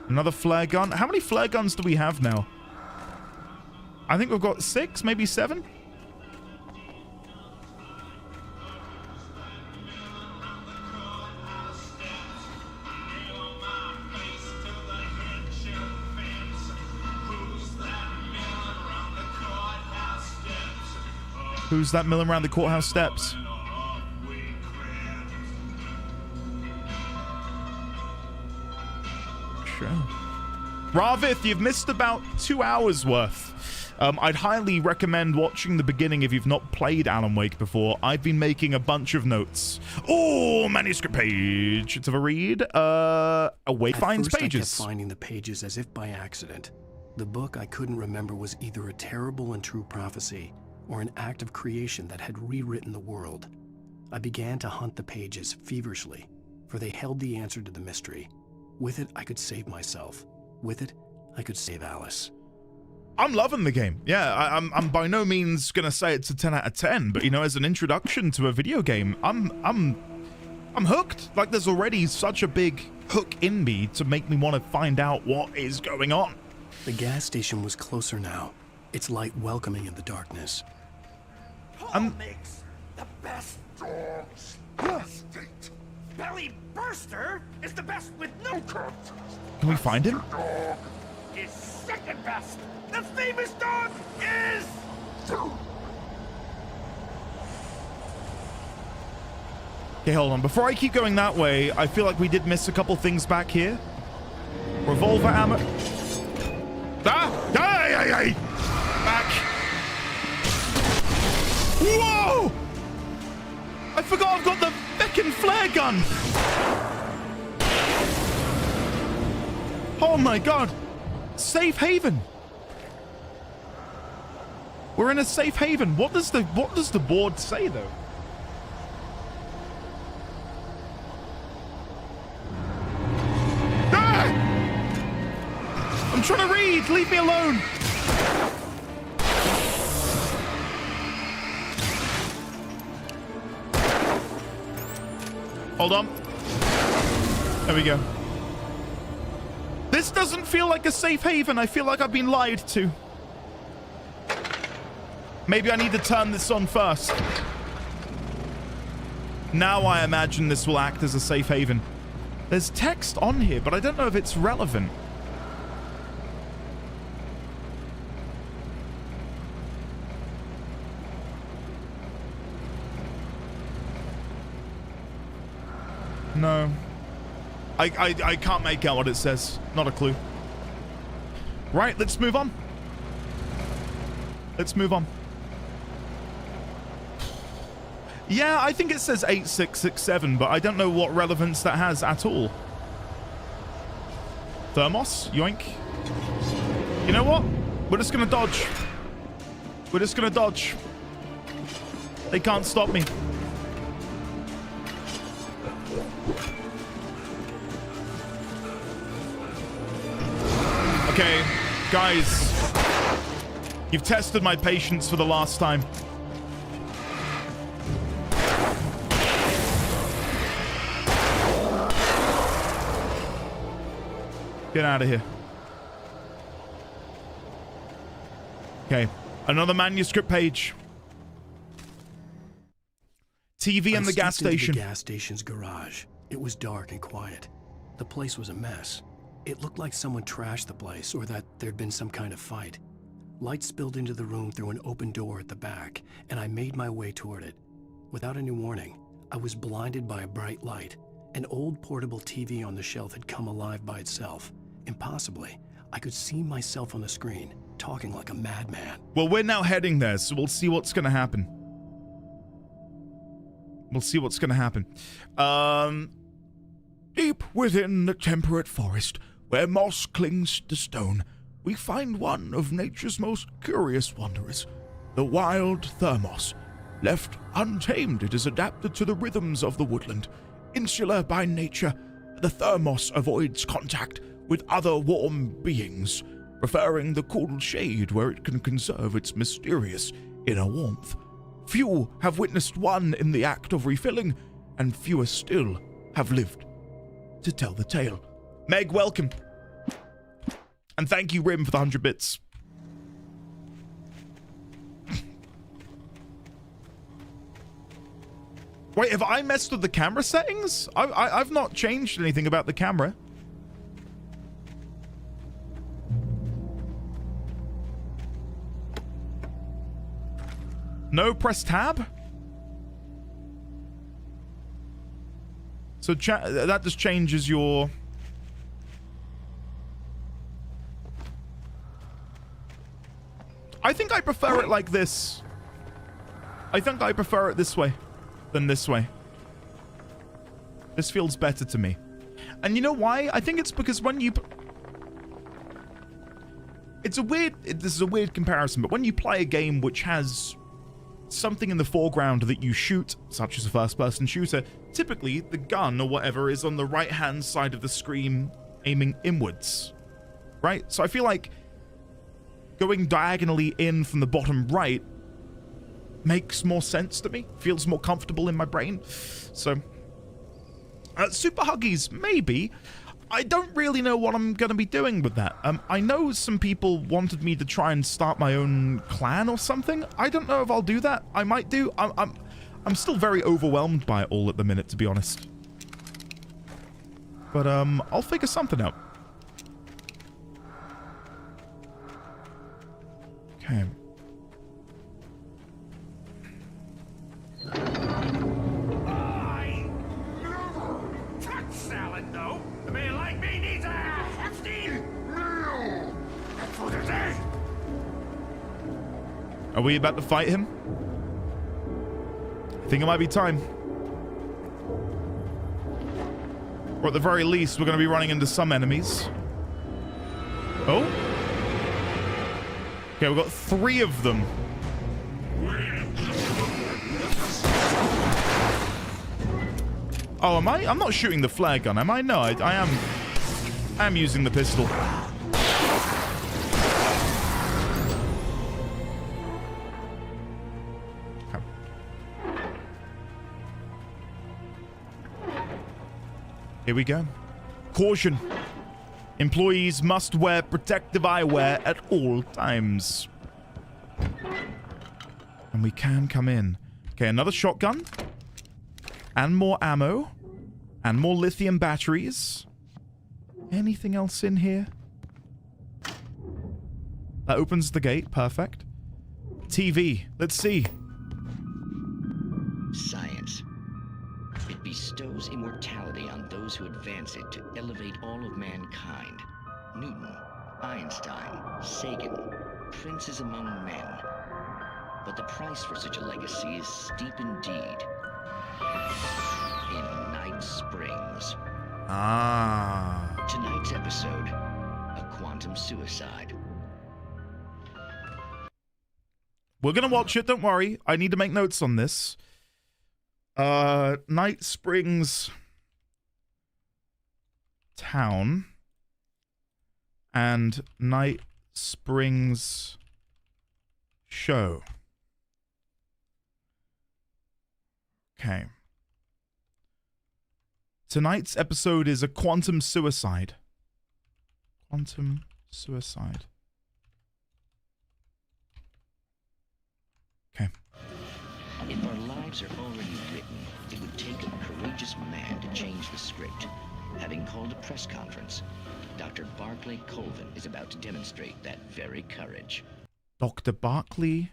Another flare gun. How many flare guns do we have now? I think we've got 6, maybe 7. Who's that milling around the courthouse steps? Sure. Ravith, you've missed about 2 hours worth. I'd highly recommend watching the beginning if you've not played Alan Wake before. I've been making a bunch of notes. Oh, manuscript page. It's of a read. Awake finds pages. I kept finding the pages as if by accident. The book I couldn't remember was either a terrible and true prophecy or an act of creation that had rewritten the world. I began to hunt the pages feverishly, for they held the answer to the mystery. With it, I could save myself. With it, I could save Alice. I'm loving the game. Yeah, I'm by no means gonna say it's a 10 out of 10, but you know, as an introduction to a video game, I'm hooked. Like there's already such a big hook in me to make me want to find out what is going on. The gas station was closer now, its light welcoming in the darkness. Paul makes the best dogs. Belly Burster is the best with no contest. Can we find him? Dog is second best. The famous dog is... Okay, hold on. Before I keep going that way, I feel like we did miss a couple things back here. Revolver ammo. Back. Whoa! I forgot I've got the feckin' flare gun. Oh my god. Safe haven. We're in a safe haven. What does the board say though? Ah! I'm trying to read. Leave me alone. Hold on. There we go. This doesn't feel like a safe haven. I feel like I've been lied to. Maybe I need to turn this on first. Now I imagine this will act as a safe haven. There's text on here, but I don't know if it's relevant. No. I can't make out what it says. Not a clue. Right, let's move on. Let's move on. Yeah, I think it says 8667, but I don't know what relevance that has at all. Thermos, yoink. You know what? We're just gonna dodge. We're just gonna dodge. They can't stop me. Okay, guys. You've tested my patience for the last time. Get out of here. Okay. Another manuscript page. TV in the gas station. The gas station's garage. It was dark and quiet. The place was a mess. It looked like someone trashed the place or that there'd been some kind of fight. Light spilled into the room through an open door at the back, and I made my way toward it. Without any warning, I was blinded by a bright light. An old portable TV on the shelf had come alive by itself. Impossibly, I could see myself on the screen, talking like a madman. Well, we're now heading there, so we'll see what's going to happen. We'll see what's going to happen. Deep within the temperate forest, where moss clings to stone, we find one of nature's most curious wanderers, the wild thermos. Left untamed, it is adapted to the rhythms of the woodland. Insular by nature, the thermos avoids contact with other warm beings, preferring the cool shade where it can conserve its mysterious inner warmth. Few have witnessed one in the act of refilling, and fewer still have lived to tell the tale. Meg, welcome. And thank you, Rim, for the 100 bits. Wait, have I messed with the camera settings? I've not changed anything about the camera. No, press tab? So that just changes your... I think I prefer it like this. I think I prefer it this way than this way. This feels better to me. And you know why? I think it's because when you... This is a weird comparison, but when you play a game which has something in the foreground that you shoot, such as a first-person shooter, typically the gun or whatever is on the right-hand side of the screen aiming inwards, right? So I feel like going diagonally in from the bottom right makes more sense to me, feels more comfortable in my brain. So, Super Huggies, maybe. I don't really know what I'm going to be doing with that. I know some people wanted me to try and start my own clan or something. I don't know if I'll do that. I might do. I'm still very overwhelmed by it all at the minute, to be honest. But I'll figure something out. Okay. I never touch salad, though. A man like me needs a hefty meal. That's what it is. Are we about to fight him? I think it might be time. Or at the very least, we're going to be running into some enemies. Oh? Okay, we've got 3 of them. Oh, am I? I'm not shooting the flare gun, am I? No, I am using the pistol. Okay. Here we go. Caution. Employees must wear protective eyewear at all times. And we can come in. Okay, another shotgun. And more ammo. And more lithium batteries. Anything else in here? That opens the gate. Perfect. TV. Let's see. Science. It bestows immortality on those who advance it to elevate all of mankind. Newton, Einstein, Sagan, princes among men. But the price for such a legacy is steep indeed. In Night Springs. Ah. Tonight's episode, a quantum suicide. We're gonna watch it, don't worry. I need to make notes on this. Night Springs Town and Night Springs Show. Okay. Tonight's episode is a quantum suicide. Quantum suicide. If our lives are already written, it would take a courageous man to change the script. Having called a press conference, Dr. Barclay Colvin is about to demonstrate that very courage. Dr. Barclay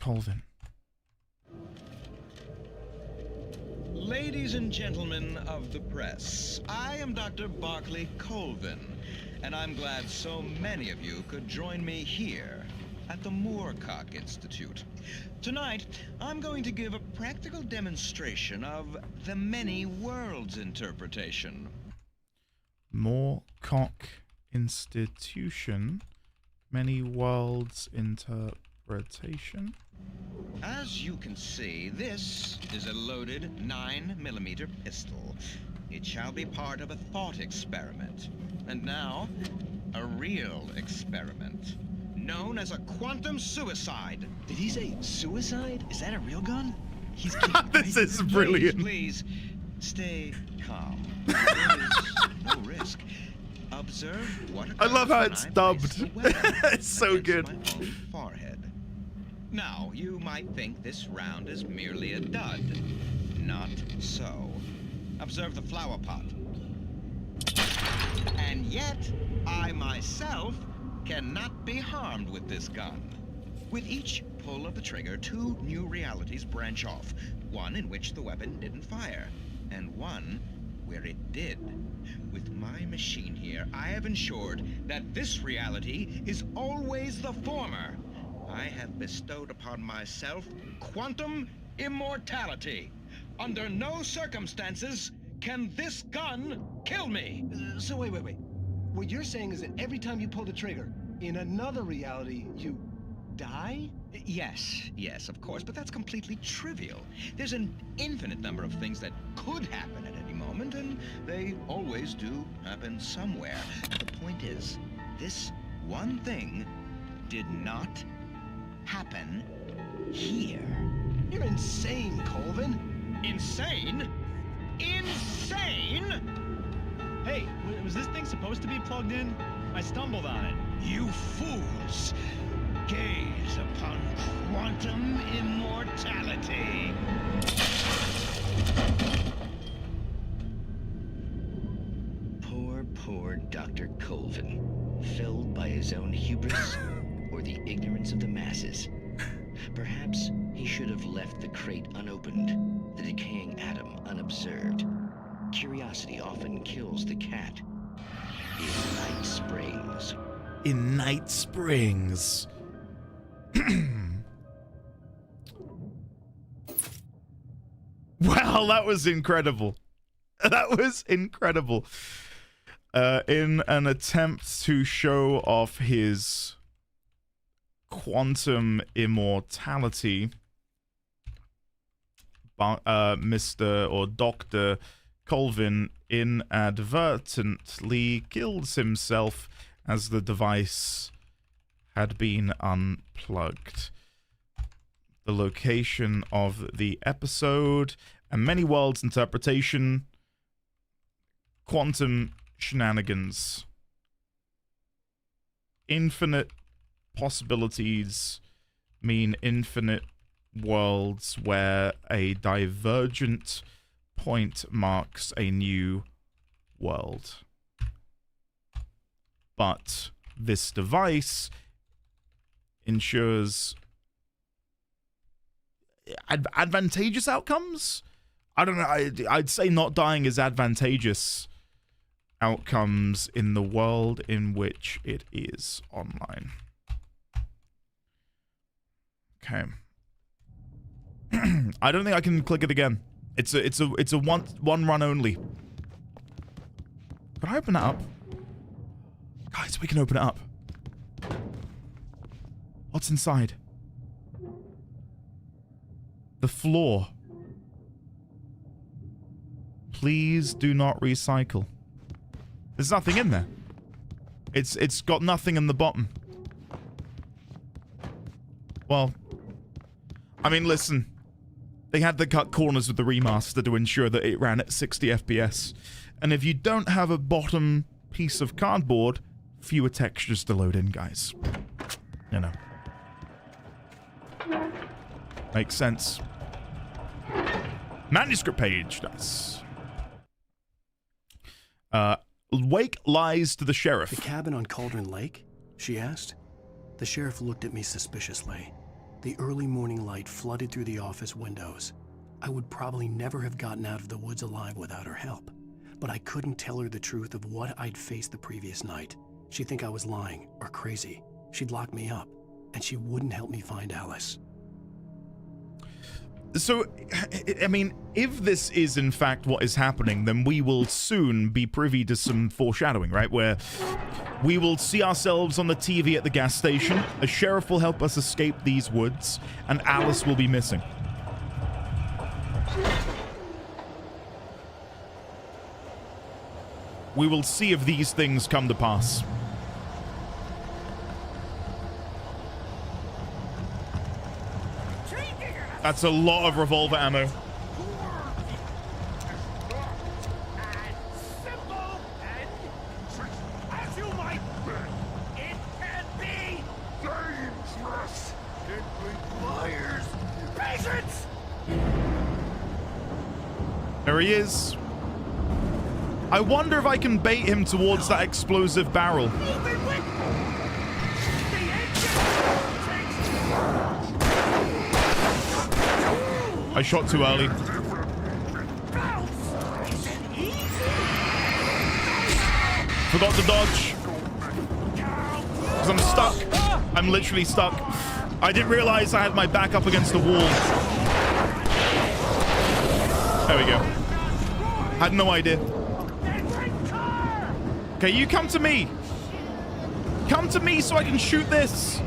Colvin. Ladies and gentlemen of the press, I am Dr. Barclay Colvin, and I'm glad so many of you could join me here at the Moorcock Institute. Tonight, I'm going to give a practical demonstration of the many worlds interpretation. Moorcock Institution, many worlds interpretation. As you can see, this is a loaded 9mm pistol. It shall be part of a thought experiment. And now, a real experiment, known as a quantum suicide. Did he say suicide? Is that a real gun? He's This is brilliant. Please, stay calm. There is no risk. Observe what I love how it's dubbed. It's so good. My own forehead. Now, you might think this round is merely a dud. Not so. Observe the flower pot. And yet, I myself cannot be harmed with this gun. With each pull of the trigger, 2 new realities branch off. One in which the weapon didn't fire, and one where it did. With my machine here, I have ensured that this reality is always the former. I have bestowed upon myself quantum immortality. Under no circumstances can this gun kill me. So wait. What you're saying is that every time you pull the trigger, in another reality, you die? Yes, of course, but that's completely trivial. There's an infinite number of things that could happen at any moment, and they always do happen somewhere. The point is, this one thing did not happen here. You're insane, Colvin. Insane? Insane? Hey, was this thing supposed to be plugged in? I stumbled on it. You fools! Gaze upon quantum immortality. Poor Dr. Colvin, felled by his own hubris or the ignorance of the masses. Perhaps he should have left the crate unopened, the decaying atom unobserved. Curiosity often kills the cat. In Night Springs. In Night Springs. Wow, that was incredible. That was incredible. In an attempt to show off his quantum immortality, Mr. or Dr. Colvin inadvertently kills himself as the device had been unplugged. The location of the episode and many worlds interpretation. Quantum shenanigans. Infinite possibilities mean infinite worlds where a divergent point marks a new world. But this device ensures advantageous outcomes? I don't know. I'd say not dying is advantageous outcomes in the world in which it is online. Okay. I don't think I can click it again. It's a one run only. Can I open it up? Guys, we can open it up. What's inside? The floor. Please do not recycle. There's nothing in there. It's got nothing in the bottom. Well, I mean, listen. They had to cut corners with the remaster to ensure that it ran at 60 FPS. And if you don't have a bottom piece of cardboard, fewer textures to load in, guys. You know. Makes sense. Manuscript page. Nice. Wake lies to the sheriff. The cabin on Cauldron Lake? She asked. The sheriff looked at me suspiciously. The early morning light flooded through the office windows. I would probably never have gotten out of the woods alive without her help. But I couldn't tell her the truth of what I'd faced the previous night. She'd think I was lying or crazy. She'd lock me up, and she wouldn't help me find Alice. So, I mean, if this is in fact what is happening, then we will soon be privy to some foreshadowing, right? Where we will see ourselves on the TV at the gas station, a sheriff will help us escape these woods, and Alice will be missing. We will see if these things come to pass. That's a lot of revolver ammo. There he is. I wonder if I can bait him towards that explosive barrel. I shot too early. Forgot to dodge. Because I'm stuck. I'm literally stuck. I didn't realize I had my back up against the wall. There we go. Had no idea. Okay, you come to me. Come to me so I can shoot this.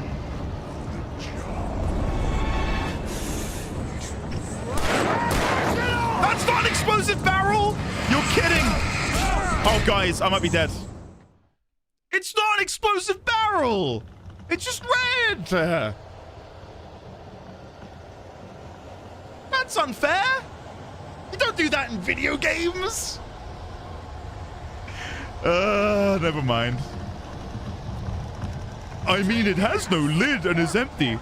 That's not an explosive barrel. You're kidding. Oh, guys, I might be dead. It's not an explosive barrel. It's just red. That's unfair. You don't do that in video games. Never mind. I mean, it has no lid and is empty.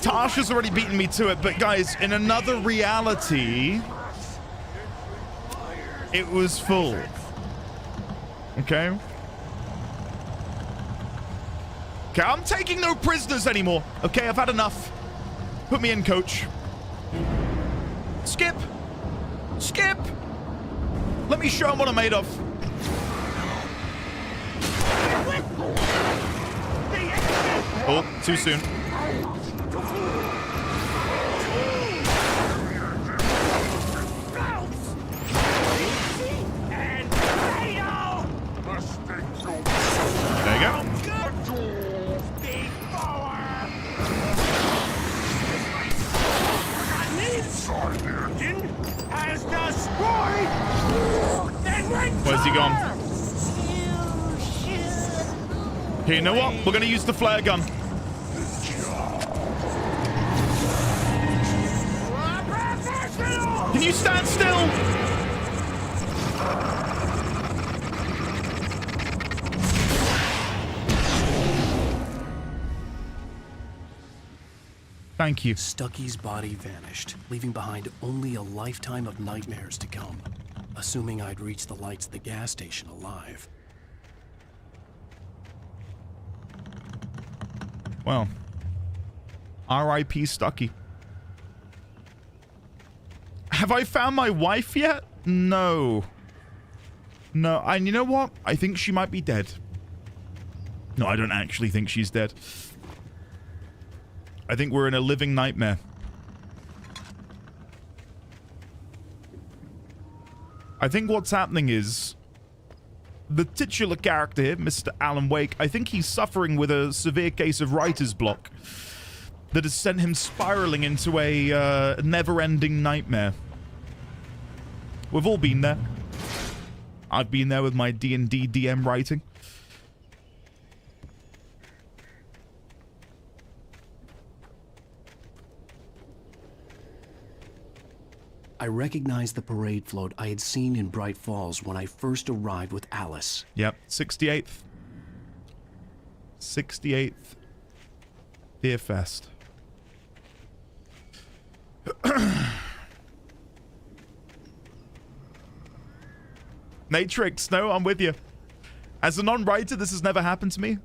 Tasha's already beaten me to it, but guys, in another reality, it was full. Okay? Okay, I'm taking no prisoners anymore. Okay, I've had enough. Put me in, coach. Skip. Skip. Let me show him what I'm made of. Oh, too soon. There you go. Where's he gone? Okay, you know what? We're gonna use the flare gun. Can you stand still? Thank you. Stucky's body vanished, leaving behind only a lifetime of nightmares to come. Assuming I'd reach the lights at the gas station alive. Well, R.I.P. Stucky. Have I found my wife yet? No. No, and you know what? I think she might be dead. No, I don't actually think she's dead. I think we're in a living nightmare. I think what's happening is the titular character here, Mr. Alan Wake, I think he's suffering with a severe case of writer's block that has sent him spiraling into a never-ending nightmare. We've all been there. I've been there with my D&D DM writing. I recognized the parade float I had seen in Bright Falls when I first arrived with Alice. Yep, 68th. 68th Beer Fest. Matrix, no, I'm with you. As a non-writer, this has never happened to me.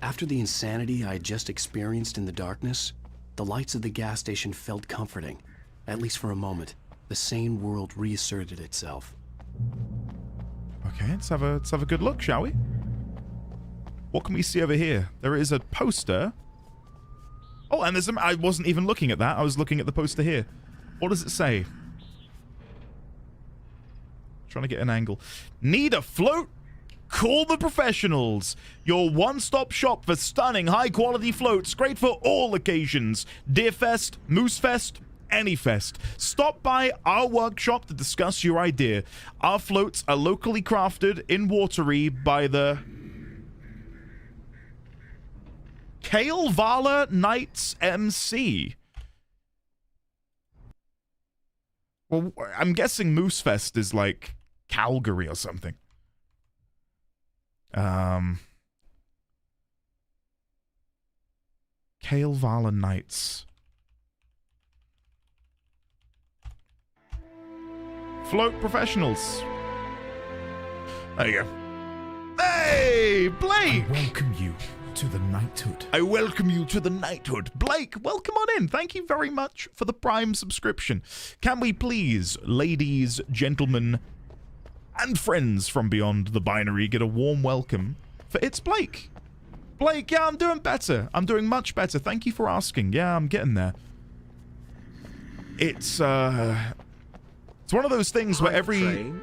After the insanity I had just experienced in the darkness, the lights of the gas station felt comforting, at least for a moment. The sane world reasserted itself. Okay, let's have a good look, shall we? What can we see over here? There is a poster. Oh, and there's I wasn't even looking at that. I was looking at the poster here. What does it say? Trying to get an angle. Need a float? Call the professionals. Your one-stop shop for stunning, high-quality floats. Great for all occasions. Deer Fest, Moose Fest, any fest. Stop by our workshop to discuss your idea. Our floats are locally crafted in Watery by the Kalevala Knights MC. Well, I'm guessing Moose Fest is like Calgary or something. Kalevala Knights. Float professionals. There you go. Hey, Blake! I welcome you to the knighthood. I welcome you to the knighthood. Blake, welcome on in. Thank you very much for the Prime subscription. Can we please, ladies, gentlemen, and friends from beyond the binary, get a warm welcome for It's Blake. Blake, yeah, I'm doing better. I'm doing much better. Thank you for asking. Yeah, I'm getting there. It's one of those things where every... Train.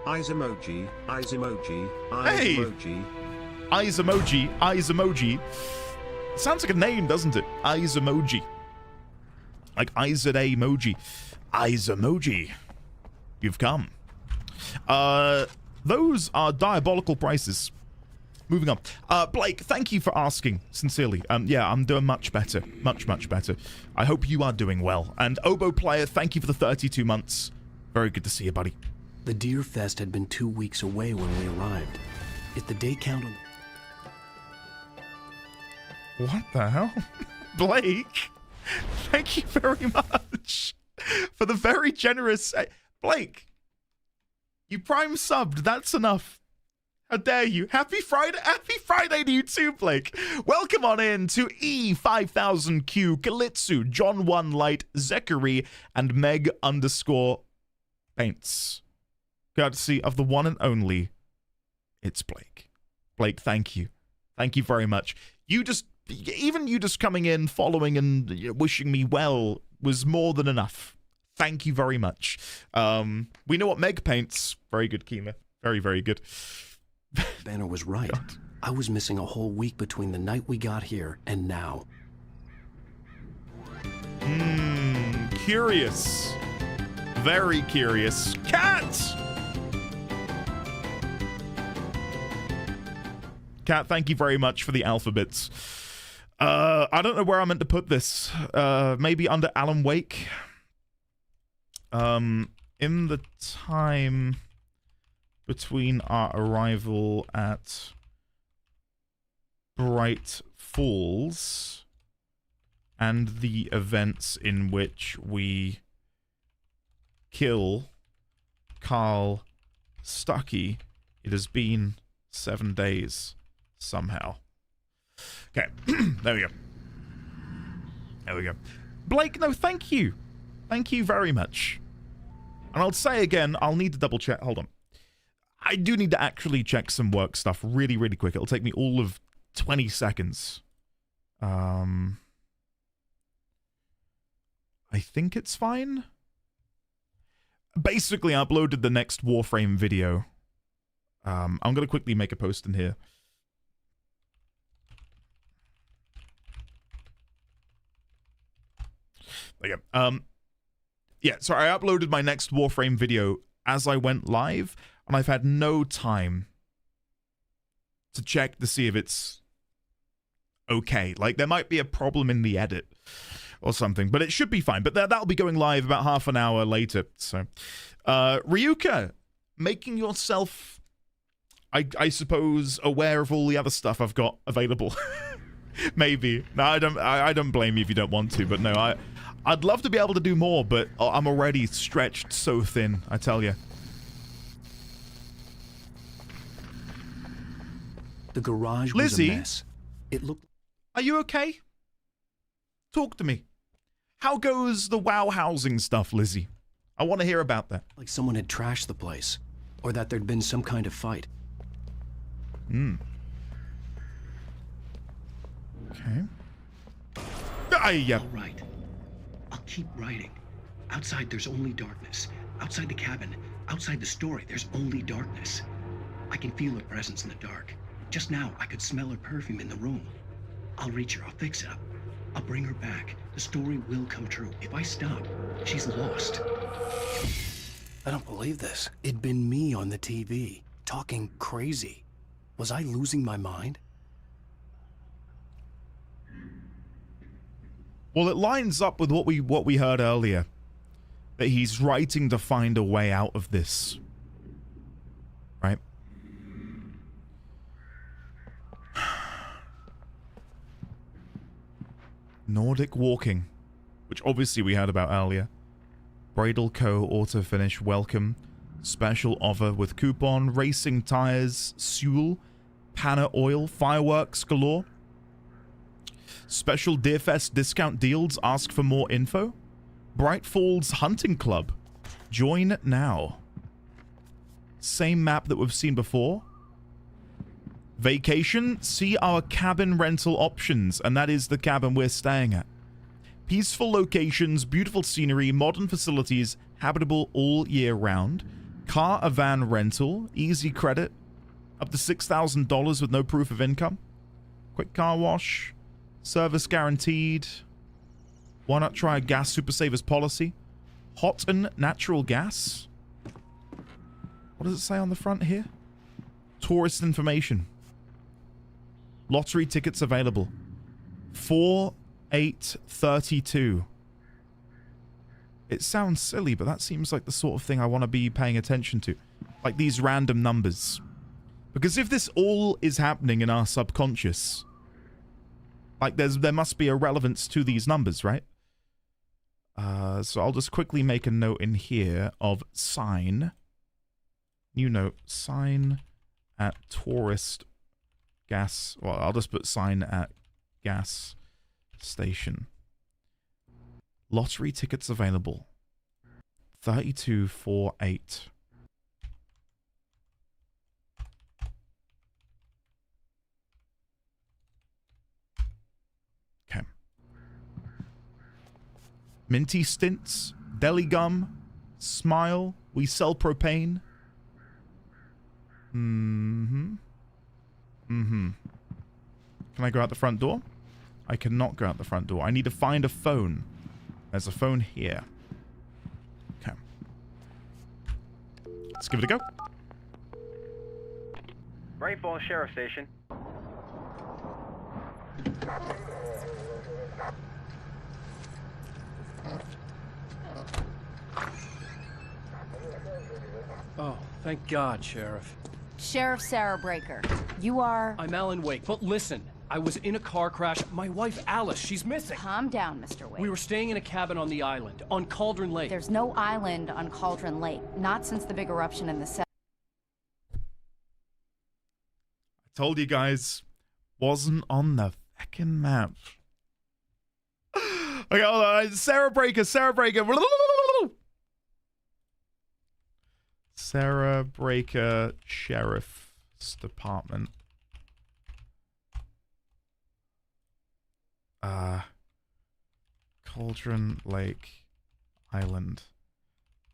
Eyes emoji, eyes emoji, eyes hey! emoji. Eyes emoji, eyes emoji. Sounds like a name, doesn't it? Eyes emoji. Like IZA emoji. Eyes emoji. You've come. Those are diabolical prices. Moving on. Blake, thank you for asking, sincerely. Yeah, I'm doing much better. Much, much better. I hope you are doing well. And Oboe Player, thank you for the 32 months. Very good to see you, buddy. The Deer Fest had been 2 weeks away when we arrived. If the day count on... What the hell? Blake, thank you very much for the very generous... Blake, you Prime subbed. That's enough. How dare you? Happy Friday to you too, Blake. Welcome on in to E5000Q, Kalitsu, John 1 Light, Zachary, and Meg_Paints. Courtesy of the one and only, It's Blake. Blake, thank you. Thank you very much. Even you just coming in, following, and wishing me well was more than enough. Thank you very much. We know what Meg paints. Very good, Kima. Very, very good. Banner was right. God. I was missing a whole week between the night we got here and now. Curious. Very curious. Cat! Cat, thank you very much for the alphabets. I don't know where I'm meant to put this. Maybe under Alan Wake. In the time between our arrival at Bright Falls and the events in which we kill Carl Stuckey, it has been 7 days somehow. Okay, there we go. There we go. Blake, no, thank you. Thank you very much. And I'll say again, I'll need to double check. Hold on. I do need to actually check some work stuff really, really quick. It'll take me all of 20 seconds. I think it's fine. Basically, I uploaded the next Warframe video. I'm going to quickly make a post in here. There you go. Yeah, so I uploaded my next Warframe video as I went live, and I've had no time to check to see if it's okay. Like, there might be a problem in the edit or something, but it should be fine. But that'll be going live about half an hour later. So, Ryuka, making yourself I suppose, aware of all the other stuff I've got available. Maybe. No, I don't blame you if you don't want to, but no, I'd love to be able to do more, but I'm already stretched so thin, I tell you. The garage was Lizzie, a mess. It looked... Are you okay? Talk to me. How goes the WoW housing stuff, Lizzie? I want to hear about that. like someone had trashed the place, or that there'd been some kind of fight. Okay. All right. I'll keep writing. Outside, there's only darkness. Outside the cabin, outside the story, there's only darkness. I can feel her presence in the dark. Just now, I could smell her perfume in the room. I'll reach her. I'll fix it up. I'll bring her back. The story will come true. If I stop, she's lost. I don't believe this. It'd been me on the TV, talking crazy. Was I losing my mind? Well, it lines up with what we heard earlier. That he's writing to find a way out of this. Right? Nordic walking, which obviously we heard about earlier. Bradle Co. Auto Finish, welcome. Special offer with coupon, racing tires, Sewell, Panna Oil, fireworks galore. Special Deerfest discount deals, ask for more info. Bright Falls Hunting Club, join now. Same map that we've seen before. Vacation, see our cabin rental options, and that is the cabin we're staying at. Peaceful locations, beautiful scenery, modern facilities, habitable all year round. Car or van rental, easy credit, up to $6,000 with no proof of income. Quick car wash, service guaranteed. Why not try a gas super savers policy? Hot and natural gas. What does it say on the front here? Tourist information. Lottery tickets available. 4/8/32. It sounds silly, but that seems like the sort of thing I want to be paying attention to. Like these random numbers. Because if this all is happening in our subconscious, like there must be a relevance to these numbers, right? So I'll just quickly make a note in here of sign. New note, sign at tourist gas. Well, I'll just put sign at gas station. Lottery tickets available. 3248. Okay. Minty stints, deli gum, smile, we sell propane. Can I go out the front door? I cannot go out the front door. I need to find a phone. There's a phone here. Okay. Let's give it a go. Bright Falls Sheriff Station. Oh, thank God, Sheriff. Sheriff Sarah Breaker, you are... I'm Alan Wake, but listen, I was in a car crash. My wife, Alice, she's missing. Calm down, Mr. Wake. We were staying in a cabin on the island, on Cauldron Lake. There's no island on Cauldron Lake, not since the big eruption in the... I told you guys, wasn't on the fucking map. Okay, hold on. Sarah Breaker. Sarah Breaker Sheriff's Department. Cauldron Lake Island.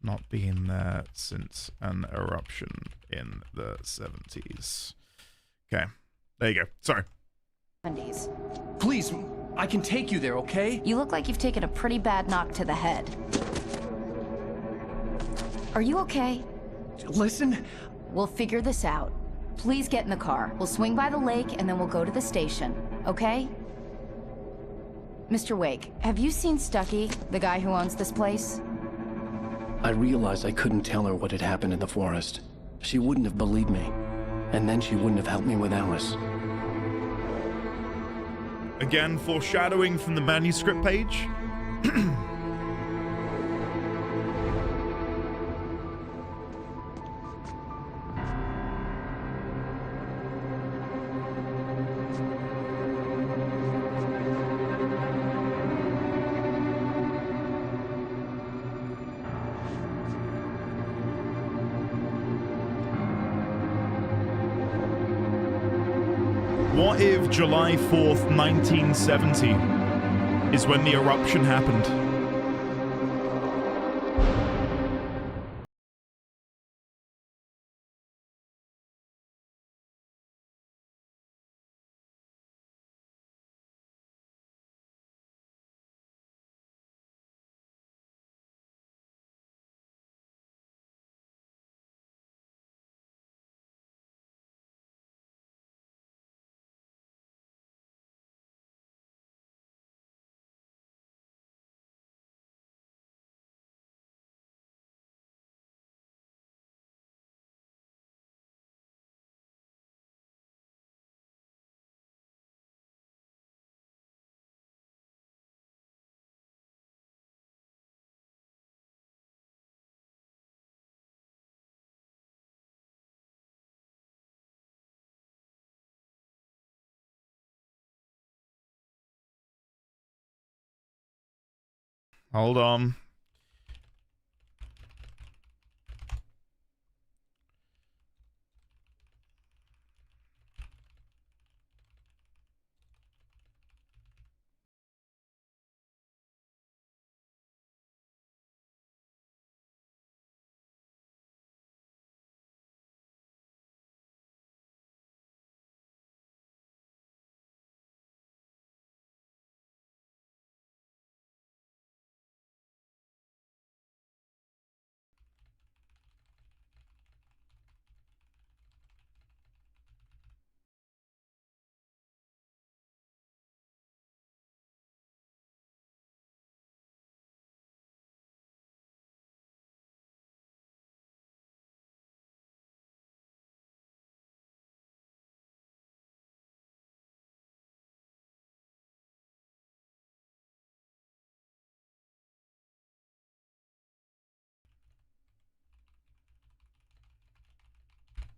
Not been there since an eruption in the 70s. Okay. There you go. Sorry. 70s. Please, I can take you there, okay? You look like you've taken a pretty bad knock to the head. Are you okay? Listen. We'll figure this out. Please get in the car. We'll swing by the lake and then we'll go to the station, okay? Mr. Wake, have you seen Stucky, the guy who owns this place? I realized I couldn't tell her what had happened in the forest. She wouldn't have believed me. and then she wouldn't have helped me with Alice. Again, foreshadowing from the manuscript page. What if July 4th, 1970 is when the eruption happened? Hold on.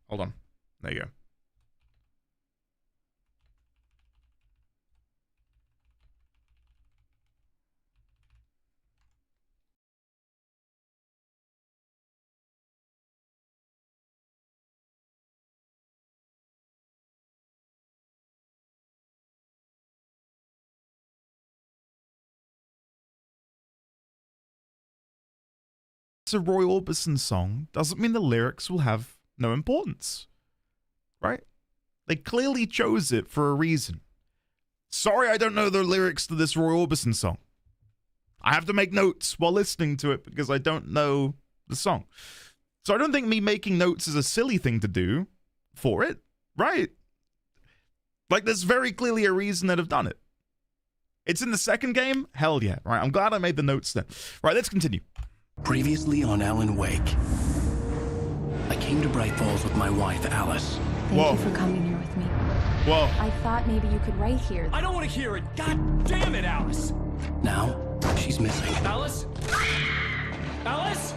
Hold on. There you go. It's a Roy Orbison song doesn't mean the lyrics will have no importance, right? They clearly chose it for a reason. Sorry, I don't know the lyrics to this Roy Orbison song. I have to make notes while listening to it because I don't know the song. So I don't think me making notes is a silly thing to do for it, right? Like, there's very clearly a reason that I've done it. It's in the second game? Hell yeah, right? I'm glad I made the notes then. Right, let's continue. Previously on Alan Wake, I came to Bright Falls with my wife, Alice. Thank you for coming here with me. Whoa. I thought maybe you could write here. I don't want to hear it. God damn it, Alice. Now, she's missing. Alice? Alice?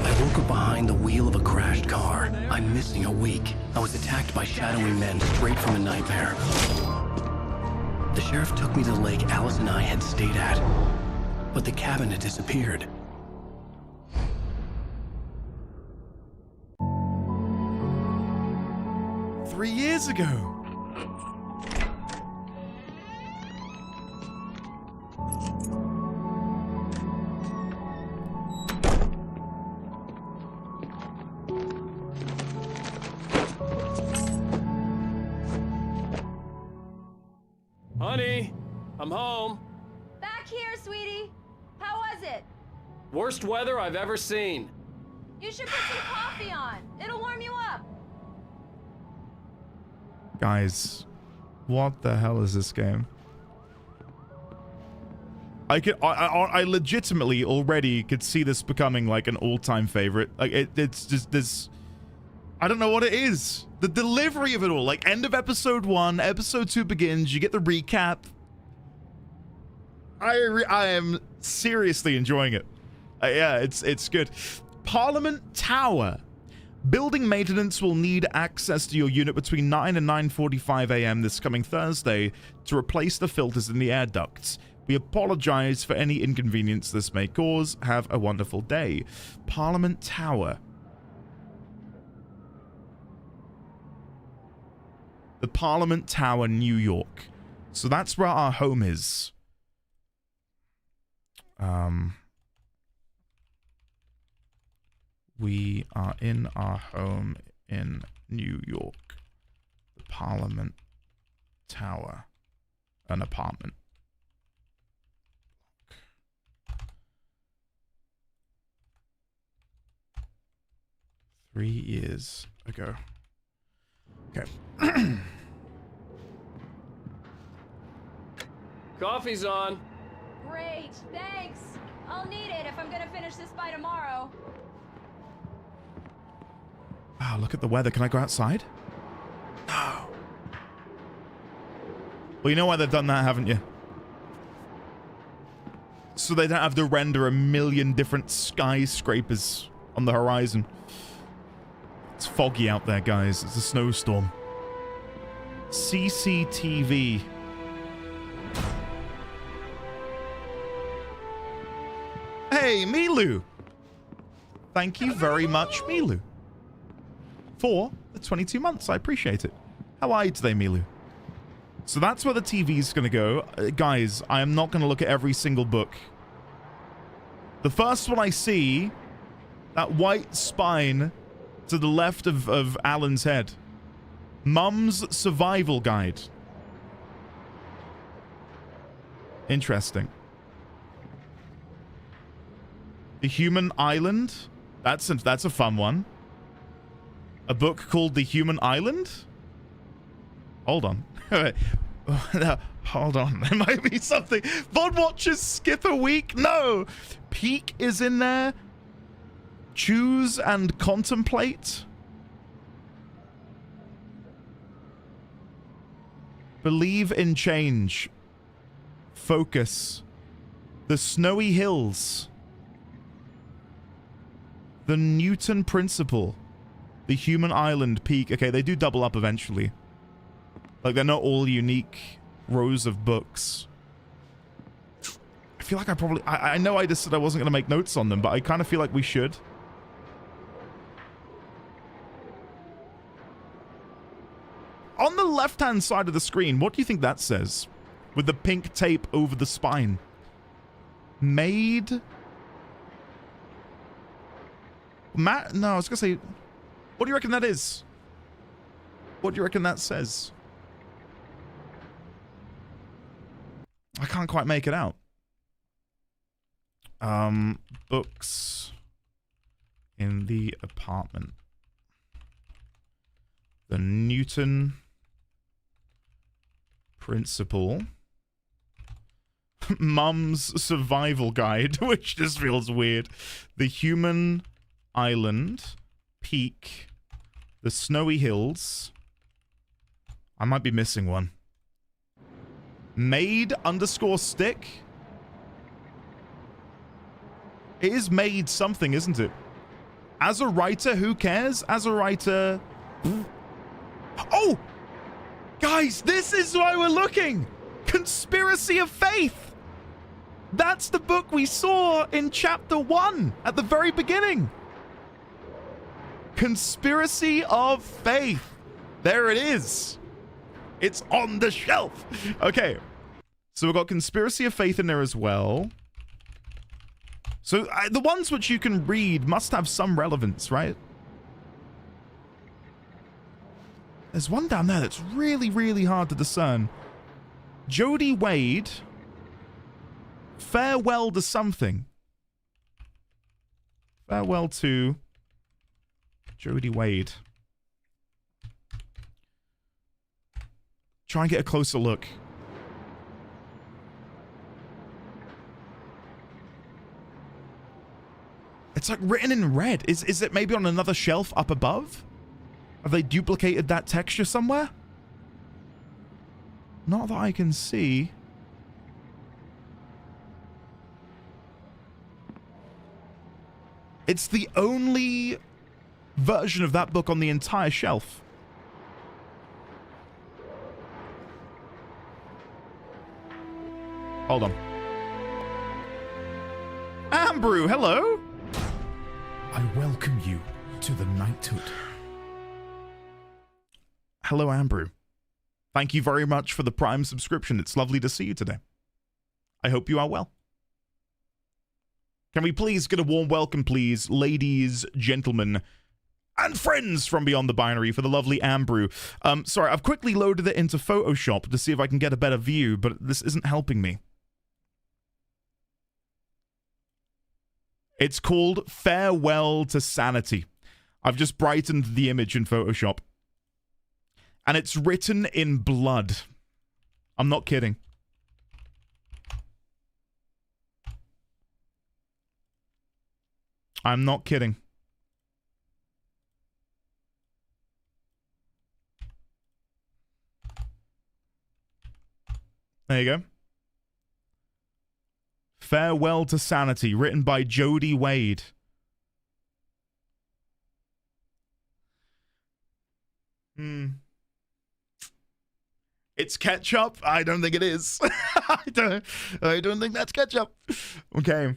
I woke up behind the wheel of a crashed car. I'm missing a week. I was attacked by shadowy men straight from a nightmare. The sheriff took me to the lake Alice and I had stayed at, but the cabin had disappeared. Three years ago. Honey, I'm home. Back here, sweetie. How was it? Worst weather I've ever seen. You should put some coffee on. It'll warm you up. Guys, what the hell is this game? I legitimately already could see this becoming like an all-time favorite. Like it's just this. I don't know what it is. The delivery of it all, like end of episode 1, episode 2 begins, you get the recap. I am seriously enjoying it. Yeah, it's good. Parliament Tower. Building maintenance will need access to your unit between 9 and 9:45 a.m. this coming Thursday to replace the filters in the air ducts. We apologize for any inconvenience this may cause. Have a wonderful day. Parliament Tower. The Parliament Tower, New York. So that's where our home is. We are in our home in New York. The Parliament Tower. An apartment. 3 years ago. Okay. Coffee's on. Great, thanks. I'll need it if I'm gonna finish this by tomorrow. Wow, look at the weather. Can I go outside? No. Well, you know why they've done that, haven't you? So they don't have to render a million different skyscrapers on the horizon. It's foggy out there, guys. It's a snowstorm. CCTV. Hey, Milu. Thank you very much, Milu. For the 22 months. I appreciate it. How are you today, Milu? So that's where the TV is going to go. Guys, I am not going to look at every single book. The first one I see, that white spine to the left of Alan's head. Mum's Survival Guide. Interesting. The Human Island. That's a fun one. A book called The Human Island? Hold on. Hold on. There might be something. VOD watchers skip a week? No. Peak is in there. Choose and contemplate. Believe in change. Focus. The Snowy Hills. The Newton Principle. The Human Island, Peak. Okay, they do double up eventually. Like, they're not all unique rows of books. I feel like I know I just said I wasn't going to make notes on them, but I kind of feel like we should. On the left-hand side of the screen, what do you think that says? With the pink tape over the spine. Made... No, I was going to say... What do you reckon that is? What do you reckon that says? I can't quite make it out. Books in the apartment. The Newton Principle. Mum's Survival Guide, which just feels weird. The Human Island. Peak. The Snowy Hills. I might be missing one. Made_stick. It is made something, isn't it? As a writer, who cares? As a writer... Oh! Guys, this is why we're looking! Conspiracy of Faith! That's the book we saw in chapter 1 at the very beginning. Conspiracy of Faith. There it is. It's on the shelf. Okay. So we've got Conspiracy of Faith in there as well. So the ones which you can read must have some relevance, right? There's one down there that's really, really hard to discern. Jodie Wade. Farewell to something. Farewell to Jodie Wade. Try and get a closer look. It's like written in red. Is it maybe on another shelf up above? Have they duplicated that texture somewhere? Not that I can see. It's the only version of that book on the entire shelf. Hold on. Ambrew, hello. I welcome you to the knighthood. Hello, Ambrew. Thank you very much for the Prime subscription. It's lovely to see you today. I hope you are well. Can we please get a warm welcome, please, ladies, gentlemen, and friends from beyond the binary for the lovely Ambrew. Sorry, I've quickly loaded it into Photoshop to see if I can get a better view, but this isn't helping me. It's called Farewell to Sanity. I've just brightened the image in Photoshop. And it's written in blood. I'm not kidding. I'm not kidding. There you go. Farewell to Sanity, written by Jody Wade. It's ketchup? I don't think it is. I don't think that's ketchup. Okay.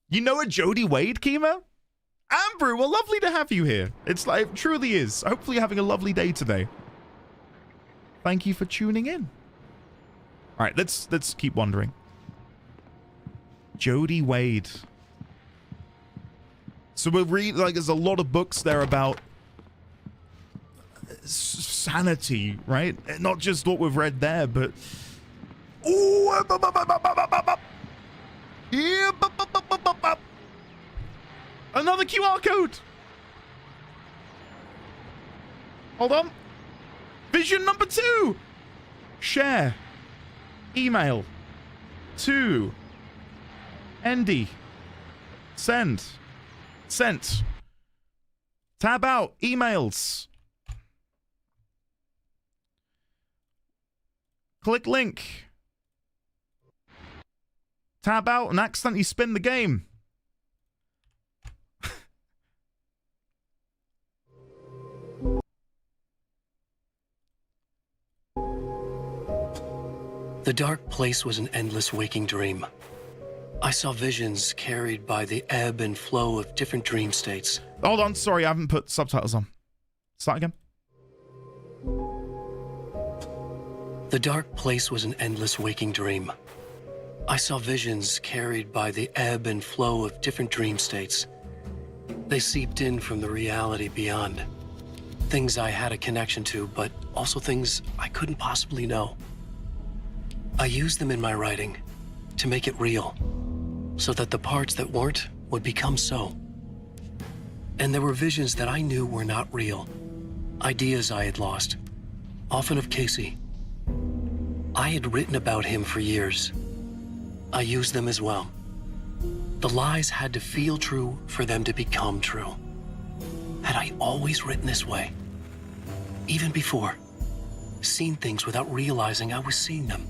You know a Jody Wade, Kima? Ambrew, well, lovely to have you here. It's like, it truly is. Hopefully you're having a lovely day today. Thank you for tuning in. All right, let's keep wondering. Jody Wade. So we'll read, like, there's a lot of books there about sanity, right? Not just what we've read there, but... Ooh! Another QR code! Hold on. Vision number 2! Share. Email. To. Andy. Send. Sent. Tab out. Emails. Click link. Tab out and accidentally spin the game. The dark place was an endless waking dream. I saw visions carried by the ebb and flow of different dream states. Hold on, sorry, I haven't put subtitles on. Start again. The dark place was an endless waking dream. I saw visions carried by the ebb and flow of different dream states. They seeped in from the reality beyond. Things I had a connection to, but also things I couldn't possibly know. I used them in my writing to make it real, so that the parts that weren't would become so. And there were visions that I knew were not real, ideas I had lost, often of Casey. I had written about him for years. I used them as well. The lies had to feel true for them to become true. Had I always written this way? Even before, seen things without realizing I was seeing them,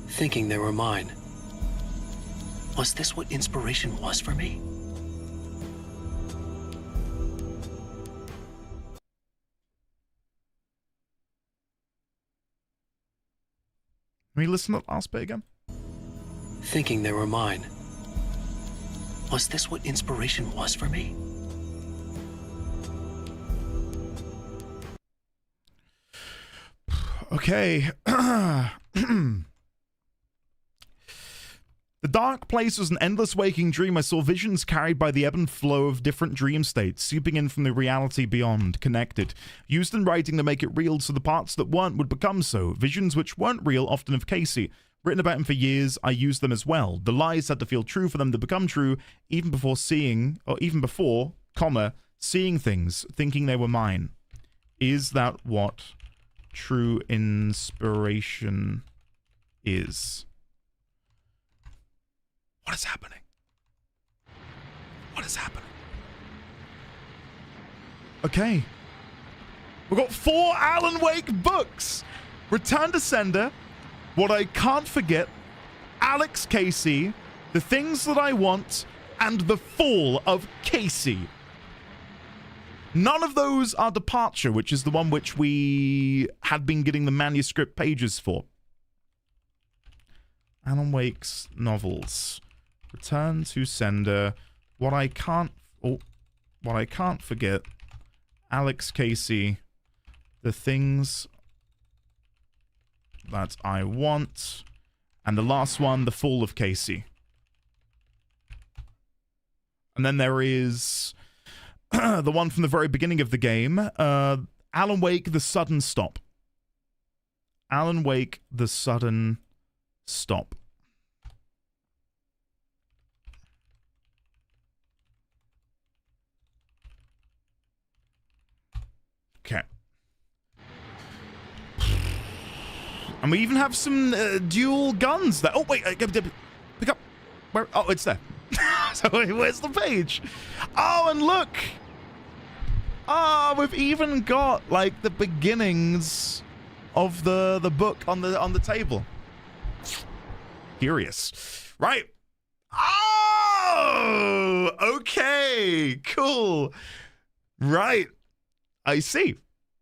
thinking they were mine. Was this what inspiration was for me? Can we listen to the last bit again? Thinking they were mine. Was this what inspiration was for me? Okay. The dark place was an endless waking dream. I saw visions carried by the ebb and flow of different dream states, seeping in from the reality beyond, connected. Used in writing to make it real so the parts that weren't would become so. Visions which weren't real, often of Casey. Written about him for years, I used them as well. The lies had to feel true for them to become true, even before seeing, or even before, seeing things, thinking they were mine. Is that what true inspiration is? What is happening? What is happening? Okay. We've got 4 Alan Wake books. Return to Sender, What I Can't Forget, Alex Casey, The Things That I Want, and The Fall of Casey. None of those are Departure, which is the one which we had been getting the manuscript pages for. Alan Wake's novels. Return to Sender, What I Can't Forget, Alex Casey, The Things That I Want, and the last one, The Fall of Casey. And then there is the one from the very beginning of the game, Alan Wake, The Sudden Stop. Alan Wake, The Sudden Stop. Okay. And we even have some dual guns there. Oh, wait. Pick up. Where? Oh, it's there. So where's the page? Oh, and look. Oh, we've even got, like, the beginnings of the book on the table. Curious. Right. Oh, okay. Cool. Right. I see.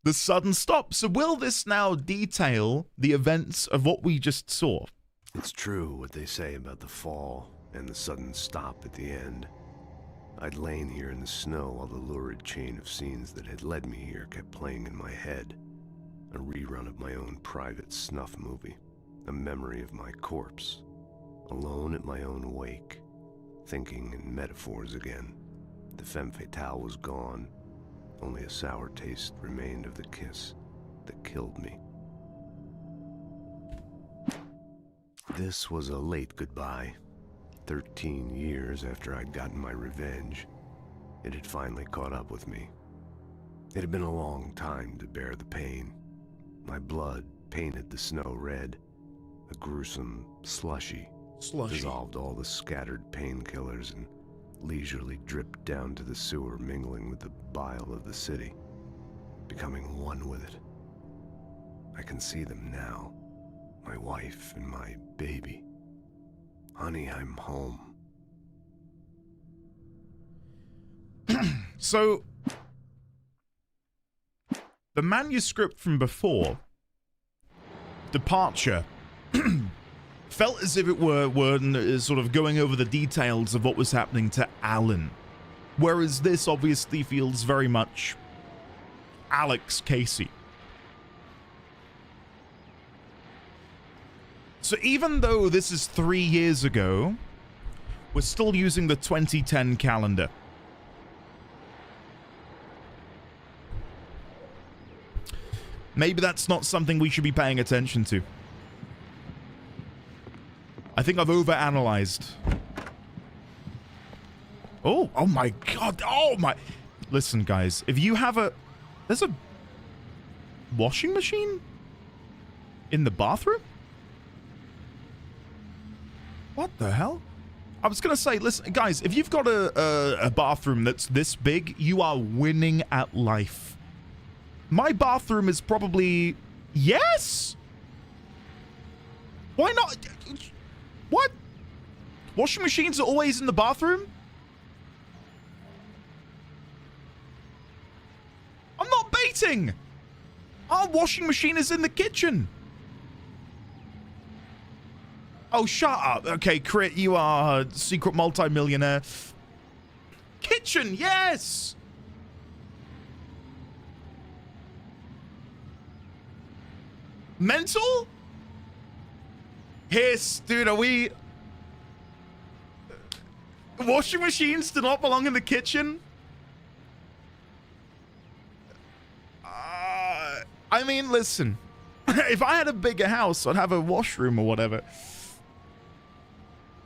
The sudden stop. So will this now detail the events of what we just saw? It's true what they say about the fall and the sudden stop at the end. I'd lain here in the snow while the lurid chain of scenes that had led me here kept playing in my head. A rerun of my own private snuff movie. A memory of my corpse. Alone at my own wake. Thinking in metaphors again. The femme fatale was gone. Only a sour taste remained of the kiss that killed me. This was a late goodbye. 13 years after I'd gotten my revenge, it had finally caught up with me. It had been a long time to bear the pain. My blood painted the snow red. A gruesome slushy dissolved all the scattered painkillers and leisurely dripped down to the sewer, mingling with the bile of the city, becoming one with it. I can see them now, my wife and my baby. Honey, I'm home. So, the manuscript from before, Departure, felt as if it were sort of going over the details of what was happening to Alan. Whereas this obviously feels very much Alex Casey. So even though this is 3 years ago, we're still using the 2010 calendar. Maybe that's not something we should be paying attention to. I think I've overanalyzed. Oh my god. Oh my. Listen, guys, if you have there's a washing machine in the bathroom? What the hell? I was going to say, listen, guys, if you've got a bathroom that's this big, you are winning at life. My bathroom is probably... Yes? Why not? What? Washing machines are always in the bathroom? I'm not baiting. Our washing machine is in the kitchen. Oh, shut up. Okay, Crit, you are a secret multi-millionaire. Kitchen, yes! Mental? Hiss, dude, are we... Washing machines do not belong in the kitchen? I mean, listen. If I had a bigger house, I'd have a washroom or whatever.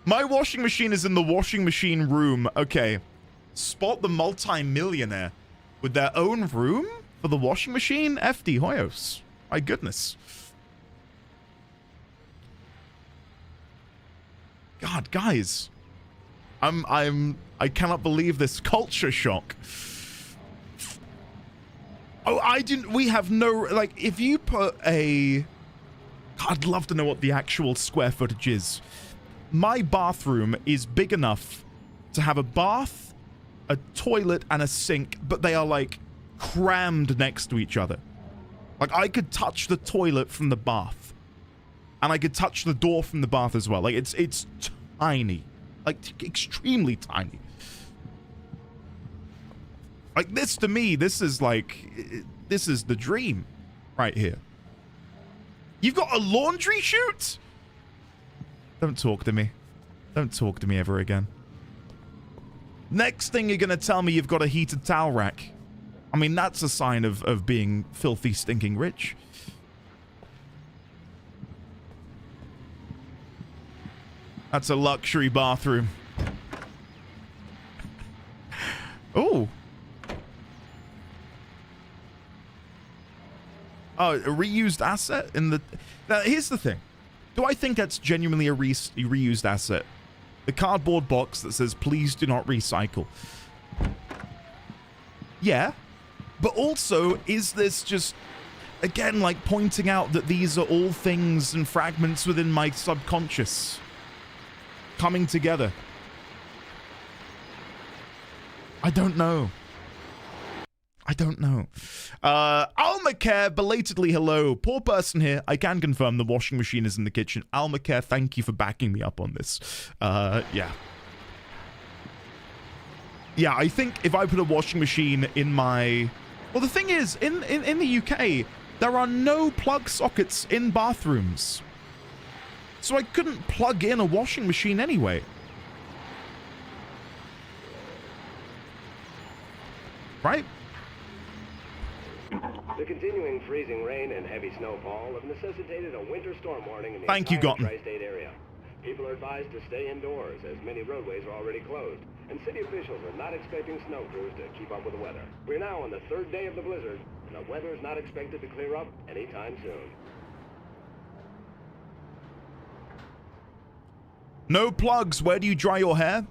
My washing machine is in the washing machine room. Okay. Spot the multi-millionaire with their own room for the washing machine? FD Hoyos. My goodness. God, guys. I cannot believe this culture shock. Oh, we have no, like, if you put a, I'd love to know what the actual square footage is. My bathroom is big enough to have a bath, a toilet, and a sink, but they are, like, crammed next to each other. Like, I could touch the toilet from the bath. And I could touch the door from the bath as well. Like, it's tiny. Like, extremely tiny. Like, this, to me, this is the dream right here. You've got a laundry chute? Don't talk to me. Don't talk to me ever again. Next thing you're going to tell me you've got a heated towel rack. I mean, that's a sign of being filthy, stinking rich. That's a luxury bathroom. Oh. Oh, a reused asset in the... Now, here's the thing. Do I think that's genuinely a reused asset? The cardboard box that says, please do not recycle. Yeah. But also, is this just, again, like pointing out that these are all things and fragments within my subconscious coming together? I don't know. I don't know. Almacare, belatedly hello. Poor person here. I can confirm the washing machine is in the kitchen. Almacare, thank you for backing me up on this. Yeah. Yeah, I think if I put a washing machine in my... Well, the thing is, in the UK, there are no plug sockets in bathrooms. So I couldn't plug in a washing machine anyway. Right? The continuing freezing rain and heavy snowfall have necessitated a winter storm warning in the Thank you, entire Gotten. tri-state area. People are advised to stay indoors as many roadways are already closed, and city officials are not expecting snow crews to keep up with the weather. We're now on the third day of the blizzard, and the weather is not expected to clear up anytime soon. No plugs. Where do you dry your hair?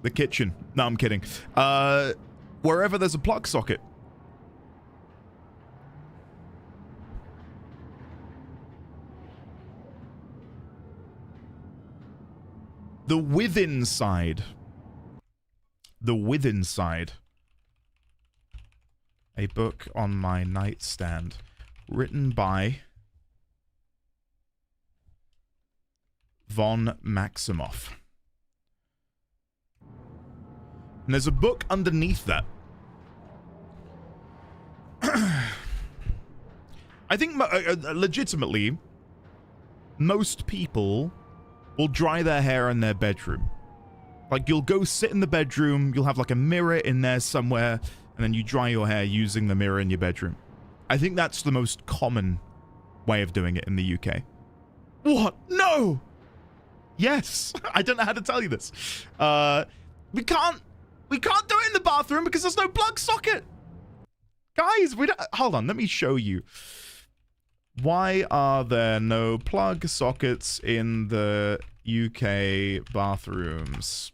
The kitchen. No, I'm kidding. Wherever there's a plug socket. The within side. The within side. A book on my nightstand. Written by von Maximoff. And there's a book underneath that. I think, legitimately, most people will dry their hair in their bedroom. Like, you'll go sit in the bedroom, you'll have like a mirror in there somewhere, and then you dry your hair using the mirror in your bedroom. I think that's the most common way of doing it in the UK. What? No! Yes! I don't know how to tell you this. We can't do it in the bathroom because there's no plug socket. Guys, we don't... Hold on, let me show you. Why are there no plug sockets in the UK bathrooms?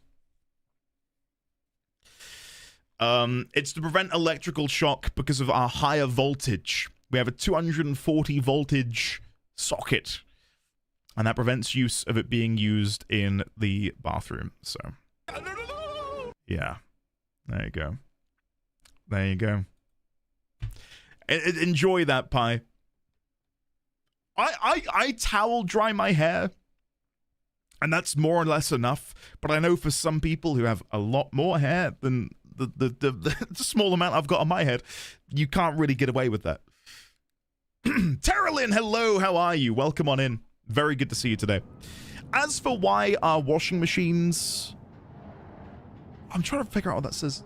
It's to prevent electrical shock because of our higher voltage. We have a 240 voltage socket, and that prevents use of it being used in the bathroom. So, yeah, there you go. There you go. Enjoy that, Pie. I towel dry my hair, and that's more or less enough. But I know for some people who have a lot more hair than the small amount I've got on my head, you can't really get away with that. Terralyn, hello, how are you? Welcome on in. Very good to see you today. As for why our washing machines... I'm trying to figure out what that says.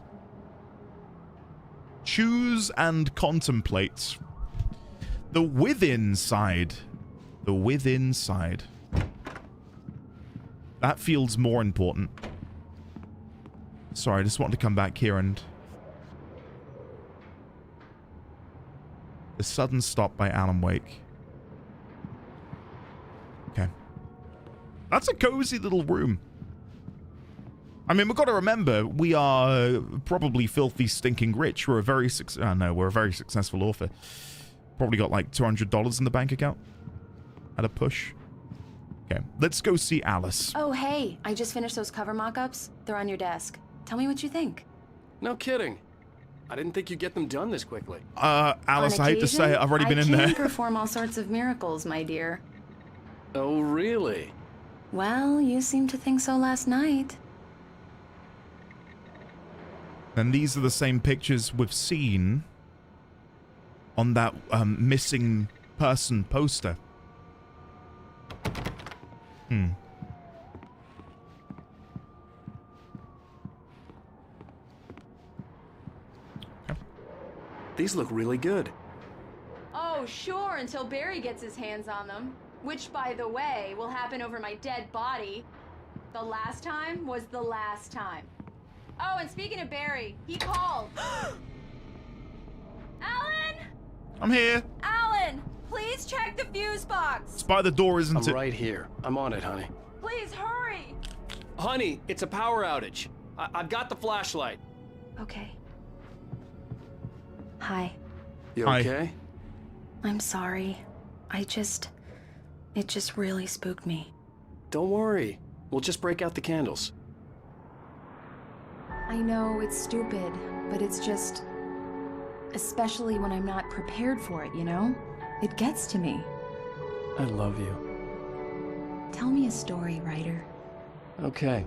Choose and contemplate. The within side. The within side. That feels more important. Sorry, I just wanted to come back here and... The Sudden Stop by Alan Wake. Okay. That's a cozy little room. I mean, we've got to remember, we are probably filthy stinking rich. We're a very we're a very successful author. Probably got like $200 in the bank account at a push. Okay, let's go see Alice. Oh, hey, I just finished those cover mock-ups. They're on your desk. Tell me what you think. No kidding. I didn't think you'd get them done this quickly. Alice, I hate to say it, I've already been in there. I can perform all sorts of miracles, my dear. Oh, really? Well, you seemed to think so last night. And these are the same pictures we've seen on that missing person poster. These look really good. Oh, sure, until Barry gets his hands on them. Which, by the way, will happen over my dead body. The last time was the last time. Oh, and speaking of Barry, he called. Alan! I'm here. Alan! Please check the fuse box! It's by the door, isn't it? I'm right here. I'm on it, honey. Please, hurry! Honey, it's a power outage. I've got the flashlight. Okay. Hi. You Hi. okay? I'm sorry. It just really spooked me. Don't worry. We'll just break out the candles. I know it's stupid, but it's just... Especially when I'm not prepared for it, you know? It gets to me. I love you. Tell me a story, writer. Okay.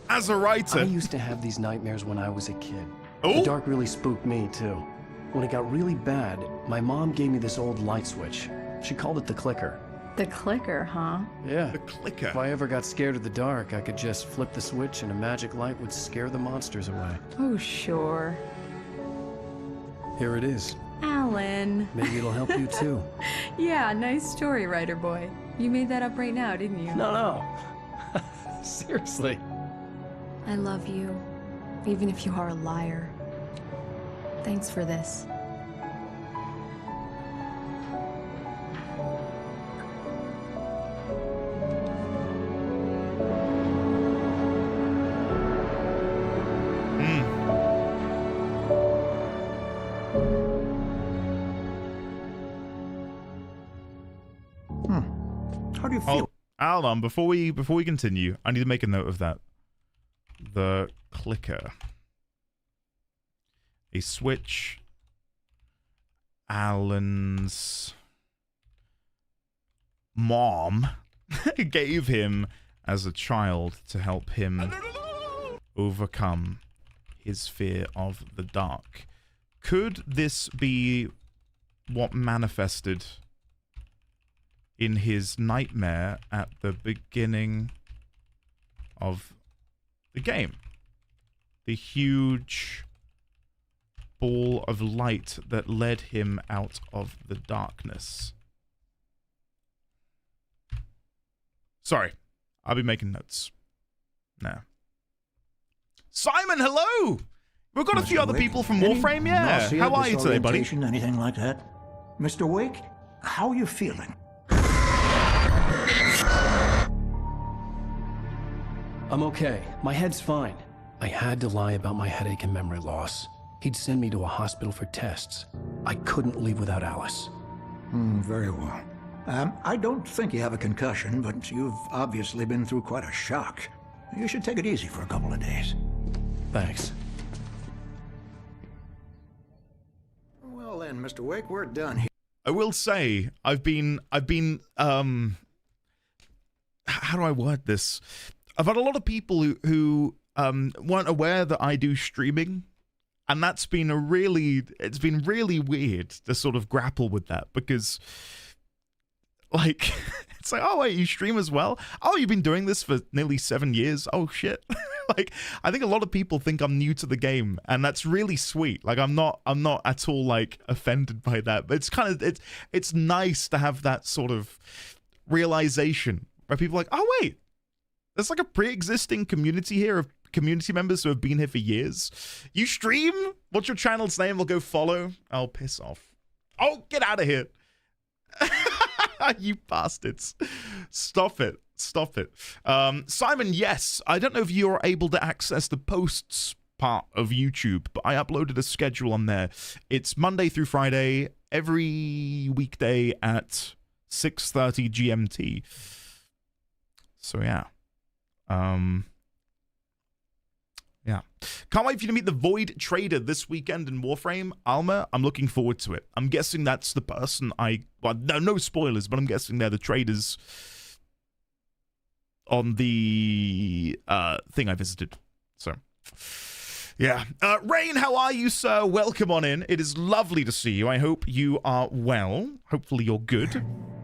As a writer. I used to have these nightmares when I was a kid. Oh? The dark really spooked me, too. When it got really bad, my mom gave me this old light switch. She called it the clicker. The clicker, huh? Yeah. The clicker. If I ever got scared of the dark, I could just flip the switch and a magic light would scare the monsters away. Oh, sure. Here it is. Alan. Maybe it'll help you, too. Yeah, nice story, writer boy. You made that up right now, didn't you? No. Seriously. I love you, even if you are a liar. Thanks for this. How do you feel? Hold on, before we continue, I need to make a note of that. The clicker. A switch Alan's mom gave him as a child to help him overcome his fear of the dark. Could this be what manifested in his nightmare at the beginning of the game? The huge ball of light that led him out of the darkness. Sorry, I'll be making notes. No. Simon, hello! We've got a few other people from Warframe, yeah. How are you today, buddy? Anything like that? Mr. Wake, how are you feeling? I'm okay. My head's fine. I had to lie about my headache and memory loss. He'd send me to a hospital for tests. I couldn't leave without Alice. Very well. I don't think you have a concussion, but you've obviously been through quite a shock. You should take it easy for a couple of days. Thanks. Well then, Mr. Wake, we're done here. I will say, I've been how do I word this? I've had a lot of people who weren't aware that I do streaming, and it's been really weird to sort of grapple with that, because like it's like, oh wait, you stream as well? Oh, you've been doing this for nearly 7 years? Oh shit. Like, I think a lot of people think I'm new to the game, and that's really sweet. Like, I'm not at all like offended by that, but it's nice to have that sort of realization where people are like, oh wait, there's like a pre-existing community here of community members who have been here for years. You stream? What's your channel's name? We'll go follow. Oh, piss off. Oh, get out of here. You bastards. Stop it. Stop it. Simon, yes. I don't know if you're able to access the posts part of YouTube, but I uploaded a schedule on there. It's Monday through Friday, every weekday at 6:30 GMT. So yeah. Yeah. Can't wait for you to meet the Void Trader this weekend in Warframe. Alma, I'm looking forward to it. I'm guessing that's the person well, no spoilers, but I'm guessing they're the traders on the thing I visited. So, yeah. Rain, how are you, sir? Welcome on in. It is lovely to see you. I hope you are well. Hopefully you're good.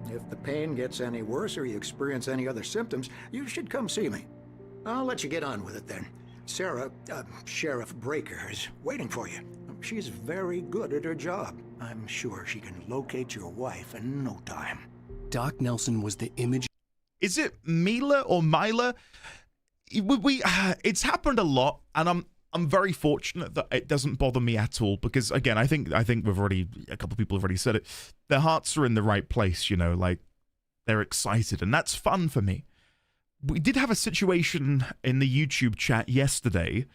If the pain gets any worse or you experience any other symptoms, you should come see me. I'll let you get on with it then. Sarah, Sheriff Breaker, is waiting for you. She's very good at her job. I'm sure she can locate your wife in no time. Doc Nelson was the image. Is it Mila or Mila? It's happened a lot, and I'm very fortunate that it doesn't bother me at all, because again, I think we've already, a couple of people have already said it. Their hearts are in the right place, you know, like they're excited, and that's fun for me. We did have a situation in the YouTube chat yesterday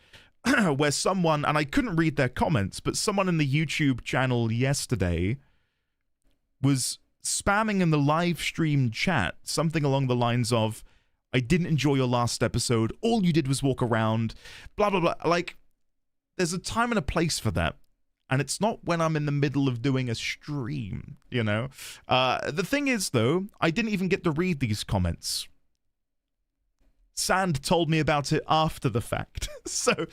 where someone, and I couldn't read their comments, but someone in the YouTube channel yesterday was spamming in the live stream chat something along the lines of, I didn't enjoy your last episode, all you did was walk around, blah, blah, blah. Like, there's a time and a place for that. And it's not when I'm in the middle of doing a stream, you know? The thing is, though, I didn't even get to read these comments. Sand told me about it after the fact. So,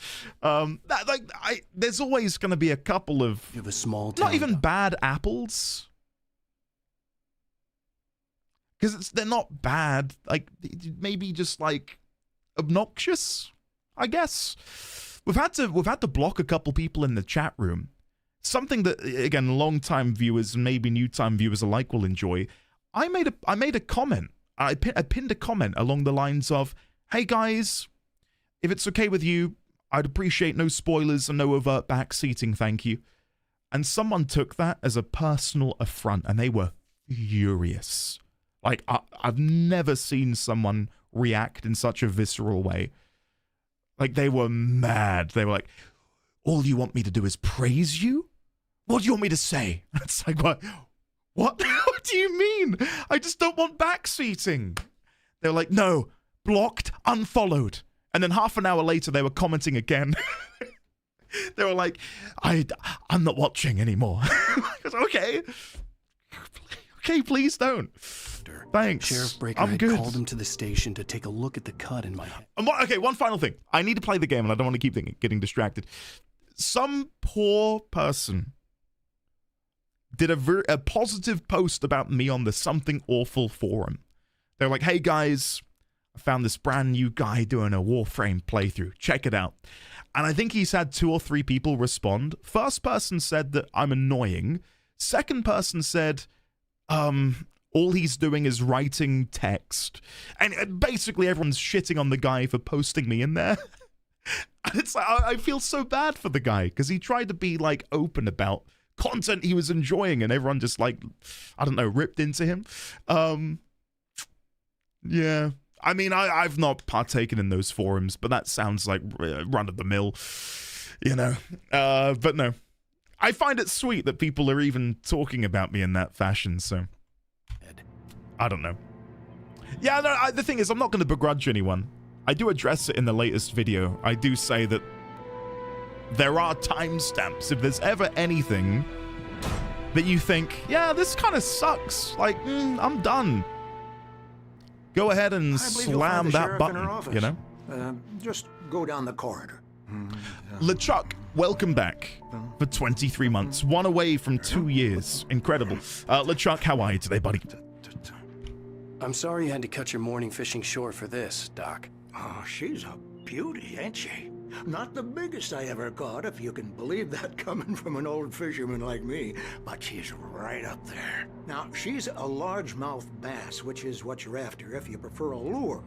there's always going to be a couple of... You have a small town, not even bad apples. Because they're not bad. Like, maybe just, like, obnoxious, I guess. We've had to block a couple people in the chat room. Something that, again, long-time viewers and maybe new-time viewers alike will enjoy. I made a comment. I pinned a comment along the lines of, hey guys, if it's okay with you, I'd appreciate no spoilers and no overt backseating, thank you. And someone took that as a personal affront, and they were furious. Like, I've never seen someone react in such a visceral way. Like, they were mad. They were like, all you want me to do is praise you? What do you want me to say? It's like, what? What do you mean? I just don't want backseating. They were like, no, blocked, unfollowed. And then half an hour later, they were commenting again. They were like, I'm not watching anymore. I was like, okay, please don't. Thanks. Sheriff Breaker had called him to the station to take a look at the cut in my head. Okay, one final thing. I need to play the game, and I don't want to keep getting distracted. Some poor person did a positive post about me on the Something Awful forum. They're like, hey guys, I found this brand new guy doing a Warframe playthrough. Check it out. And I think he's had 2 or 3 people respond. First person said that I'm annoying. Second person said, all he's doing is writing text. And basically everyone's shitting on the guy for posting me in there. And it's like, I feel so bad for the guy, because he tried to be, like, open about content he was enjoying, and everyone just, like, I don't know, ripped into him. Yeah. I mean, I've not partaken in those forums, but that sounds like run-of-the-mill, you know. But no. I find it sweet that people are even talking about me in that fashion, so... I don't know. Yeah, no, the thing is, I'm not going to begrudge anyone. I do address it in the latest video. I do say that there are timestamps. If there's ever anything that you think, yeah, this kind of sucks, like, I'm done, go ahead and slam that button, you know? Just go down the corridor. LeChuck, welcome back for 23 months. 1 away from 2 years. Incredible. LeChuck, how are you today, buddy? I'm sorry you had to cut your morning fishing short for this, Doc. Oh, she's a beauty, ain't she? Not the biggest I ever caught, if you can believe that coming from an old fisherman like me, but she's right up there. Now, she's a largemouth bass, which is what you're after if you prefer a lure.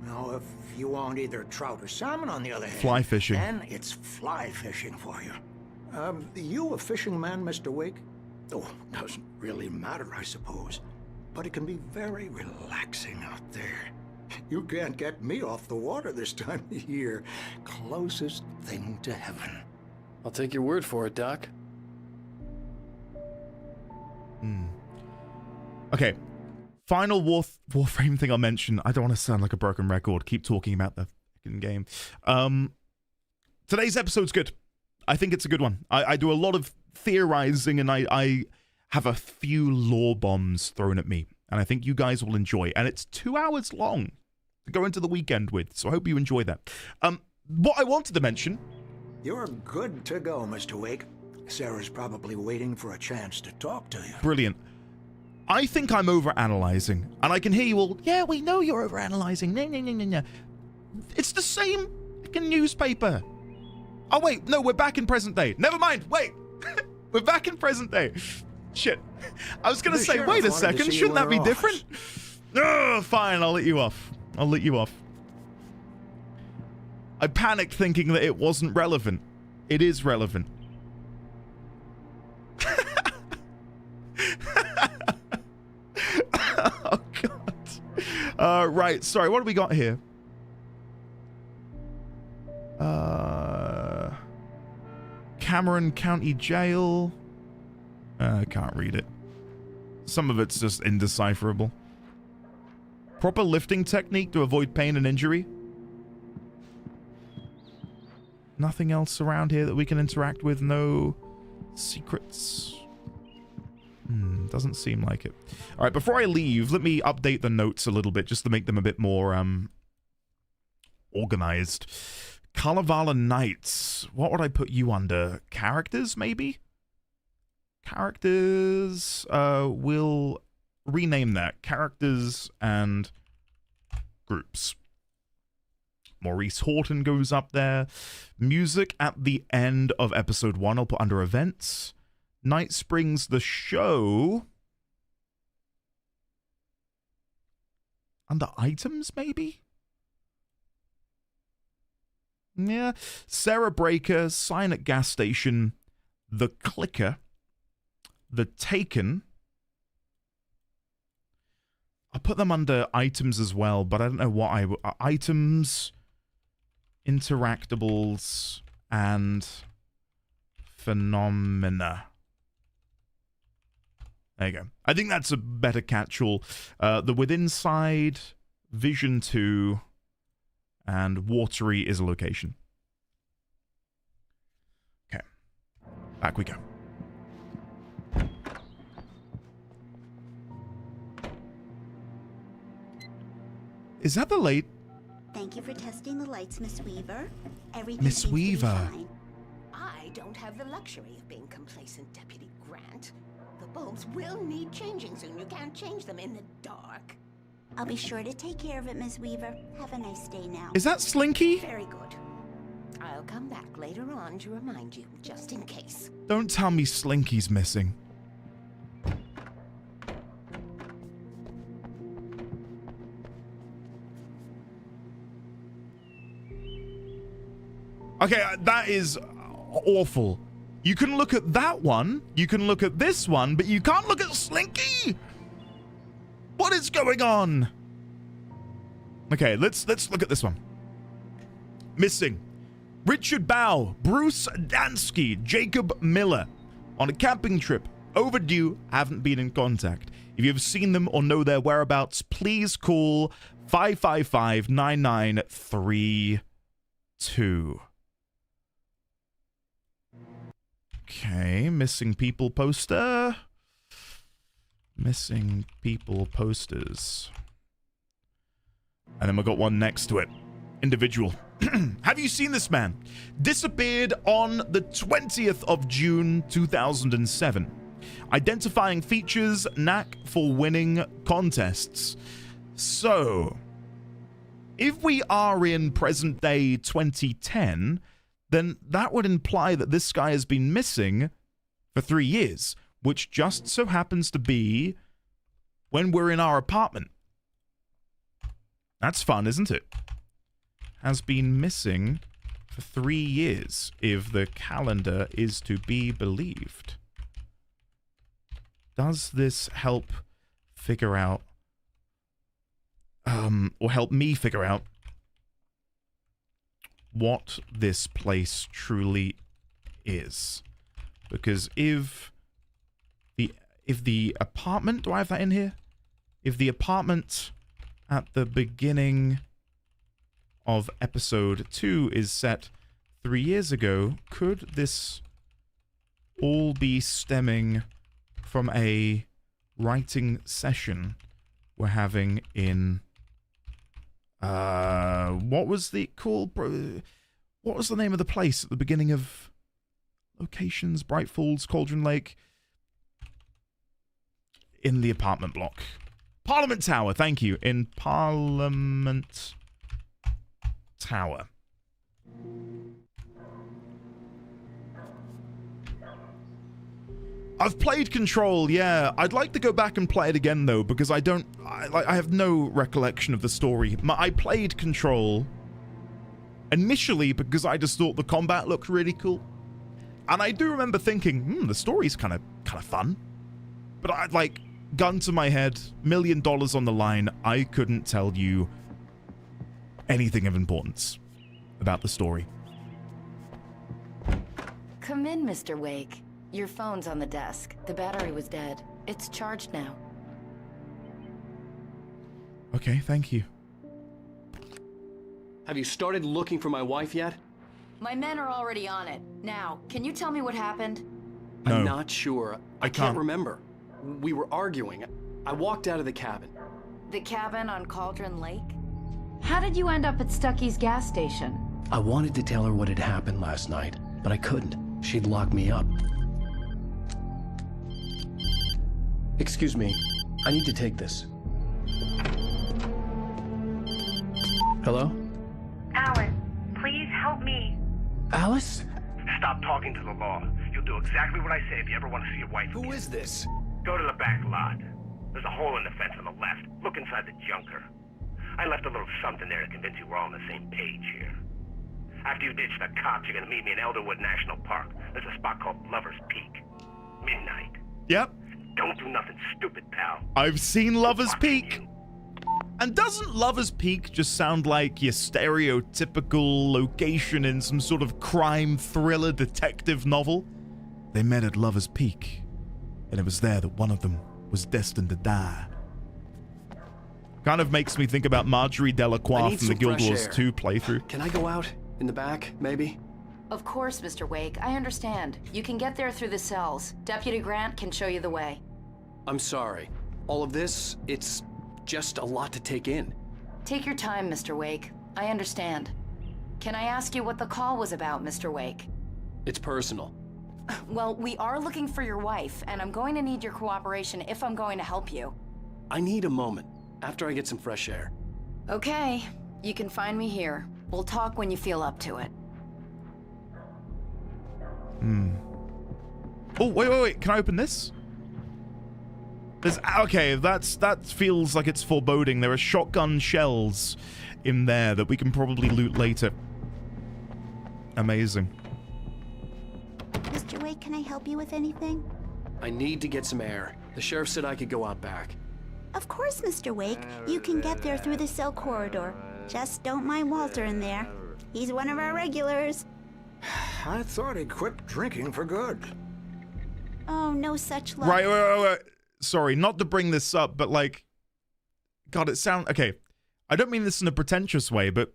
Now, if you want either trout or salmon, on the other hand, fly fishing. Then it's fly fishing for you. You a fishing man, Mr. Wake? Oh, doesn't really matter, I suppose. But it can be very relaxing out there. You can't get me off the water this time of year. Closest thing to heaven. I'll take your word for it, Doc. Okay. Final Warframe thing I'll mention. I don't want to sound like a broken record. Keep talking about the fucking game. Today's episode's good. I think it's a good one. I do a lot of theorizing, and I have a few lore bombs thrown at me. And I think you guys will enjoy. And it's 2 hours long to go into the weekend with. So I hope you enjoy that. What I wanted to mention... You're good to go, Mr. Wake. Sarah's probably waiting for a chance to talk to you. Brilliant. I think I'm overanalyzing. And I can hear you all, yeah, we know you're overanalyzing. No. It's the same fucking newspaper. Oh, wait. No, we're back in present day. Never mind. Wait. We're back in present day. Shit. I was going to say, wait a second. Shouldn't that be different? Oh, fine. I'll let you off. I panicked thinking that it wasn't relevant. It is relevant. Oh, God. Right. Sorry. What do we got here? Cameron County Jail. I can't read it. Some of it's just indecipherable. Proper lifting technique to avoid pain and injury. Nothing else around here that we can interact with. No secrets. Doesn't seem like it. All right, before I leave, let me update the notes a little bit just to make them a bit more organized. Kalevala Knights. What would I put you under? Characters, maybe? Characters. We'll rename that. Characters and groups. Maurice Horton goes up there. Music at the end of episode 1. I'll put under events. Night Springs the show. Under items, maybe? Yeah. Sarah Breaker, Sign at Gas Station, The Clicker, The Taken. I'll put them under items as well, but I don't know what items, interactables, and phenomena. There you go. I think that's a better catch-all. The Within Side, Vision 2, and Watery is a location. Okay. Back we go. Is that the late? Thank you for testing the lights, Miss Weaver. Everything Miss seems to be Weaver. fine. I don't have the luxury of being complacent, Deputy Grant. The bulbs will need changing soon. You can't change them in the dark. I'll be sure to take care of it, Miss Weaver. Have a nice day now. Is that Slinky? Very good. I'll come back later on to remind you, just in case. Don't tell me Slinky's missing. Okay, that is awful. You can look at that one, you can look at this one, but you can't look at Slinky? What is going on? Okay, let's look at this one. Missing. Richard Bow, Bruce Dansky, Jacob Miller. On a camping trip. Overdue, haven't been in contact. If you've seen them or know their whereabouts, please call 555-9932. Okay, missing people poster. Missing people posters. And then we got one next to it. Individual. Have you seen this man? Disappeared on the 20th of June 2007. Identifying features, knack for winning contests. So, if we are in present day 2010, then that would imply that this guy has been missing for 3 years, which just so happens to be when we're in our apartment. That's fun, isn't it? Has been missing for 3 years, if the calendar is to be believed. Does this help figure out... or help me figure out what this place truly is. Because if the apartment, do I have that in here? If the apartment at the beginning of episode 2 is set 3 years ago, could this all be stemming from a writing session we're having in what was the name of the place at the beginning of Locations, Bright Falls, Cauldron Lake? In the apartment block. Parliament Tower, thank you. In Parliament Tower. I've played Control, yeah. I'd like to go back and play it again, though, because I have no recollection of the story. I played Control initially because I just thought the combat looked really cool. And I do remember thinking, the story's kind of fun. But I'd like, gun to my head, $1 million on the line, I couldn't tell you anything of importance about the story. Come in, Mr. Wake. Your phone's on the desk. The battery was dead. It's charged now. Okay, thank you. Have you started looking for my wife yet? My men are already on it. Now, can you tell me what happened? No. I'm not sure. I can't remember. We were arguing. I walked out of the cabin. The cabin on Cauldron Lake? How did you end up at Stucky's gas station? I wanted to tell her what had happened last night, but I couldn't. She'd lock me up. Excuse me. I need to take this. Hello? Alan, please help me. Alice? Stop talking to the law. You'll do exactly what I say if you ever want to see your wife again. Who is this? Go to the back lot. There's a hole in the fence on the left. Look inside the junker. I left a little something there to convince you we're all on the same page here. After you ditch the cops, you're gonna meet me in Elderwood National Park. There's a spot called Lover's Peak. Midnight. Yep. Don't do nothing stupid, pal. I've seen Lover's Peak. And doesn't Lover's Peak just sound like your stereotypical location in some sort of crime thriller detective novel? They met at Lover's Peak, and it was there that one of them was destined to die. Kind of makes me think about Marjorie Delacroix from the Guild Wars 2 playthrough. Can I go out? In the back, maybe? Of course, Mr. Wake. I understand. You can get there through the cells. Deputy Grant can show you the way. I'm sorry. All of this, it's just a lot to take in. Take your time, Mr. Wake. I understand. Can I ask you what the call was about, Mr. Wake? It's personal. Well, we are looking for your wife, and I'm going to need your cooperation if I'm going to help you. I need a moment, after I get some fresh air. Okay. You can find me here. We'll talk when you feel up to it. Oh, wait. Can I open this? Okay, that feels like it's foreboding. There are shotgun shells in there that we can probably loot later. Amazing. Mr. Wake, can I help you with anything? I need to get some air. The sheriff said I could go out back. Of course, Mr. Wake. You can get there through the cell corridor. Just don't mind Walter in there. He's one of our regulars. I thought he quit drinking for good. Oh, no such luck. Right, wait. Sorry, not to bring this up, but like, God, it sounds okay. I don't mean this in a pretentious way, but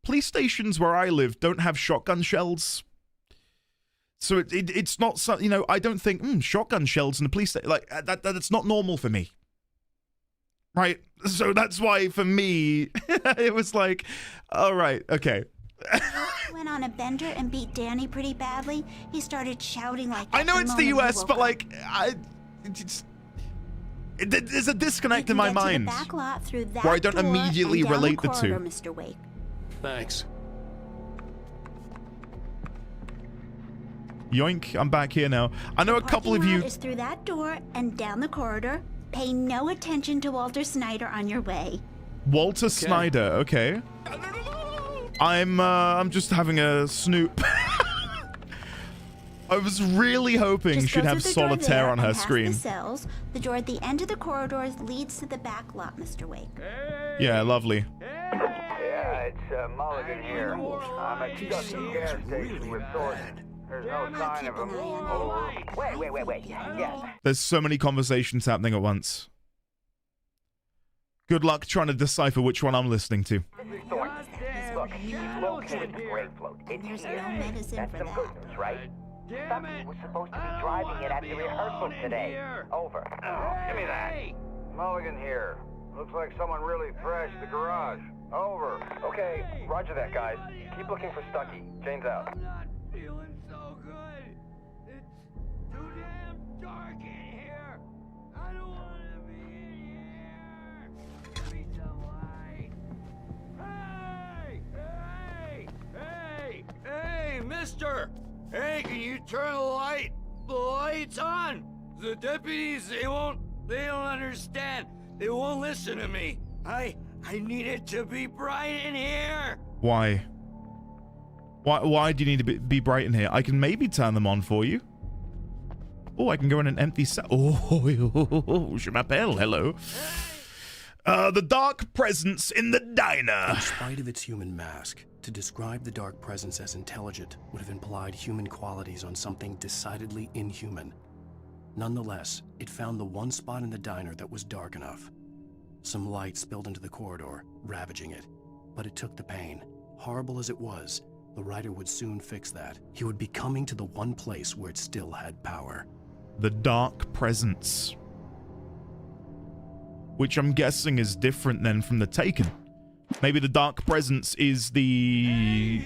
police stations where I live don't have shotgun shells. So it's not something, I don't think, shotgun shells in the police station, like, that's not normal for me. Right? So that's why, for me, it was like, all right, okay. Went on a bender and beat Danny pretty badly. He started shouting like I know it's the US, but like, there's a disconnect in my mind back lot through that where I don't immediately relate the two. Mr. Wake. Thanks. Yoink, I'm back here now. I know a couple of you... is through that door and down the corridor. Pay no attention to Walter Snyder on your way. Walter Snyder, okay. I'm just having a snoop. I was really hoping Just she'd go have through the door solitaire there on her and past screen. The cells. The door at the end of the corridors leads to the back lot, Mr. Wake. Yeah, lovely. Yeah, it's Mulligan here. I'm at Stucky gas station with Thornton. There's no sign of him. Over. Wait. Yes. There's so many conversations happening at once. Good luck trying to decipher which one I'm listening to. This is Thornton. Look, he's located the gray float. It's here. That's some good news, right? Stucky was supposed to be driving it at the rehearsal today. Over. Give me that. Mulligan here. Looks like someone really thrashed the garage. Over. Okay, roger that, guys. Keep looking for Stucky. Jane's out. I'm not feeling so good. It's too damn dark in here. I don't want to be in here. Give me some light. Hey, mister. Hey, can you turn the lights on? The deputies, they don't understand. They won't listen to me. I need it to be bright in here. Why? Why do you need to be bright in here? I can maybe turn them on for you. Oh, I can go in an empty cell. Oh, je m'appelle. Hello. The dark presence in the diner. In spite of its human mask, to describe the dark presence as intelligent would have implied human qualities on something decidedly inhuman. Nonetheless, it found the one spot in the diner that was dark enough. Some light spilled into the corridor, ravaging it. But it took the pain. Horrible as it was, the writer would soon fix that. He would be coming to the one place where it still had power. The dark presence. Which I'm guessing is different then from the Taken. Maybe the dark presence is the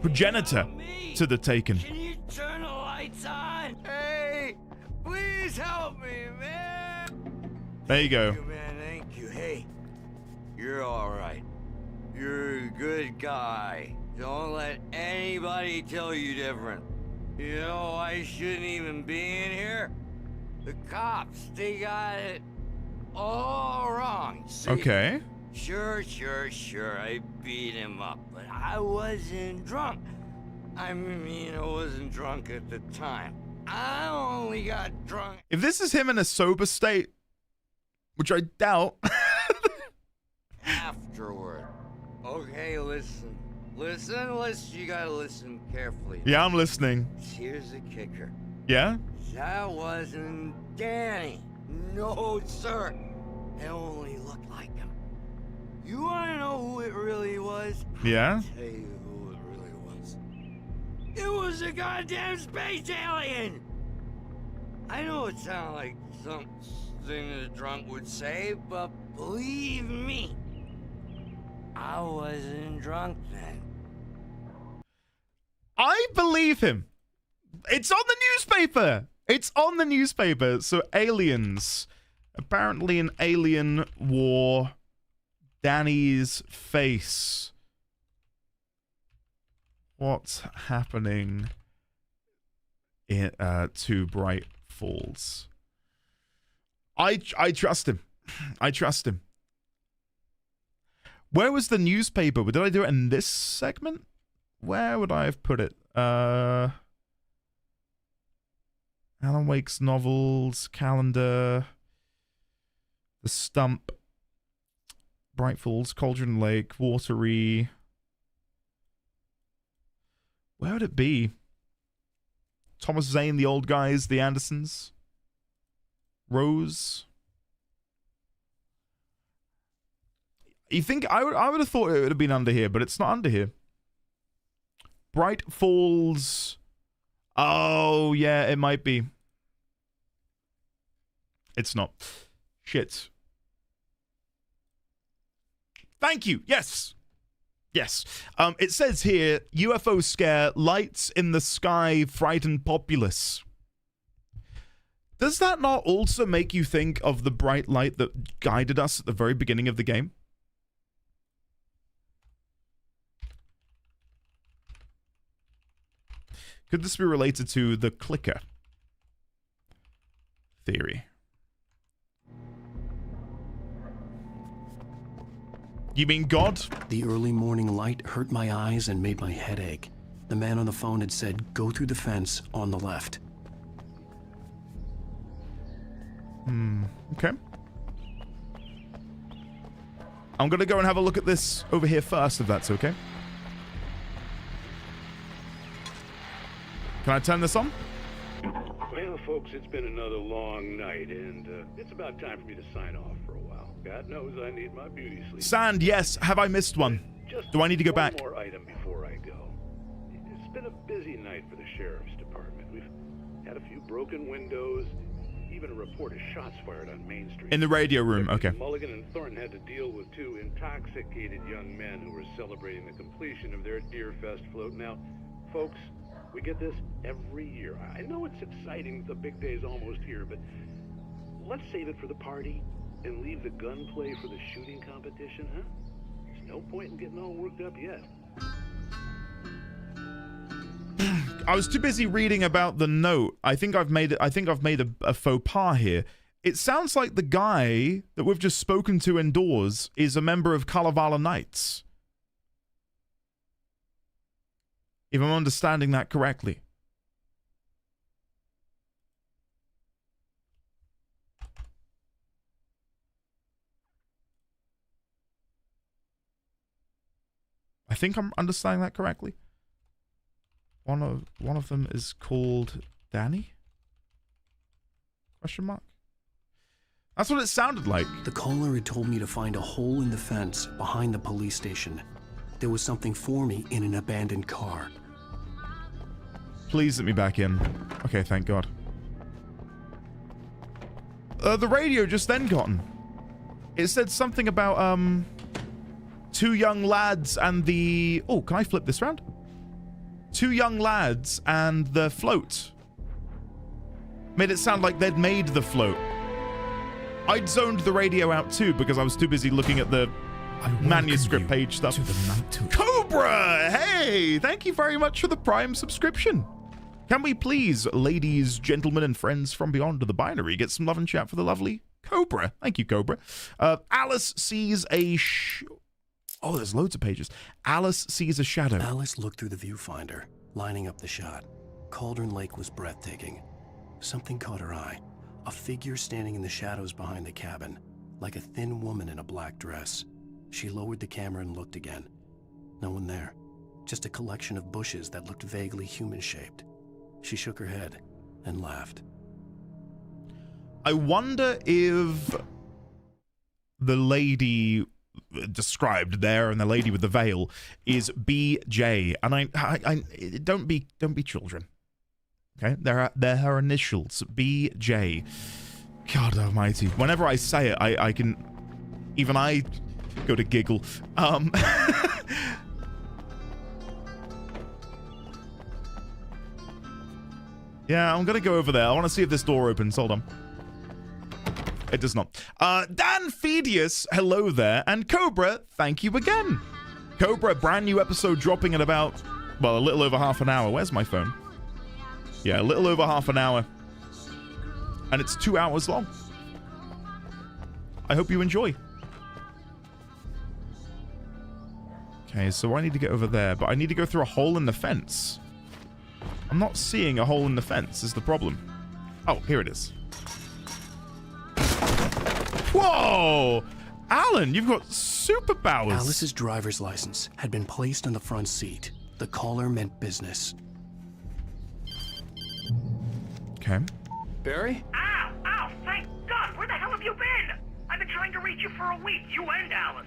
progenitor to the Taken. Can you turn the lights on? Hey, please help me, man. There you go. Thank you, man. Thank you. Hey, you're all right. You're a good guy. Don't let anybody tell you different. You know, I shouldn't even be in here. The cops, they got it all wrong. See? Okay. Sure. I beat him up, but I wasn't drunk. I mean, I wasn't drunk at the time. I only got drunk. If this is him in a sober state, which I doubt. Afterward. Okay, listen. You gotta listen carefully. Yeah, I'm listening. Here's the kicker. Yeah? That wasn't Danny. No, sir. It only looked like him. You wanna know who it really was? Yeah? I'll tell you who it really was. It was a goddamn space alien! I know it sounds like something a drunk would say, but believe me, I wasn't drunk then. I believe him. It's on the newspaper. It's on the newspaper. So aliens. Apparently an alien wore Danny's face. What's happening in, to Bright Falls? I trust him. I trust him. Where was the newspaper? Did I do it in this segment? Where would I have put it? Alan Wake's novels, calendar, The Stump, Bright Falls, Cauldron Lake, Watery. Where would it be? Thomas Zane, The Old Guys, The Andersons, Rose. You think I would have thought it would have been under here, but it's not under here. Bright Falls. Oh, yeah, it might be. It's not. Shit. Thank you. Yes. Yes. It says here, UFO scare, lights in the sky, frightened populace. Does that not also make you think of the bright light that guided us at the very beginning of the game? Could this be related to the clicker theory? You mean God? The early morning light hurt my eyes and made my head ache. The man on the phone had said, go through the fence on the left. Okay. I'm gonna go and have a look at this over here first, if that's okay. Can I turn this on? Well, folks, it's been another long night, and it's about time for me to sign off for a while. God knows I need my beauty sleep. Sand, yes. Have I missed one? Do I need to go back? One more item before I go. It's been a busy night for the sheriff's department. We've had a few broken windows, even a report of shots fired on Main Street. In the radio room, okay. Mulligan and Thornton had to deal with two intoxicated young men who were celebrating the completion of their Deerfest float. Now, folks, we get this every year. I know it's exciting, the big day's almost here, but let's save it for the party and leave the gunplay for the shooting competition, huh? There's no point in getting all worked up yet. I was too busy reading about the note. I think I've made a faux pas here. It sounds like the guy that we've just spoken to indoors is a member of Kalevala Knights. If I'm understanding that correctly. I think I'm understanding that correctly. One of them is called Danny? Question mark? That's what it sounded like. The caller had told me to find a hole in the fence behind the police station. There was something for me in an abandoned car. Please let me back in. Okay, thank God. The radio just then gotten. It said something about, two young lads and the... Oh, can I flip this round? Two young lads and the float. Made it sound like they'd made the float. I'd zoned the radio out too because I was too busy looking at the manuscript page stuff. Cobra! Hey! Thank you very much for the Prime subscription. Can we please, ladies, gentlemen, and friends from beyond the binary, get some love and chat for the lovely Cobra? Thank you, Cobra. Alice sees a... Oh, there's loads of pages. Alice sees a shadow. Alice looked through the viewfinder, lining up the shot. Cauldron Lake was breathtaking. Something caught her eye. A figure standing in the shadows behind the cabin, like a thin woman in a black dress. She lowered the camera and looked again. No one there. Just a collection of bushes that looked vaguely human-shaped. She shook her head and laughed. I wonder if the lady described there and the lady with the veil is BJ. And I don't be children. Okay, they're her initials, BJ. God Almighty! Whenever I say it, I can, even I go to giggle. Yeah, I'm gonna go over there. I want to see if this door opens. Hold on. It does not. Dan Fedius, hello there, and Cobra, thank you again. Cobra, brand new episode dropping in about, well, a little over half an hour. Where's my phone? Yeah, a little over half an hour. And it's 2 hours long. I hope you enjoy. Okay, so I need to get over there, but I need to go through a hole in the fence. I'm not seeing a hole in the fence, is the problem. Oh, here it is. Whoa! Alan, you've got superpowers. Alice's driver's license had been placed on the front seat. The caller meant business. Okay. Barry? Ow! Ow! Thank God! Where the hell have you been? I've been trying to reach you for a week. You and Alice.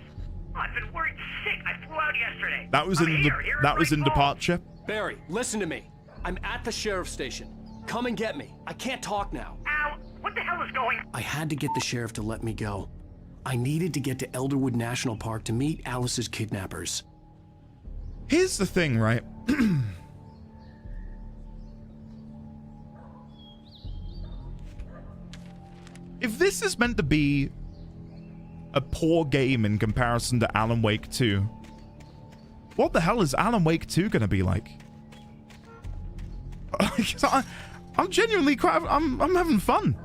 Oh, I've been worried sick. I flew out yesterday. That was in departure. Barry, listen to me. I'm at the sheriff's station. Come and get me. I can't talk now. Ow! What the hell is going on? I had to get the sheriff to let me go. I needed to get to Elderwood National Park to meet Alice's kidnappers. Here's the thing, right? If this is meant to be a poor game in comparison to Alan Wake 2, what the hell is Alan Wake 2 gonna be like? I'm genuinely I'm having fun.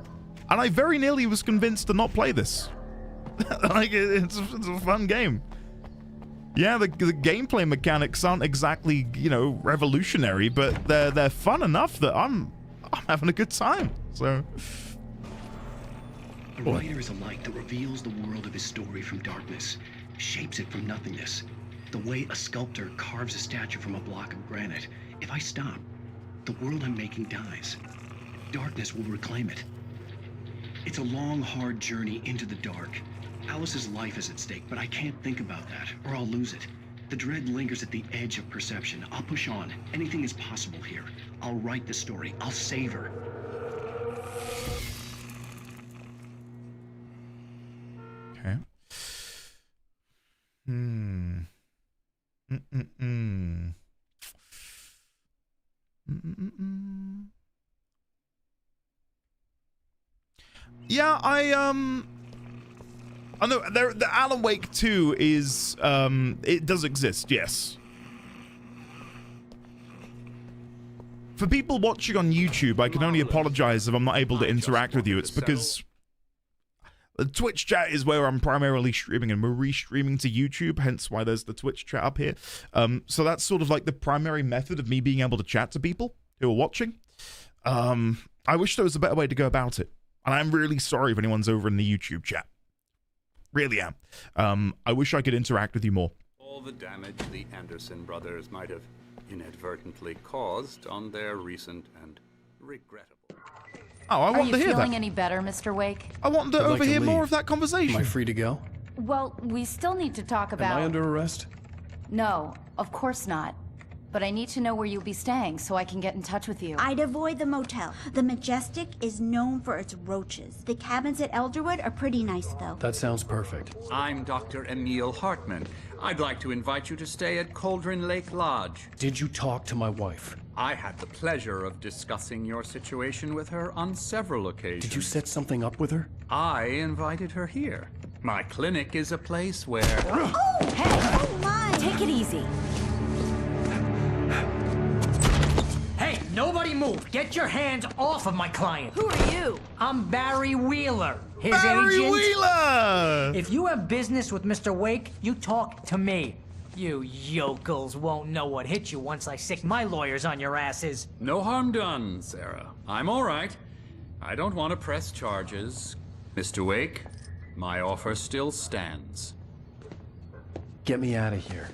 And I very nearly was convinced to not play this. Like, it's a fun game. Yeah, the gameplay mechanics aren't exactly, you know, revolutionary, but they're fun enough that I'm having a good time. So a writer is a light that reveals the world of his story from darkness, shapes it from nothingness. The way a sculptor carves a statue from a block of granite. If I stop, the world I'm making dies. Darkness will reclaim it. It's a long, hard journey into the dark. Alice's life is at stake, but I can't think about that, or I'll lose it. The dread lingers at the edge of perception. I'll push on. Anything is possible here. I'll write the story. I'll save her. Okay. Yeah, I know the Alan Wake 2 is it does exist, yes. For people watching on YouTube, I can only apologize if I'm not able to interact with you. It's because the Twitch chat is where I'm primarily streaming, and we're restreaming to YouTube, hence why there's the Twitch chat up here. So that's sort of like the primary method of me being able to chat to people who are watching. I wish there was a better way to go about it. And I'm really sorry if anyone's over in the YouTube chat. Really am. I wish I could interact with you more. All the damage the Anderson brothers might have inadvertently caused on their recent and regrettable... Oh, I want to hear that. Are you feeling any better, Mr. Wake? I want to overhear more of that conversation. Am I free to go? Well, we still need to talk about... Am I under arrest? No, of course not. But I need to know where you'll be staying so I can get in touch with you. I'd avoid the motel. The Majestic is known for its roaches. The cabins at Elderwood are pretty nice, though. That sounds perfect. I'm Dr. Emil Hartman. I'd like to invite you to stay at Cauldron Lake Lodge. Did you talk to my wife? I had the pleasure of discussing your situation with her on several occasions. Did you set something up with her? I invited her here. My clinic is a place where... Oh, hey! Oh, my! Take it easy. Hey, nobody move! Get your hands off of my client! Who are you? I'm Barry Wheeler, his Barry agent. Wheeler! If you have business with Mr. Wake, you talk to me. You yokels won't know what hit you once I sick my lawyers on your asses. No harm done, Sarah. I'm all right. I don't want to press charges. Mr. Wake, my offer still stands. Get me out of here.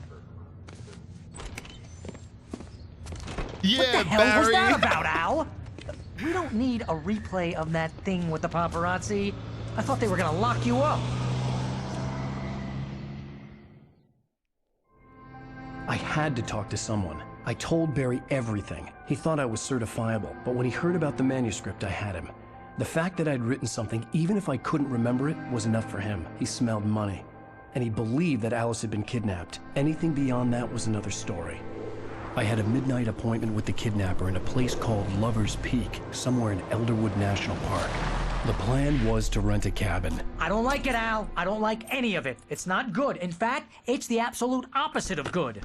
Yeah, what the hell Barry. was that about, Al? We don't need a replay of that thing with the paparazzi. I thought they were gonna lock you up. I had to talk to someone. I told Barry everything. He thought I was certifiable, but when he heard about the manuscript, I had him. The fact that I'd written something, even if I couldn't remember it, was enough for him. He smelled money. And he believed that Alice had been kidnapped. Anything beyond that was another story. I had a midnight appointment with the kidnapper in a place called Lover's Peak, somewhere in Elderwood National Park. The plan was to rent a cabin. I don't like it, Al. I don't like any of it. It's not good. In fact, it's the absolute opposite of good.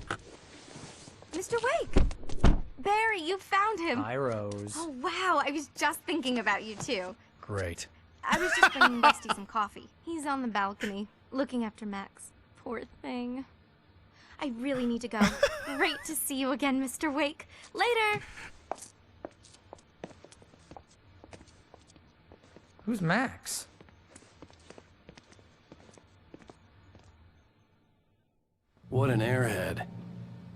Mr. Wake! Barry, you found him. Hi, Rose. Oh, wow. I was just thinking about you, too. Great. I was just bringing Rusty some coffee. He's on the balcony, looking after Max. Poor thing. I really need to go. Great to see you again, Mr. Wake. Later! Who's Max? What an airhead.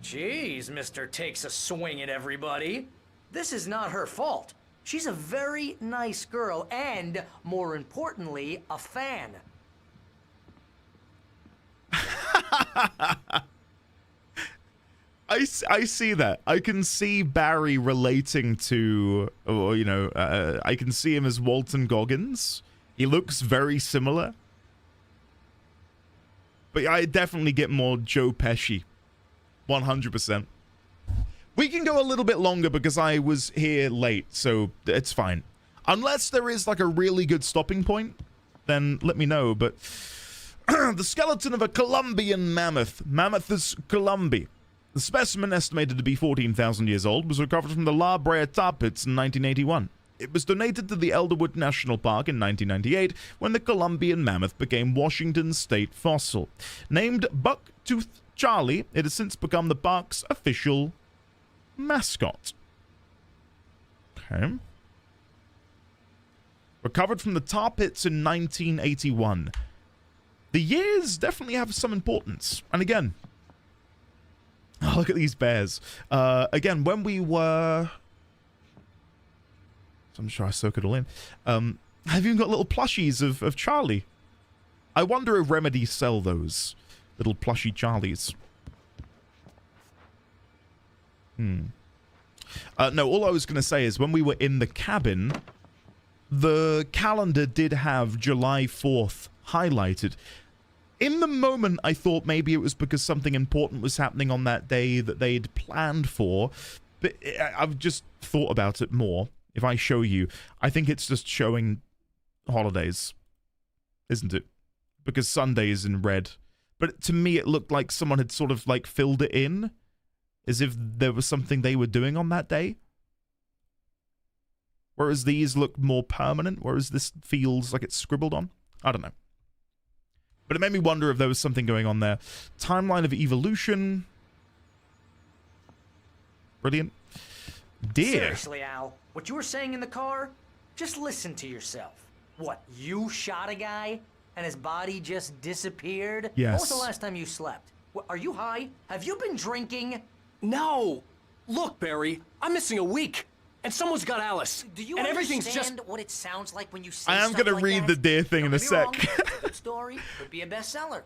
Jeez, Mr. Takes a swing at everybody. This is not her fault. She's a very nice girl and, more importantly, a fan. I see that. I can see Barry relating to, or, you know, I can see him as Walton Goggins. He looks very similar. But I definitely get more Joe Pesci. 100%. We can go a little bit longer because I was here late, so it's fine. Unless there is like a really good stopping point, then let me know. But the skeleton of a Colombian mammoth, Mammothus columbi. The specimen, estimated to be 14,000 years old, was recovered from the La Brea tar pits in 1981. It was donated to the Elderwood National Park in 1998 when the Colombian mammoth became Washington's state fossil. Named Bucktooth Charlie, it has since become the park's official mascot. Okay. Recovered from the tar pits in 1981. The years definitely have some importance. And again, oh, look at these bears. Again, when we were... I'm sure I soak it all in. I've even got little plushies of Charlie. I wonder if Remedy sell those little plushy Charlies. No, all I was going to say is when we were in the cabin, the calendar did have July 4th highlighted. In the moment, I thought maybe it was because something important was happening on that day that they'd planned for, but I've just thought about it more. If I show you, I think it's just showing holidays, isn't it? Because Sunday is in red. But to me, it looked like someone had sort of like filled it in, as if there was something they were doing on that day. Whereas these look more permanent, whereas this feels like it's scribbled on. I don't know. But it made me wonder if there was something going on there. Timeline of evolution. Brilliant. Dear. Seriously, Al, what you were saying in the car? Just listen to yourself. What, you shot a guy and his body just disappeared? Yes. When was the last time you slept? What, are you high? Have you been drinking? No! Look, Barry, I'm missing a week. And someone's got Alice. Do you and everything's understand just... what it sounds like when you say I am stuff going to like read that? the deer thing in a sec. Wrong. Good story could be a bestseller.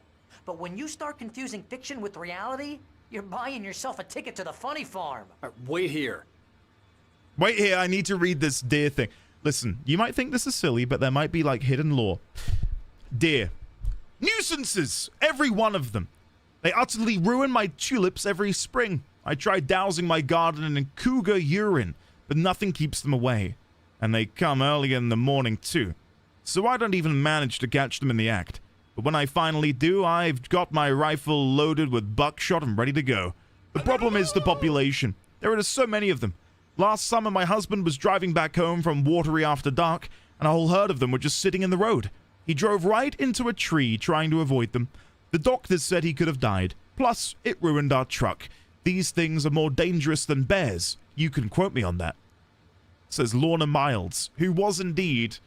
But when you start confusing fiction with reality, you're buying yourself a ticket to the funny farm. Wait here. Wait here, I need to read this deer thing. Listen, you might think this is silly, but there might be like hidden lore. Deer. Nuisances! Every one of them. They utterly ruin my tulips every spring. I tried dousing my garden in cougar urine, but nothing keeps them away. And they come early in the morning too. So I don't even manage to catch them in the act. But when I finally do, I've got my rifle loaded with buckshot and ready to go. The problem is the population. There are just so many of them. Last summer, my husband was driving back home from Watery after dark, and a whole herd of them were just sitting in the road. He drove right into a tree, trying to avoid them. The doctors said he could have died. Plus, it ruined our truck. These things are more dangerous than bears. You can quote me on that. Says Lorna Miles, who was indeed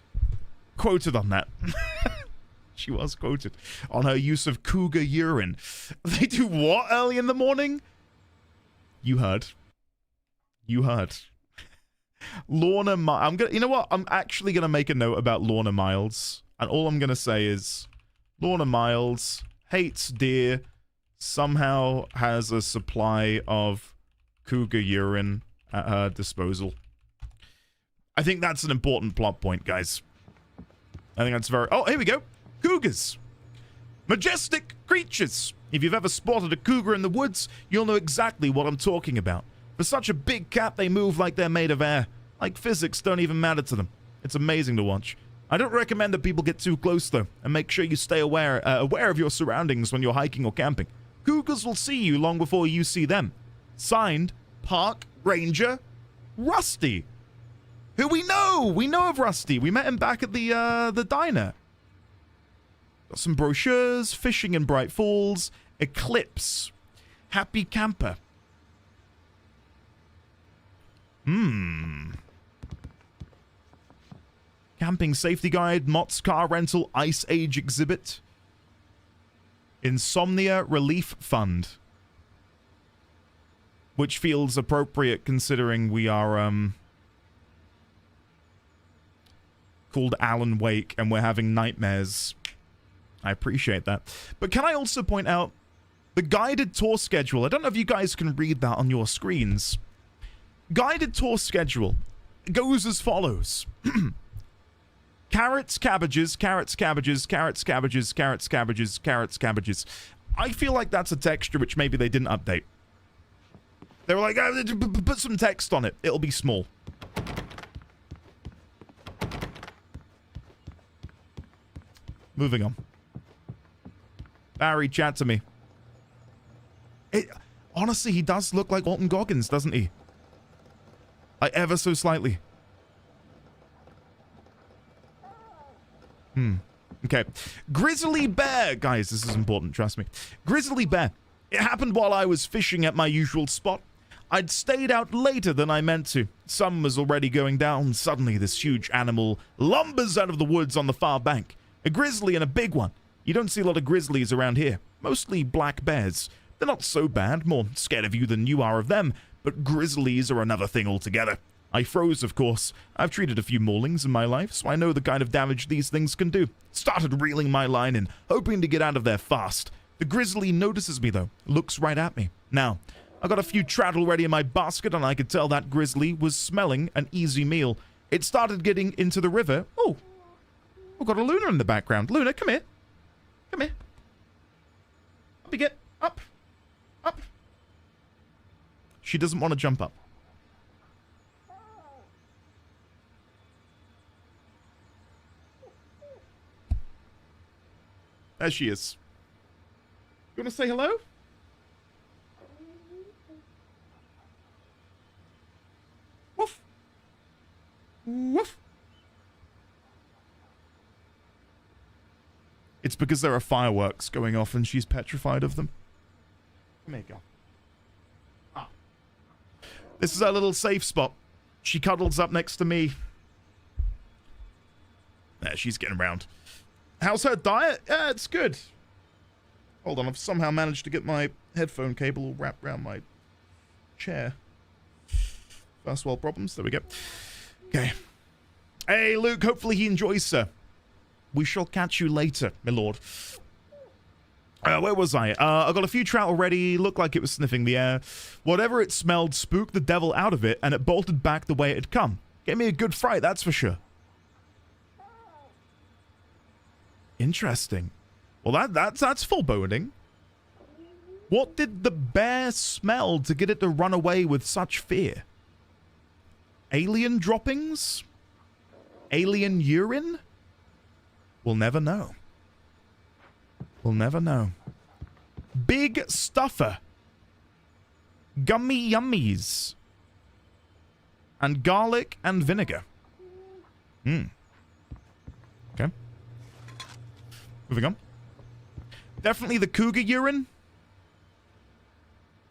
quoted on that. She was quoted on her use of cougar urine. They do what early in the morning? You heard. You heard. Lorna Miles. You know what? I'm actually gonna make a note about Lorna Miles, and all I'm gonna say is, Lorna Miles hates deer. Somehow has a supply of cougar urine at her disposal. I think that's an important plot point, guys. I think that's very... Oh, here we go. Cougars. Majestic creatures. If you've ever spotted a cougar in the woods, you'll know exactly what I'm talking about. For such a big cat, they move like they're made of air. Like physics don't even matter to them. It's amazing to watch. I don't recommend that people get too close, though, and make sure you stay aware of your surroundings when you're hiking or camping. Cougars will see you long before you see them. Signed, Park Ranger Rusty. Who we know! We know of Rusty. We met him back at the diner. Got some brochures, Fishing in Bright Falls, Eclipse, Happy Camper. Camping Safety Guide, Mott's Car Rental, Ice Age Exhibit. Insomnia Relief Fund. Which feels appropriate considering we are, called Alan Wake and we're having nightmares. I appreciate that. But can I also point out the guided tour schedule? I don't know if you guys can read that on your screens. Guided tour schedule goes as follows. Carrots, cabbages, carrots, cabbages, carrots, cabbages, carrots, cabbages, carrots, cabbages. I feel like that's a texture which maybe they didn't update. They were like, put some text on it. It'll be small. Moving on. Barry, chat to me. Honestly, he does look like Walton Goggins, doesn't he? Like, ever so slightly. Okay. Grizzly Bear. Guys, this is important, trust me. Grizzly Bear. It happened while I was fishing at my usual spot. I'd stayed out later than I meant to. Sun was already going down. Suddenly, this huge animal lumbers out of the woods on the far bank. A grizzly and a big one. You don't see a lot of grizzlies around here. Mostly black bears. They're not so bad, more scared of you than you are of them, but grizzlies are another thing altogether. I froze, of course. I've treated a few maulings in my life, so I know the kind of damage these things can do. Started reeling my line in, hoping to get out of there fast. The grizzly notices me, though. Looks right at me. Now, I got a few trout already in my basket, and I could tell that grizzly was smelling an easy meal. It started getting into the river. Oh, we've got a Luna in the background. Luna, come here. Come here. Up you get. Up. Up. She doesn't want to jump up. There she is. You want to say hello? Woof. Woof. It's because there are fireworks going off and she's petrified of them. Come here, girl. Ah. This is our little safe spot. She cuddles up next to me. There, she's getting around. How's her diet? Yeah, it's good. Hold on, I've somehow managed to get my headphone cable all wrapped around my chair. First world problems. There we go. Okay. Hey, Luke, hopefully he enjoys, sir. We shall catch you later, my lord. Where was I? I got a few trout already. Looked like it was sniffing the air. Whatever it smelled spooked the devil out of it, and it bolted back the way it had come. Gave me a good fright, that's for sure. Interesting. Well, that's foreboding. What did the bear smell to get it to run away with such fear? Alien droppings? Alien urine? We'll never know. We'll never know. Big stuffer. Gummy yummies. And garlic and vinegar. Okay. Moving on. Definitely the cougar urine.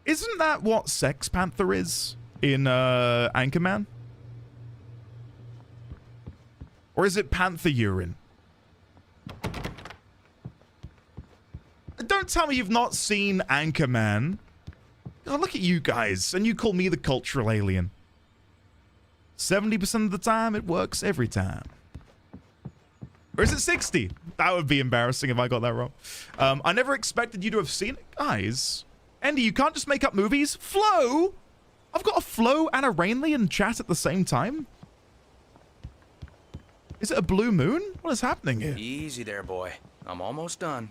Isn't that what Sex Panther is in Anchorman? Or is it panther urine? Don't tell me you've not seen Anchorman. Oh, look at you guys, and you call me the cultural alien. 70% of the time, it works every time. Or is it 60? That would be embarrassing if I got that wrong. I never expected you to have seen it. Guys, Andy, you can't just make up movies. Flo? I've got a Flo and a Rainley in chat at the same time. Is it a blue moon? What is happening here? Easy there, boy. I'm almost done.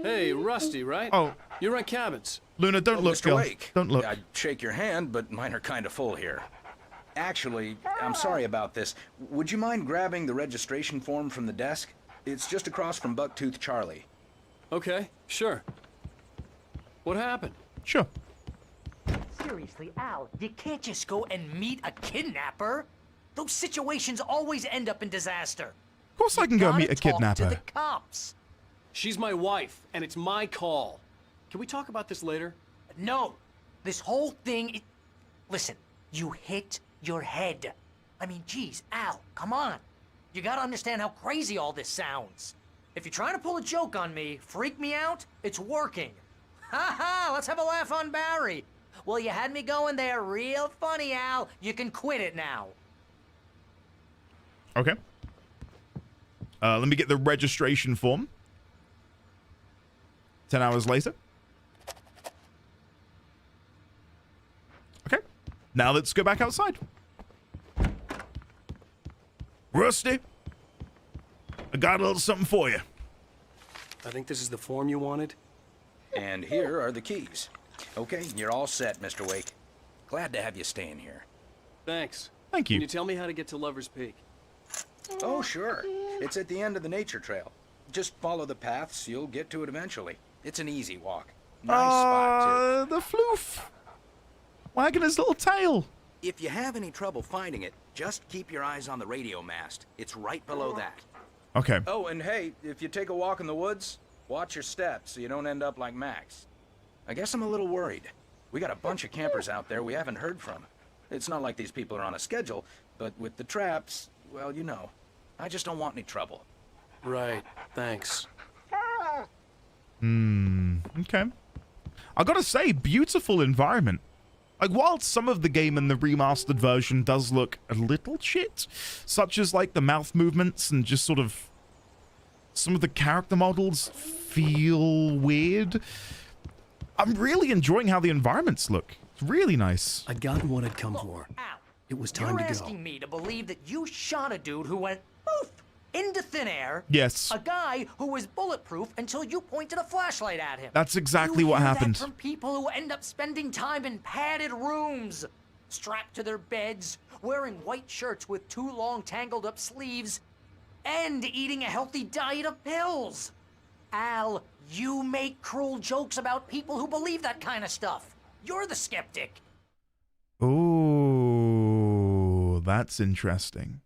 Hey, Rusty, right? Oh. You run cabins. Luna, don't look, Mr. girl. Wake. Don't look. I'd shake your hand, but mine are kind of full here. Actually, I'm sorry about this. Would you mind grabbing the registration form from the desk? It's just across from Bucktooth Charlie. Okay, sure. What happened? Sure. Seriously, Al, you can't just go and meet a kidnapper. Those situations always end up in disaster. Of course I can go meet a Talk kidnapper. to the cops. She's my wife, and it's my call. Can we talk about this later? No. This whole thing... Listen, you hit your head. I mean, geez, Al, come on. You gotta understand how crazy all this sounds. If you're trying to pull a joke on me, freak me out, it's working. Ha ha, let's have a laugh on Barry. Well, you had me going there real funny, Al. You can quit it now. Okay. Let me get the registration form. 10 hours later. Okay. Now let's go back outside. Rusty, I got a little something for you. I think this is the form you wanted. And here are the keys. Okay, you're all set, Mr. Wake. Glad to have you staying here. Thanks. Thank you. Can you tell me how to get to Lover's Peak? Oh, sure. It's at the end of the nature trail. Just follow the paths, you'll get to it eventually. It's an easy walk. Nice spot, too. The floof. Wagging his little tail. If you have any trouble finding it, just keep your eyes on the radio mast. It's right below that. Okay. Oh, and hey, if you take a walk in the woods, watch your steps so you don't end up like Max. I guess I'm a little worried. We got a bunch of campers out there we haven't heard from. It's not like these people are on a schedule, but with the traps, well, you know. I just don't want any trouble. Right. Thanks. Okay. I gotta say, beautiful environment. Like, while some of the game in the remastered version does look a little shit, such as, like, the mouth movements and just sort of some of the character models feel weird, I'm really enjoying how the environments look. It's really nice. I'd gotten what I'd come for. It was time to You're go. asking me to believe that you shot a dude who went poof into thin air. Yes. A guy who was bulletproof until you pointed a flashlight at him. That's exactly You what hear happened. That from people who end up spending time in padded rooms, strapped to their beds, wearing white shirts with too long tangled up sleeves, and eating a healthy diet of pills. Al, you make cruel jokes about people who believe that kind of stuff. You're the skeptic. Ooh, that's interesting.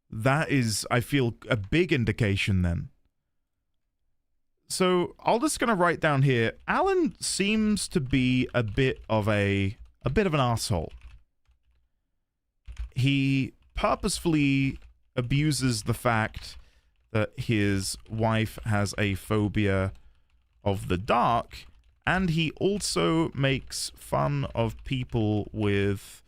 That is, I feel, a big indication then. So, I'm just gonna write down here, Alan seems to be a bit of an asshole. He purposefully abuses the fact that his wife has a phobia of the dark, and he also makes fun of people with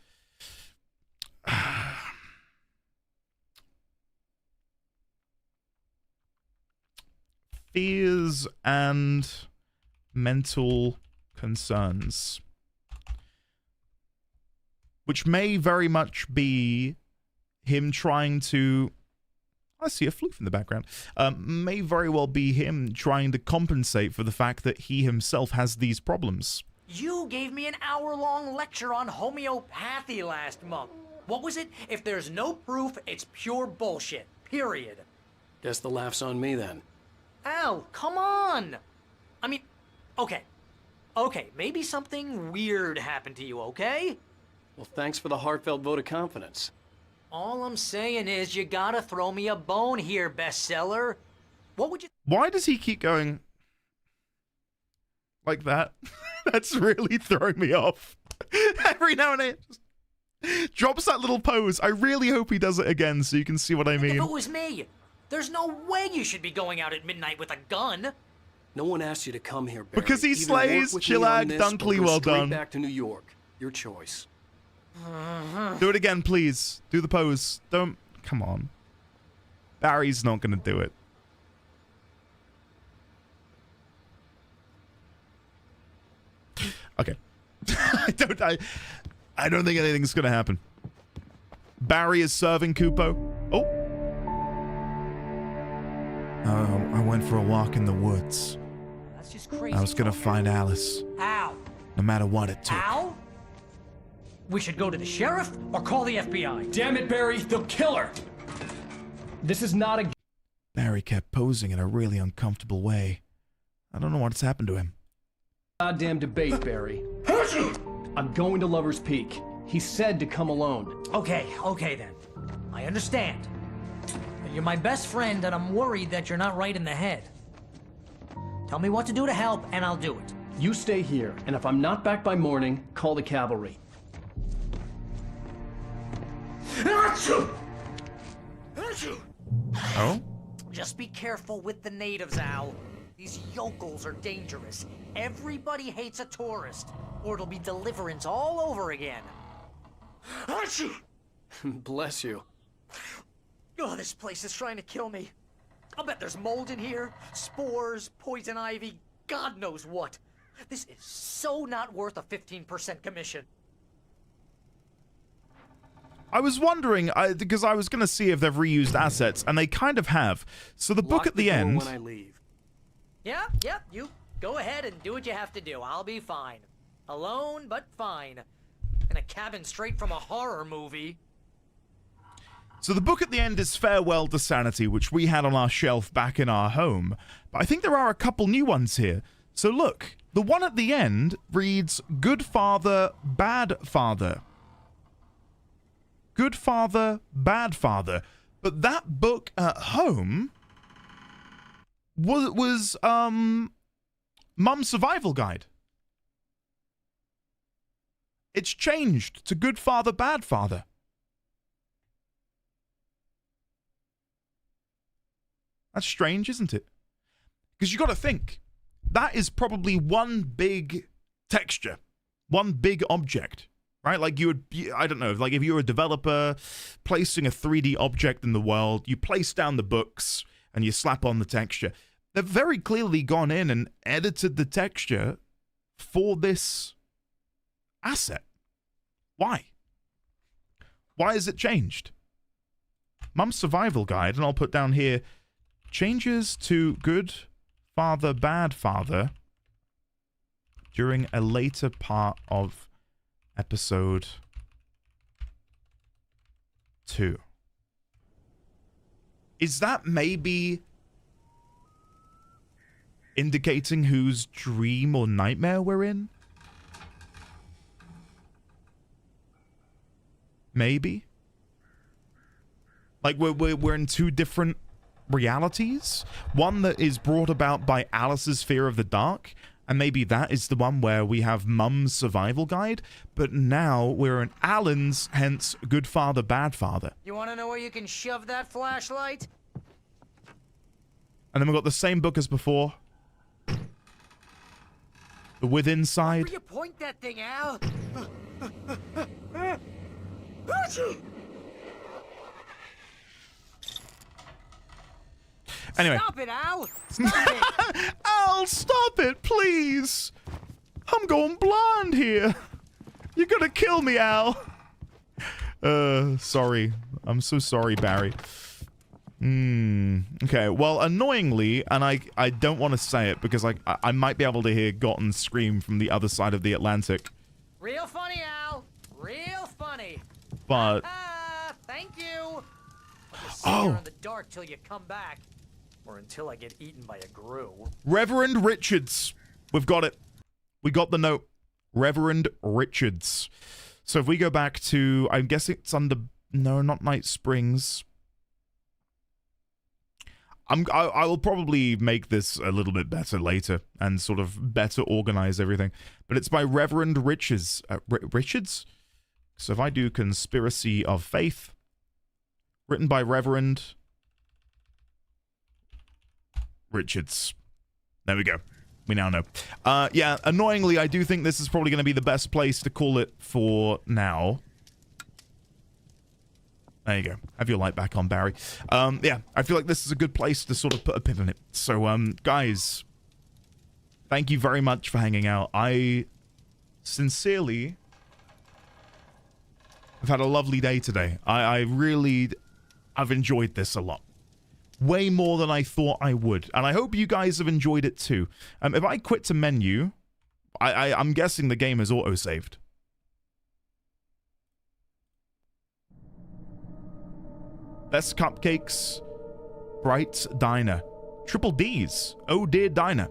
fears and mental concerns, which may very much be him trying to, I see a floof in the background, may very well be him trying to compensate for the fact that he himself has these problems. You gave me an hour-long lecture on homeopathy last month. What was it? If there's no proof, it's pure bullshit. Period. Guess the laugh's on me then. Al, come on! I mean, okay. Okay, maybe something weird happened to you, okay? Well, thanks for the heartfelt vote of confidence. All I'm saying is you gotta throw me a bone here, bestseller. What would you... Why does he keep going like that? That's really throwing me off. Every now and then, just drops that little pose. I really hope he does it again so you can see what I mean. If it was me, there's no way you should be going out at midnight with a gun. No one asked you to come here, Barry. Because he Either slays work with me on Chilag this or Dunkley, go well straight done. back to New York. Your choice. Do it again, please. Do the pose. Don't. Come on. Barry's not going to do it. Okay. I don't think anything's going to happen. Barry is serving Kupo. Oh. I went for a walk in the woods. That's just crazy. I was going to find Alice. Al. No matter what it took. Al? We should go to the sheriff or call the FBI. Damn it, Barry, they'll kill her. This is not a... Barry kept posing in a really uncomfortable way. I don't know what's happened to him. Goddamn debate, Barry. I'm going to Lover's Peak. He said to come alone. Okay then. I understand. You're my best friend, and I'm worried that you're not right in the head. Tell me what to do to help, and I'll do it. You stay here, and if I'm not back by morning, call the cavalry. Oh? Just be careful with the natives, Al. These yokels are dangerous. Everybody hates a tourist, or it'll be Deliverance all over again. Bless you. Oh, this place is trying to kill me. I'll bet there's mold in here, spores, poison ivy, God knows what. This is so not worth a 15% commission. I was wondering, because I was going to see if they've reused assets, and they kind of have. So the book at the end... when I leave. Yep, you go ahead and do what you have to do. I'll be fine. Alone, but fine. In a cabin straight from a horror movie. So the book at the end is Farewell to Sanity, which we had on our shelf back in our home. But I think there are a couple new ones here. So look, the one at the end reads Good Father, Bad Father. Good Father, Bad Father. But that book at home was Mum's Survival Guide. It's changed to Good Father, Bad Father. That's strange, isn't it? Because you got to think, that is probably one big texture, one big object, right? Like you would, I don't know, like if you were a developer placing a 3D object in the world, you place down the books and you slap on the texture. They've very clearly gone in and edited the texture for this asset. Why? Why has it changed? Mum's Survival Guide, and I'll put down here, changes to Good Father, Bad Father during a later part of episode 2. Is that maybe indicating whose dream or nightmare we're in? Maybe? Like we're in two different realities? One that is brought about by Alice's fear of the dark, and maybe that is the one where we have Mum's Survival Guide, but now we're in Alan's, hence Good Father, Bad Father. You want to know where you can shove that flashlight? And then we've got the same book as before. The Within Side. Where you point that thing, Al? Anyway. Stop it, Al! Stop it! Al, stop it, please! I'm going blind here. You're gonna kill me, Al. Sorry. I'm so sorry, Barry. Okay, well, annoyingly, and I don't want to say it because I might be able to hear Gotten scream from the other side of the Atlantic. Real funny, Al. Real funny. But thank you. I'll just sit here in the dark till you come back. Or until I get eaten by a grue. Reverend Richards. We've got it. We got the note. Reverend Richards. So if we go back to, I guess it's under, no, not Night Springs. I will probably make this a little bit better later and sort of better organize everything. But it's by Reverend Richards. Richards? So if I do Conspiracy of Faith, written by Reverend Richards. There we go. We now know. Yeah, annoyingly, I do think this is probably going to be the best place to call it for now. There you go. Have your light back on, Barry. Yeah, I feel like this is a good place to sort of put a pin in it. So, guys, thank you very much for hanging out. I sincerely have had a lovely day today. I've enjoyed this a lot. Way more than I thought I would. And I hope you guys have enjoyed it too. If I quit to menu, I'm guessing the game is auto-saved. Best Cupcakes, Bright's Diner. Triple D's, Oh Dear Diner.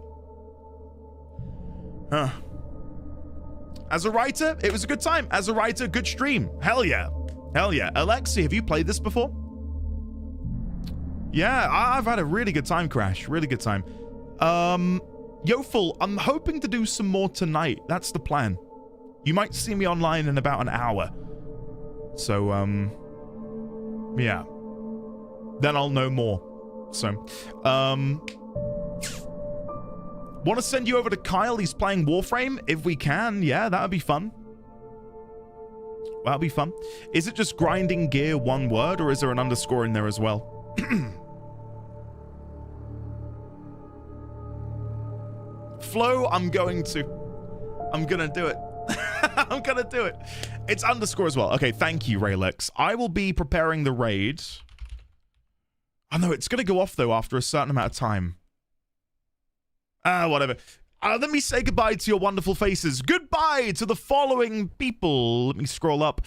Huh. As a writer, it was a good time. As a writer, good stream. Hell yeah. Hell yeah. Alexi, have you played this before? Yeah, I've had a really good time, Crash. Really good time. Yoful, I'm hoping to do some more tonight. That's the plan. You might see me online in about an hour. So, yeah. Then I'll know more. So, want to send you over to Kyle? He's playing Warframe? If we can, yeah, that would be fun. That'll be fun. Is it just grinding gear one word, or is there an underscore in there as well? Flo, I'm gonna do it. I'm gonna do it. It's underscore as well. Okay, thank you, Raylex. I will be preparing the raid. Oh no, it's gonna go off though after a certain amount of time. Whatever. Let me say goodbye to your wonderful faces. Goodbye to the following people. Let me scroll up.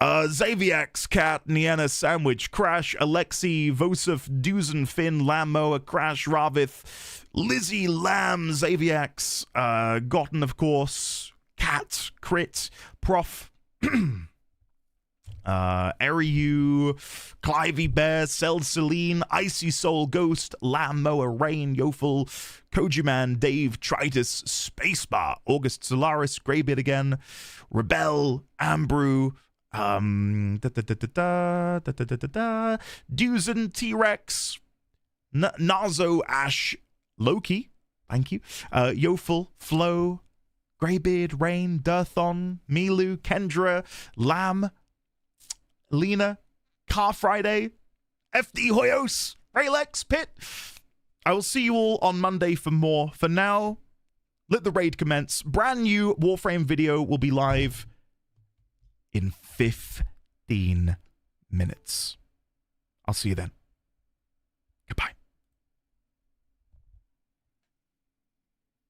Xaviax, Cat, Niana, Sandwich, Crash, Alexi, Vosif, Duzen, Finn, Lammo, Crash, Ravith, Lizzie, Lamb, Xaviax, Gotten, of course, Cat, Crit, Prof, Eriu, Clivey Bear, Cell Celine, Icy Soul Ghost, Lamb Mower, Rain, Yofel, Kojiman, Dave, Tritus, Spacebar, August Solaris, Greybeard again, Rebel, Ambrew, Duzen, T-Rex, Nazo, Ash, Loki, thank you, Yofel, Flo, Greybeard, Rain, Durthon, Milu, Kendra, Lamb, Lena, Car Friday, FD Hoyos, Raylex, Pit. I will see you all on Monday for more. For now, let the raid commence. Brand new Warframe video will be live in 15 minutes. I'll see you then.